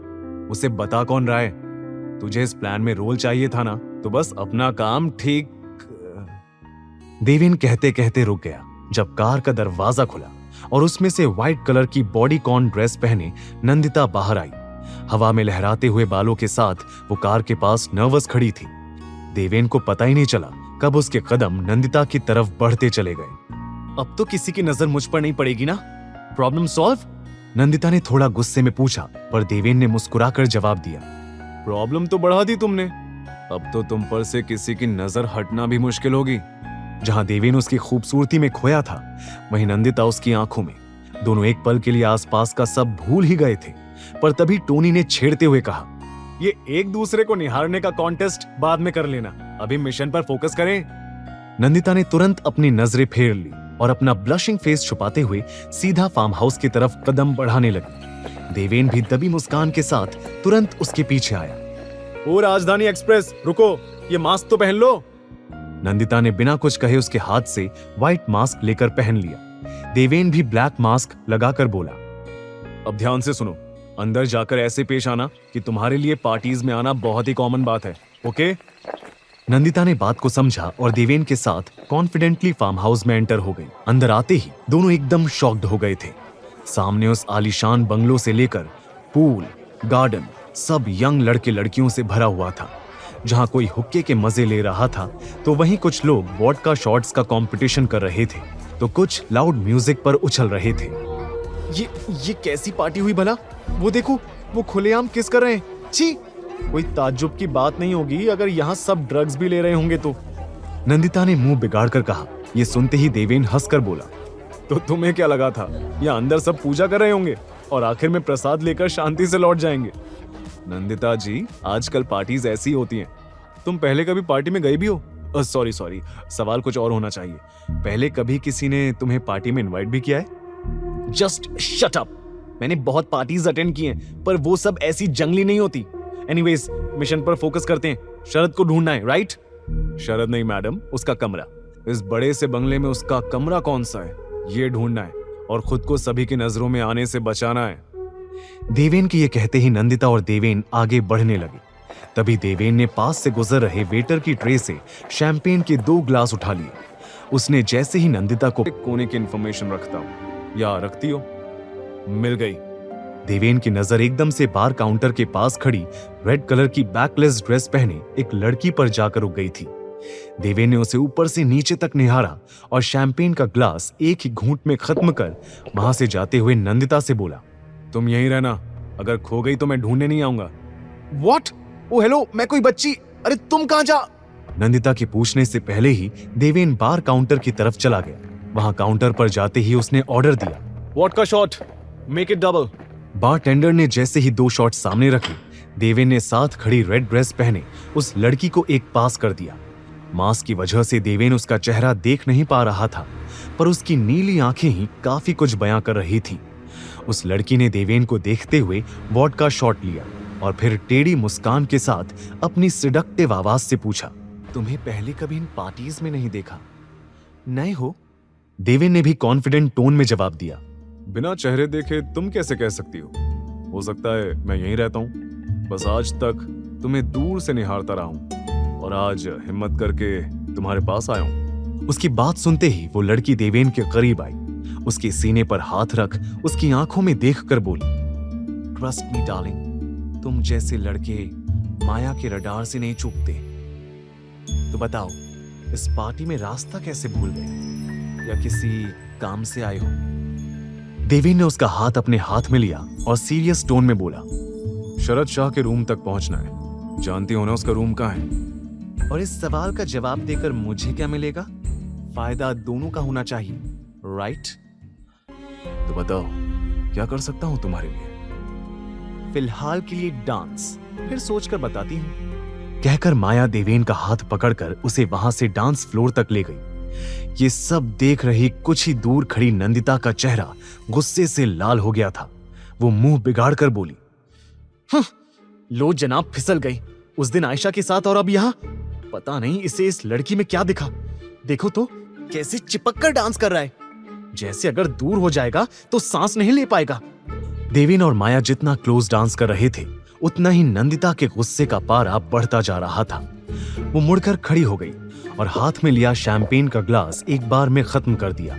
उसे बता कौन रहा है? तुझे इस प्लान में रोल चाहिए था ना, तो बस अपना काम ठीक। देवेन कहते कहते रुक गया जब कार का दरवाजा खुला और उसमें से व्हाइट कलर की बॉडीकॉन ड्रेस पहने नंदिता बाहर आई। हवा में लहराते हुए बालों के साथ वो कार के पास नर्वस खड़ी थी। देवेन को पता ही नहीं चला कब उसके कदम नंदिता की तरफ बढ़ते चले गए। अब तो किसी की नजर मुझ पर नहीं पड़ेगी ना? Problem solve? नंदिता ने थोड़ा गुस्से में पूछा, पर देवेन ने मुस्कुराकर जवाब दिया, प्रॉब्लम तो बढ़ा दी तुमने, अब तो तुम पर से किसी की नजर हटना भी मुश्किल होगी। जहां देवेन उसकी खूबसूरती में खोया था, वहीं नंदिता उसकी आंखों में। दोनों एक पल के लिए आसपास का सब भूल ही गए थे, पर तभी टोनी ने छेड़ते हुए कहा, ये एक दूसरे को निहारने का कॉन्टेस्ट बाद में कर लेना, अभी मिशन पर फोकस करें। नंदिता ने तुरंत अपनी नजरें फेर ली और अपना ब्लशिंग फेस छुपाते हुए सीधा फार्म हाउस की तरफ कदम बढ़ाने लगी। देवेन भी दबी मुस्कान के साथ तुरंत उसके पीछे आया। ओ राजधानी एक्सप्रेस, रुको, ये मास्क तो पहन लो। नंदिता ने बिना कुछ कहे उसके हाथ से व्हाइट मास्क लेकर पहन लिया। देवेन भी ब्लैक मास्क लगाकर बोला, अब ध्यान से सुनो, अंदर जाकर ऐसे पेश आना कि तुम्हारे लिए पार्टीज में आना बहुत ही कॉमन बात है, ओके? नंदिता ने बात को समझा और देवेन के साथ कॉन्फिडेंटली फार्म हाउस में एंटर हो गई। अंदर आते ही दोनों एकदम शॉक्ड हो गए थे। सामने उस आलीशान बंगलो से लेकर पूल, गार्डन, सब यंग लड़के लड़कियों से भरा हुआ था। जहां कोई हुक्के के मजे ले रहा था, तो वहीं कुछ लोग वोडका शॉट्स का कंपटीशन कर रहे थे, तो कुछ लाउड म्यूजिक पर उछल रहे थे। ये कैसी पार्टी हुई भला? वो देखो, वो खुलेआम किस कर रहे हैं। छी, कोई ताज्जुब की बात नहीं होगी अगर यहाँ सब ड्रग्स भी ले रहे होंगे तो। नंदिता ने मुंह बिगाड़कर कहा। ये सुनते ही देवेन हंसकर बोला, तो तुम्हें क्या लगा था यहाँ अंदर सब पूजा कर रहे होंगे और आखिर में प्रसाद लेकर शांति से लौट जाएंगे? नंदिता जी, आजकल पार्टीज ऐसी होती हैं। तुम पहले कभी पार्टी में गई भी हो? सॉरी, सवाल कुछ और होना चाहिए। पहले कभी किसी ने तुम्हें पार्टी में इनवाइट भी किया है? Just shut up. मैंने बहुत पार्टीज अटेंड की हैं, पर वो सब ऐसी जंगली नहीं होती। एनीवेज, मिशन पर फोकस करते हैं। शरद को ढूंढना है, राइट? शरद नहीं मैडम, उसका कमरा। इस बड़े से बंगले में उसका कमरा कौन सा है, ये ढूंढना है और खुद को सभी की नजरों में आने से बचाना है। देवेन की ये कहते ही नंदिता और देवेन आगे बढ़ने लगे। तभी देवेन ने पास से गुजर रहे वेटर की ट्रे से शैंपेन के 2 ग्लास उठा लिए। उसने जैसे ही नंदिता को कोने की इंफॉर्मेशन रखता हूँ या रखती हो, मिल गई। देवेन की नजर एकदम से बार काउंटर के पास खड़ी रेड कलर की बैकलेस ड्रेस पहने एक लड़की पर जाकर रुक गई थी। देवेन ने उसे ऊपर से नीचे तक निहारा और शैंपेन का ग्लास एक ही घूंट में खत्म कर वहां से जाते हुए नंदिता से बोला, तुम यहीं रहना, अगर खो गई तो मैं ढूंढने नहीं आऊंगा। व्हाट? ओ हेलो, मैं कोई बच्ची, अरे तुम कहां जा? नंदिता के पूछने से पहले ही देवेन बार काउंटर की तरफ चला गया। वहां काउंटर पर जाते ही उसने ऑर्डर दिया, vodka shot, make it double. Bartender ने जैसे ही 2 शॉट सामने रखे, देवेन ने साथ खड़ी रेड ड्रेस पहने उस लड़की को एक पास कर दिया। मास्क की वजह से देवेन उसका चेहरा देख नहीं पा रहा था, पर उसकी नीली आंखें ही काफी कुछ बयां कर रही थी। उस लड़की ने देवेन को देखते हुए वोडका शॉट लिया और फिर टेढ़ी मुस्कान के साथ अपनी सिडक्टिव आवाज से पूछा, तुम्हें पहले कभी इन पार्टीज में नहीं देखा, नए हो? देवेन ने भी कॉन्फिडेंट टोन में जवाब दिया, बिना चेहरे देखे तुम कैसे कह सकती हो सकता है मैं यहीं रहता हूँ, बस आज तक तुम्हें दूर से निहारता रहा हूँ और आज हिम्मत करके तुम्हारे पास आया हूं। उसकी बात सुनते ही वो लड़की देवेन के करीब आई, उसके सीने पर हाथ रख उसकी आंखों में देखकर बोली, ट्रस्ट मी डार्लिंग, तुम जैसे लड़के माया के रडार से नहीं चूकते। तो बताओ, इस पार्टी में रास्ता कैसे भूल गए, या किसी काम से आए हो? देवेन ने उसका हाथ अपने हाथ में लिया और सीरियस टोन में बोला, शरद शाह के रूम तक पहुंचना है। जानती हो ना उसका रूम कहाँ है? और इस सवाल का जवाब देकर मुझे क्या मिलेगा? फायदा दोनों का होना चाहिए, राइट? तो बताओ, क्या कर सकता हूं तुम्हारे लिए? फिलहाल के लिए डांस, फिर सोचकर बताती हूं। कहकर माया देवेन का हाथ पकड़कर उसे वहां से डांस फ्लोर तक ले गई। ये सब देख रही कुछ ही दूर खड़ी नंदिता का चेहरा गुस्से से लाल हो गया था। वो मुंह बिगाड़कर बोली, लो जनाब, फिसल गई। उस दिन आयशा के साथ और अब यहां। पता नहीं इसे इस लड़की में क्या दिखा। देखो तो कैसे चिपक कर डांस कर रहा है, जैसे अगर दूर हो जाएगा तो सांस नहीं ले पाएगा। देवेन और माया जितना क्लोज डांस कर रहे थे, उतना ही नंदिता के गुस्से का पारा बढ़ता जा रहा था। वो मुड़कर खड़ी हो गई और हाथ में लिया शैंपेन का ग्लास एक बार में खत्म कर दिया।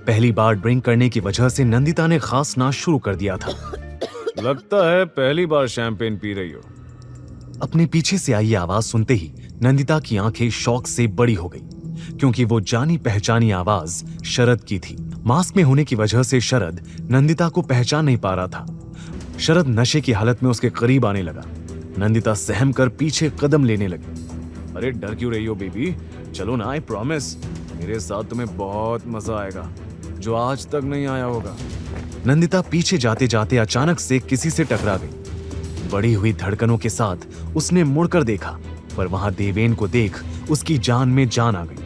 पहली बार ड्रिंक करने की वजह से नंदिता ने खांसना शुरू कर दिया था। लगता है पहली बार शैंपेन पी रही हो। अपने पीछे से आई आवाज सुनते ही नंदिता की आंखें शौक से बड़ी हो गई, क्योंकि वो जानी पहचानी आवाज शरद की थी। मास्क में होने की वजह से शरद नंदिता को पहचान नहीं पा रहा था। शरद नशे की हालत में उसके करीब आने लगा। नंदिता सहम कर पीछे कदम लेने लगी। अरे डर क्यों रही हो बेबी, चलो ना, आई प्रॉमिस मेरे साथ तुम्हें बहुत मजा आएगा, जो आज तक नहीं आया होगा। नंदिता पीछे जाते जाते अचानक से किसी से टकरा गई। बढ़ी हुई धड़कनों के साथ उसने मुड़कर देखा, पर वहां देवेन को देख उसकी जान में जान आ गई।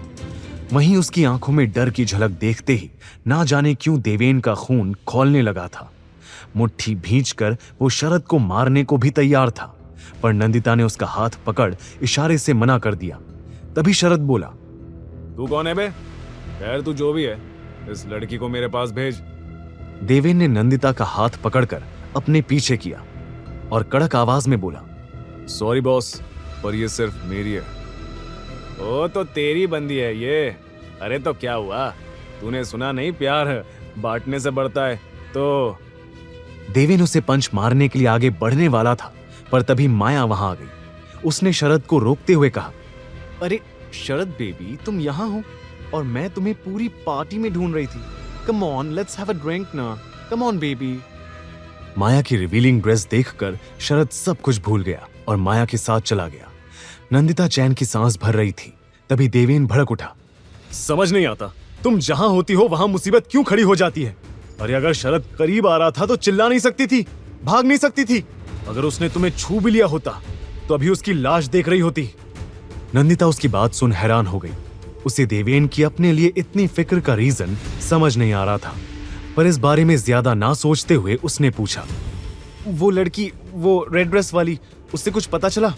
वहीं उसकी आंखों में डर की झलक देखते ही ना जाने क्यों देवेन का खून खौलने लगा था। मुट्ठी भींचकर वो शरद को मारने को भी तैयार था, पर नंदिता ने उसका हाथ पकड़ इशारे से मना कर दिया। तभी शरद बोला, तू कौन है बे? खैर तू जो भी है, इस लड़की को मेरे पास भेज। देवेन ने नंदिता का हाथ पकड़कर अपने पीछे किया और कड़क आवाज में बोला, सॉरी बॉस, पर ये सिर्फ मेरी है। ओ तो तेरी बंदी है ये। अरे तो क्या हुआ, तूने सुना नहीं, प्यार बांटने से बढ़ता है। तो देवेन उसे पंच मारने के लिए आगे बढ़ने वाला था, पर तभी माया वहां आ गई। उसने शरद को रोकते हुए कहा, अरे शरद बेबी, तुम यहाँ हो और मैं तुम्हें पूरी पार्टी में ढूंढ रही थी। Come on, let's have a drink ना, कम ऑन बेबी। माया की रिवीलिंग ड्रेस देखकर शरद सब कुछ भूल गया और माया के साथ चला गया। नंदिता चैन की सांस भर रही थी। तभी देवेन भड़क उठा, समझ नहीं आता, तुम जहां होती हो वहां मुसीबत क्यों खड़ी हो जाती है? अरे अगर शरद करीब आ रहा था तो चिल्ला नहीं सकती थी, भाग नहीं सकती थी। अगर उसने तुम्हें छू भी लिया होता तो अभी उसकी लाश देख रही होती। नंदिता उसकी बात सुन हैरान हो गई। उसे देवेन की अपने लिए इतनी फिक्र का रीजन समझ नहीं आ रहा था, पर इस बारे में ज्यादा ना सोचते हुए उसने पूछा, वो लड़की, वो रेड ड्रेस वाली, उससे कुछ पता चला?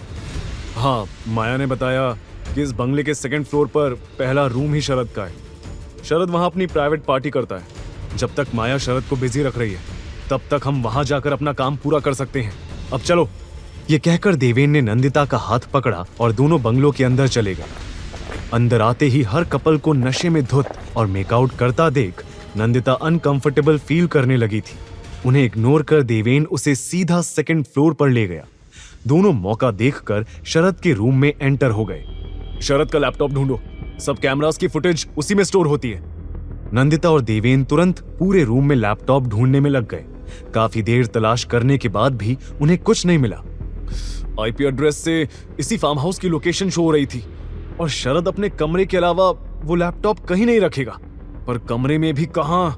हाँ, माया ने बताया कि इस बंगले के सेकंड फ्लोर पर पहला रूम ही शरद का है। शरद वहां अपनी प्राइवेट पार्टी करता है। जब तक माया शरद को बिजी रख रही है, तब तक हम वहां जाकर अपना काम पूरा कर सकते हैं। अब चलो। ये कहकर देवेन ने नंदिता का हाथ पकड़ा और दोनों बंगलों के अंदर चले गए। अंदर आते ही हर कपल को नशे में धुत और मेकआउट करता देख नंदिता अनकंफर्टेबल फील करने लगी थी। उन्हें इग्नोर कर देवेन उसे सीधा सेकंड फ्लोर पर ले गया। दोनों मौका देखकर शरद के रूम में एंटर हो गए। शरद का लैपटॉप ढूंढो, सब कैमरास की फुटेज उसी में स्टोर होती है। नंदिता और देवेन तुरंत पूरे रूम में लैपटॉप ढूंढने में लग गए। काफी देर तलाश करने के बाद भी उन्हें कुछ नहीं मिला। आईपी एड्रेस से इसी फार्म हाउस की लोकेशन शो हो रही थी, और शरद अपने कमरे के अलावा वो लैपटॉप कहीं नहीं रखेगा। पर कमरे में भी कहां?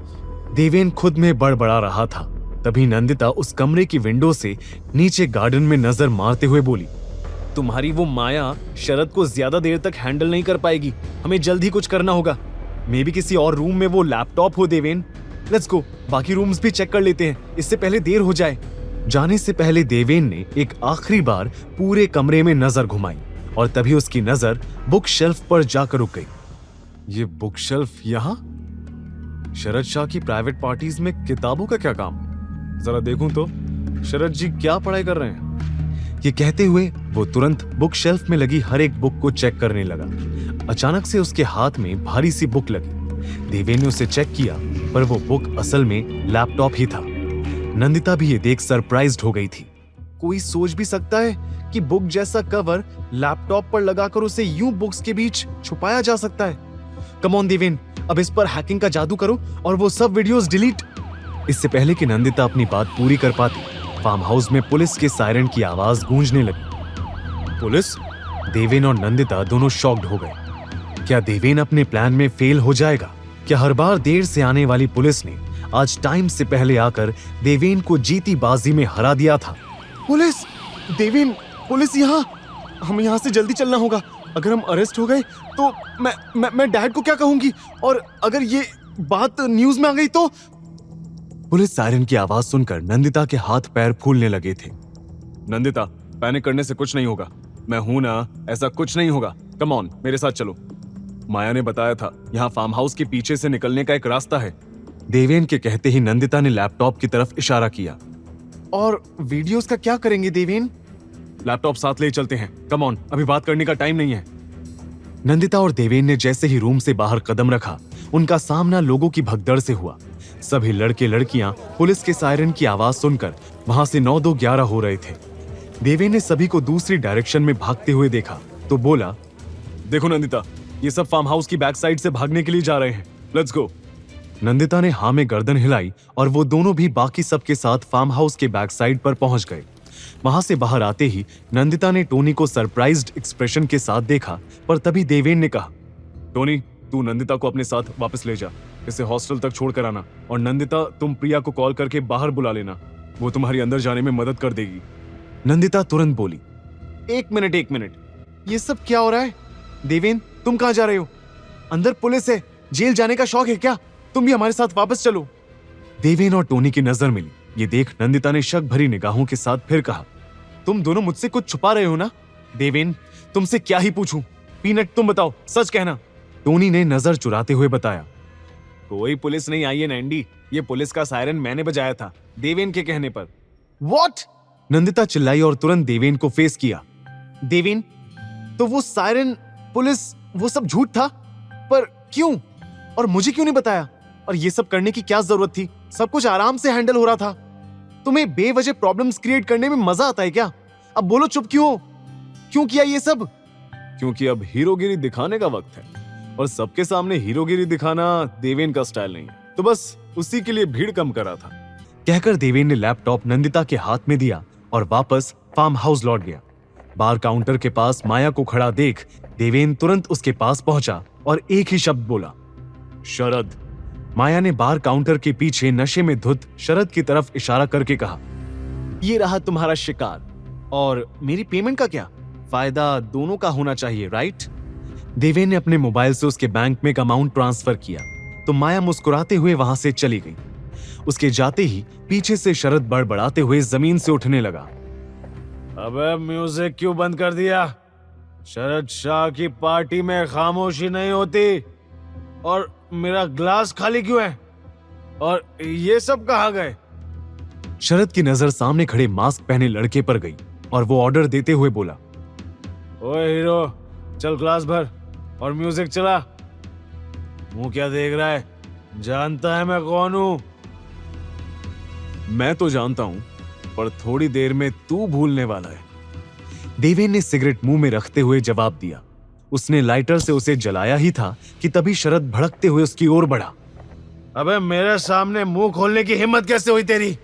देवेन खुद में बड़बड़ा रहा था। तभी नंदिता उस कमरे की विंडो से नीचे गार्डन में नजर मारते हुए बोली, तुम्हारी वो माया शरद को ज्यादा देर तक हैंडल नहीं कर पाएगी, हमें जल्द ही कुछ करना होगा। मे बी किसी और रूम में वो लैपटॉप हो। देवेन, लेट्स गो, बाकी रूम्स भी चेक कर लेते हैं, इससे पहले देर हो जाए। जाने से पहले देवेन ने एक आखिरी बार पूरे कमरे में नजर घुमाई और तभी उसकी नजर बुक शेल्फ पर जाकर रुक गई। ये बुक शेल्फ यहाँ? शरद शाह की प्राइवेट पार्टीज में किताबों का क्या काम? जरा देखूं तो, शरद जी क्या पढ़ाई कर रहे हैं? ये कहते हुए वो तुरंत बुक शेल्फ में लगी हर एक बुक को चेक करने लगा। अचानक से उसके हाथ में भारी सी बुक लगी। देवेन ने उसे चेक किया, पर वो बुक असल में लैपटॉप ही था। नंदिता भी ये देख सरप्राइज्ड हो गई थी। कोई सोच भी सकता है कि बुक जैसा कवर लैपटॉप पर लगाकर उसे यूं बुक्स के बीच छुपाया जा सकता है। कम ऑन देवेन, अब इस पर हैकिंग का जादू करो और वो सब वीडियोस डिलीट। इससे पहले कि नंदिता अपनी बात पूरी कर पाती, फार्म हाउस में पुलिस के सायरन की आवाज गूंजने लगी। पुलिस? देवेन और नंदिता दोनों शॉक्ड हो गए। क्या देवेन अपने प्लान में फेल हो जाएगा? क्या हर बार देर से आने वाली पुलिस ने आज टाइम से पहले आकर देवेन को जीती बाजी में हरा दिया था? पुलिस! देवेन, पुलिस यहाँ! हमें यहाँ से जल्दी चलना होगा। अगर हम अरेस्ट हो गए तो मैं डैड को क्या कहूंगी? और अगर ये बात न्यूज में आ गई तो? पुलिस सायरन की आवाज सुनकर नंदिता के हाथ पैर फूलने लगे थे। नंदिता, पैनिक करने से कुछ नहीं होगा। मैं हूं ना, ऐसा कुछ नहीं होगा। कम ऑन, मेरे साथ चलो। माया ने बताया था यहाँ फार्म हाउस के पीछे से निकलने का एक रास्ता है। देवेन के कहते ही नंदिता ने लैपटॉप की तरफ इशारा किया। और वीडियोस का क्या करेंगे देवेन? लैपटॉप साथ ले चलते हैं। कम ऑन, अभी बात करने का टाइम नहीं है। नंदिता और देवेन ने जैसे ही रूम से बाहर कदम रखा, उनका सामना लोगों की भगदड़ से हुआ। सभी लड़के लड़कियां पुलिस के सायरन की आवाज सुनकर वहां से 9-2-11 हो रहे थे। देवेन ने सभी को दूसरी डायरेक्शन में भागते हुए देखा तो बोला, देखो नंदिता, ये सब फार्म हाउस की बैक साइड से भागने के लिए जा रहे हैं। Let's go. नंदिता ने हाँ में गर्दन हिलाई और वो दोनों भी बाकी सबके साथ फार्म हाउस के बैक साइड पर पहुंच गए। वहां से बाहर आते ही नंदिता ने टोनी को सरप्राइज्ड एक्सप्रेशन के साथ देखा, पर तभी देवेन ने कहा, टोनी, तू नंदिता को अपने साथ वापस ले जा। इसे हॉस्टल तक छोड़ कर आना। और नंदिता, तुम प्रिया को कॉल करके बाहर बुला लेना। वो तुम्हारी अंदर जाने में मदद कर देगी। नंदिता तुरंत बोली, एक मिनट, ये सब क्या हो रहा है? देवेन, तुम कहाँ जा रहे हो? अंदर पुलिस है। जेल जाने का शौक है क्या? तुम भी हमारे साथ वापस चलो। देवेन और टोनी की नजर मिली। ये देख नंदिता ने शक भरी निगाहों के साथ फिर कहा, तुम दोनों मुझसे कुछ छुपा रहे हो ना? देवेन, तुमसे क्या ही पूछूं? पीनट, तुम बताओ, सच कहना। टोनी ने नजर चुराते हुए बताया, कोई पुलिस नहीं आई है नैंडी। ये पुलिस का सायरन मैंने बजाया था, देवेन के कहने पर। व्हाट? नंदिता चिल्लाई और तुरंत देवेन को फेस किया। देवेन, तो वो सायरन, पुलिस, वो सब झूठ था? पर क्यों? और मुझे क्यों नहीं बताया? और ये सब करने की क्या जरूरत थी? सब कुछ आराम से हैंडल हो रहा था। तुम्हें बेवजह प्रॉब्लम्स क्रिएट करने में मजा आता है क्या? अब बोलो, चुप क्यों? क्यों किया ये सब? क्योंकि अब हीरोगिरी दिखाने का वक्त है, और सबके सामने हीरोगिरी दिखाना देवेन का स्टाइल नहीं है, तो बस उसी के लिए भीड़ कम करा था। कहकर देवेन ने लैपटॉप नंदिता के हाथ में दिया और वापस फार्म हाउस लौट गया। बार काउंटर के पास माया को खड़ा देख देवेन तुरंत उसके पास पहुंचा और एक ही शब्द बोला, शरद। माया ने बार काउंटर के पीछे नशे में धुत शरद की तरफ इशारा करके कहा, ये रहा तुम्हारा शिकार। और मेरी पेमेंट का क्या? फायदा दोनों का होना चाहिए, राइट? देवेन ने अपने मोबाइल से उसके बैंक में एक अमाउंट ट्रांसफर किया तो माया मुस्कुराते हुए वहां से चली गई। उसके जाते ही पीछे से शरद बड़बड़ाते हुए जमीन से उठने लगा। अबे म्यूजिक क्यों बंद कर दिया? शरद शाह की पार्टी में खामोशी नहीं होती। और मेरा ग्लास खाली क्यों है? और ये सब कहाँ गए? शरद की नजर सामने खड़े मास्क पहने लड़के पर गई और वो ऑर्डर देते हुए बोला, ओए हीरो, चल ग्लास भर और म्यूजिक चला। मुंह क्या देख रहा है? जानता है मैं कौन हूं? मैं तो जानता हूं, पर थोड़ी देर में तू भूलने वाला है। देवेन ने सिगरेट मुंह में रखते हुए जवाब दिया। उसने लाइटर से उसे जलाया ही था कि तभी शरद भड़कते हुए उसकी ओर बढ़ा। अबे मेरे सामने मुंह खोलने की हिम्मत कैसे हुई तेरी?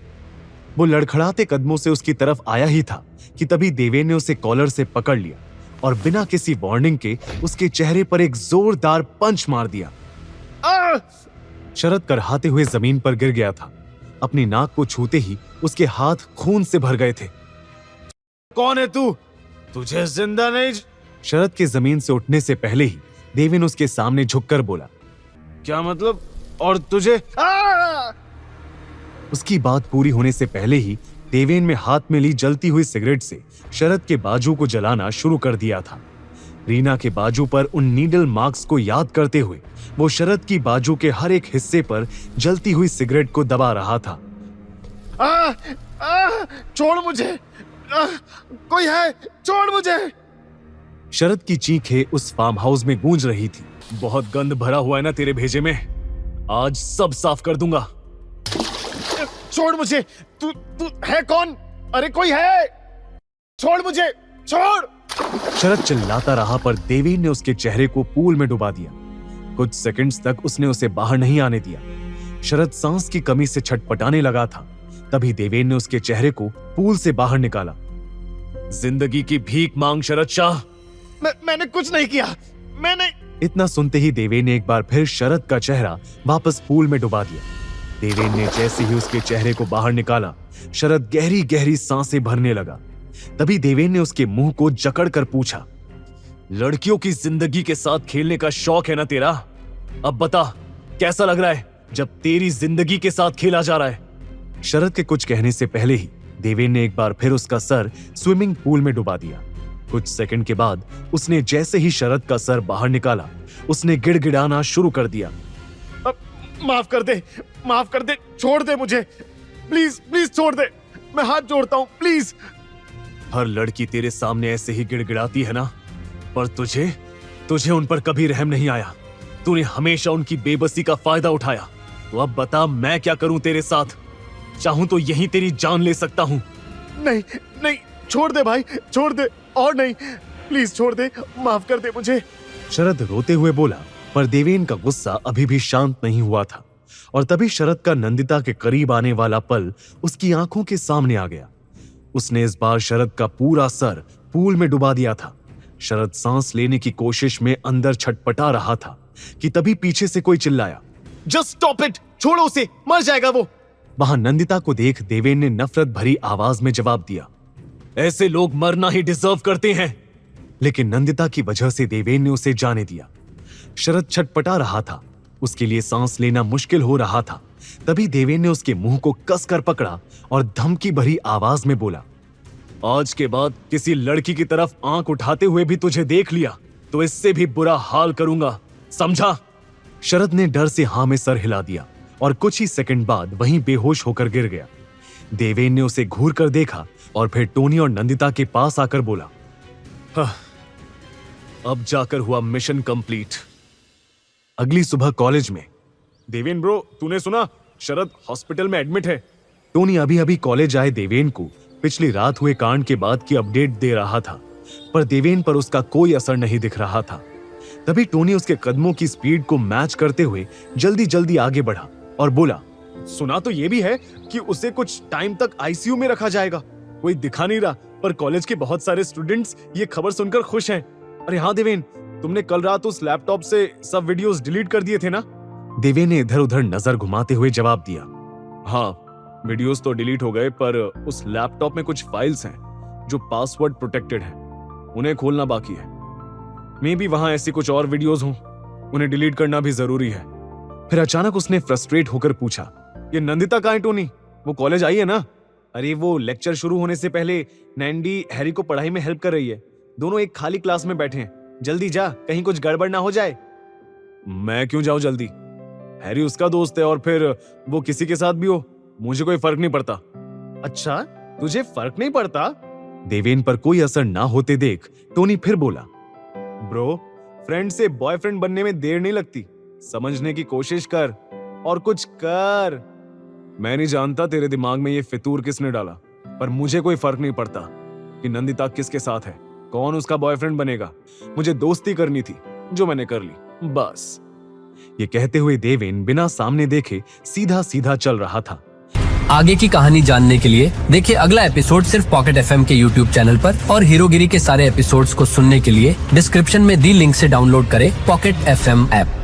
वो लड़खड़ाते कदमों से उसकी तरफ आया ही था कि तभी देवेन ने उसे कॉलर से पकड़ लिया और बिना किसी वार्निंग के उसके चेहरे पर एक जोरदार पंच मार दिया। शरद करहाते हुए जमीन पर गिर गया था। अपनी नाक को छूते ही उसके हाथ खून से भर गए थे। कौन है तू? तुझे जिंदा नहीं। शरद के जमीन से उठने से पहले ही देवेन उसके सामने झुककर बोला, क्या मतलब? और तुझे? उसकी बात पूरी होने से पहले ही देवेन में हाथ में ली जलती हुई सिगरेट से शरद के बाजू को जलाना शुरू कर दिया था। रीना के बाजू पर उन नीडल मार्क्स को याद करते हुए वो शरद की बाजू के हर एक हिस्से पर जलती हुई सिगरेट को दबा रहा था। छोड़ मुझे, कोई है, छोड़ मुझे। शरद की चीखें उस फार्म हाउस में गूंज रही थी। बहुत गंद भरा हुआ है ना तेरे भेजे में, आज सब साफ कर दूंगा। छोड़ मुझे। तू तू है कौन? अरे कोई है, छोड़ मुझे, छोड़। शरद चिल्लाता रहा पर देवेन ने उसके चेहरे को पूल में डुबा दिया। कुछ सेकंड्स तक उसने उसे बाहर नहीं आने दिया। शरद सांस की कमी से छटपटाने लगा था। तभी देवेन ने उसके चेहरे को पूल से बाहर निकाला। जिंदगी की भीख मांग शरद शाह। मैंने कुछ नहीं किया, मैंने। इतना सुनते ही देवेन ने एक बार फिर शरद का चेहरा वापस पूल में डुबा दिया। देवेन ने जैसे ही उसके चेहरे को बाहर निकाला, शरद गहरी गहरी सांसें भरने लगा। तभी देवेन ने उसके मुंह को जकड़कर पूछा, लड़कियों की जिंदगी के साथ खेलने का शौक है ना तेरा? अब बता, कैसा लग रहा है जब तेरी जिंदगी के साथ खेला जा रहा है? शरद के कुछ कहने से पहले ही देवेन ने एक बार फिर उसका सर स्विमिंग पूल में डुबा दिया। कुछ सेकंड के बाद उसने जैसे ही शरद का सर बाहर निकाला, उसने गिड़गिड़ाना शुरू कर दिया। माफ कर दे, माफ कर दे, छोड़ दे मुझे, प्लीज प्लीज छोड़ दे, मैं हाथ जोड़ता हूँ, प्लीज। हर लड़की तेरे सामने ऐसे ही गिड़गिड़ाती है ना, पर तुझे उन पर कभी रहम नहीं आया। तूने हमेशा उनकी बेबसी का फायदा उठाया। तो अब बता, मैं क्या करूं तेरे साथ? चाहूं तो यहीं तेरी जान ले सकता हूं। नहीं नहीं, छोड़ दे भाई, छोड़ दे, और नहीं, प्लीज छोड़ दे, माफ कर दे मुझे। शरद रोते हुए बोला, पर देवेन का गुस्सा अभी भी शांत नहीं हुआ था। और तभी शरद का नंदिता के करीब आने वाला पल उसकी आंखों के सामने आ गया। उसने इस बार शरद का पूरा सर पूल में डुबा दिया था। शरद सांस लेने की कोशिश में अंदर छटपटा रहा था कि तभी पीछे से कोई चिल्लाया, जस्ट स्टॉप इट, छोड़ो उसे, मर जाएगा वो। वहां नंदिता को देख देवेन ने नफरत भरी आवाज में जवाब दिया, ऐसे लोग मरना ही डिजर्व करते हैं। लेकिन नंदिता की वजह से देवेन ने उसे जाने दिया। शरद छटपटा रहा था, उसके लिए सांस लेना मुश्किल हो रहा था। तभी देवेन ने उसके मुंह को कसकर पकड़ा और धमकी भरी आवाज में बोला, आज के बाद किसी लड़की की तरफ आंख उठाते हुए भी तुझे देख लिया तो इससे भी बुरा हाल करूंगा, समझा? शरद ने डर से हां में सर हिला दिया और कुछ ही सेकंड बाद वहीं बेहोश होकर गिर गया। देवेन ने उसे घूर कर देखा और फिर टोनी और नंदिता के पास आकर बोला, अब जाकर हुआ मिशन कंप्लीट। अगली सुबह कॉलेज में, देवेन ब्रो, तूने सुना? शरद हॉस्पिटल में एडमिट है। टोनी अभी अभी कॉलेज आए देवेन को पिछली रात हुए कांड के बाद की अपडेट दे रहा था, पर देवेन पर उसका कोई असर नहीं दिख रहा था। तभी टोनी उसके कदमों की स्पीड को मैच करते हुए जल्दी जल्दी आगे बढ़ा और बोला, सुना तो ये भी है कि उसे कुछ टाइम तक आईसीयू में रखा जाएगा। कोई दिखा नहीं रहा, पर कॉलेज के बहुत सारे स्टूडेंट्स ये खबर सुनकर खुश हैं। अरे हाँ देवेन, तुमने कल रात उस लैपटॉप से सब वीडियोस डिलीट कर दिए थे ना? देवेन ने इधर उधर नजर घुमाते हुए जवाब दिया, हाँ, वीडियोस तो डिलीट हो गए, पर उस लैपटॉप में कुछ फाइल्स हैं जो पासवर्ड प्रोटेक्टेड हैं, उन्हें खोलना बाकी है। मे बी वहां ऐसी कुछ और वीडियोस हों, उन्हें डिलीट करना भी जरूरी है। फिर अचानक उसने फ्रस्ट्रेट होकर पूछा, ये नंदिता कहाँ है टोनी? वो कॉलेज आई है ना? अरे वो लेक्चर शुरू होने से पहले नैंडी हैरी को पढ़ाई में हेल्प कर रही है। दोनों एक खाली क्लास में बैठे हैं। जल्दी जा, कहीं कुछ गड़बड़ ना हो जाए। मैं क्यों जाऊं जल्दी? हैरी उसका दोस्त है और फिर वो किसी के साथ भी हो, मुझे कोई फर्क नहीं पड़ता। अच्छा, तुझे फर्क नहीं पड़ता? देवेन पर कोई असर ना होते देख टोनी फिर बोला, ब्रो, फ्रेंड से बॉयफ्रेंड बनने में देर नहीं लगती। समझने की कोशिश कर और कुछ कर। मैं नहीं जानता तेरे दिमाग में ये फितूर किसने डाला, पर मुझे कोई फर्क नहीं पड़ता कि नंदिता किसके साथ है, कौन उसका बॉयफ्रेंड बनेगा। मुझे दोस्ती करनी थी, जो मैंने कर ली, बस। ये कहते हुए देवेन बिना सामने देखे सीधा सीधा चल रहा था। आगे की कहानी जानने के लिए देखिए अगला एपिसोड सिर्फ पॉकेट एफएम के यूट्यूब चैनल पर, और हीरोगिरी के सारे एपिसोड्स को सुनने के लिए डिस्क्रिप्शन में दी लिंक से डाउनलोड करें पॉकेट एफएम ऐप।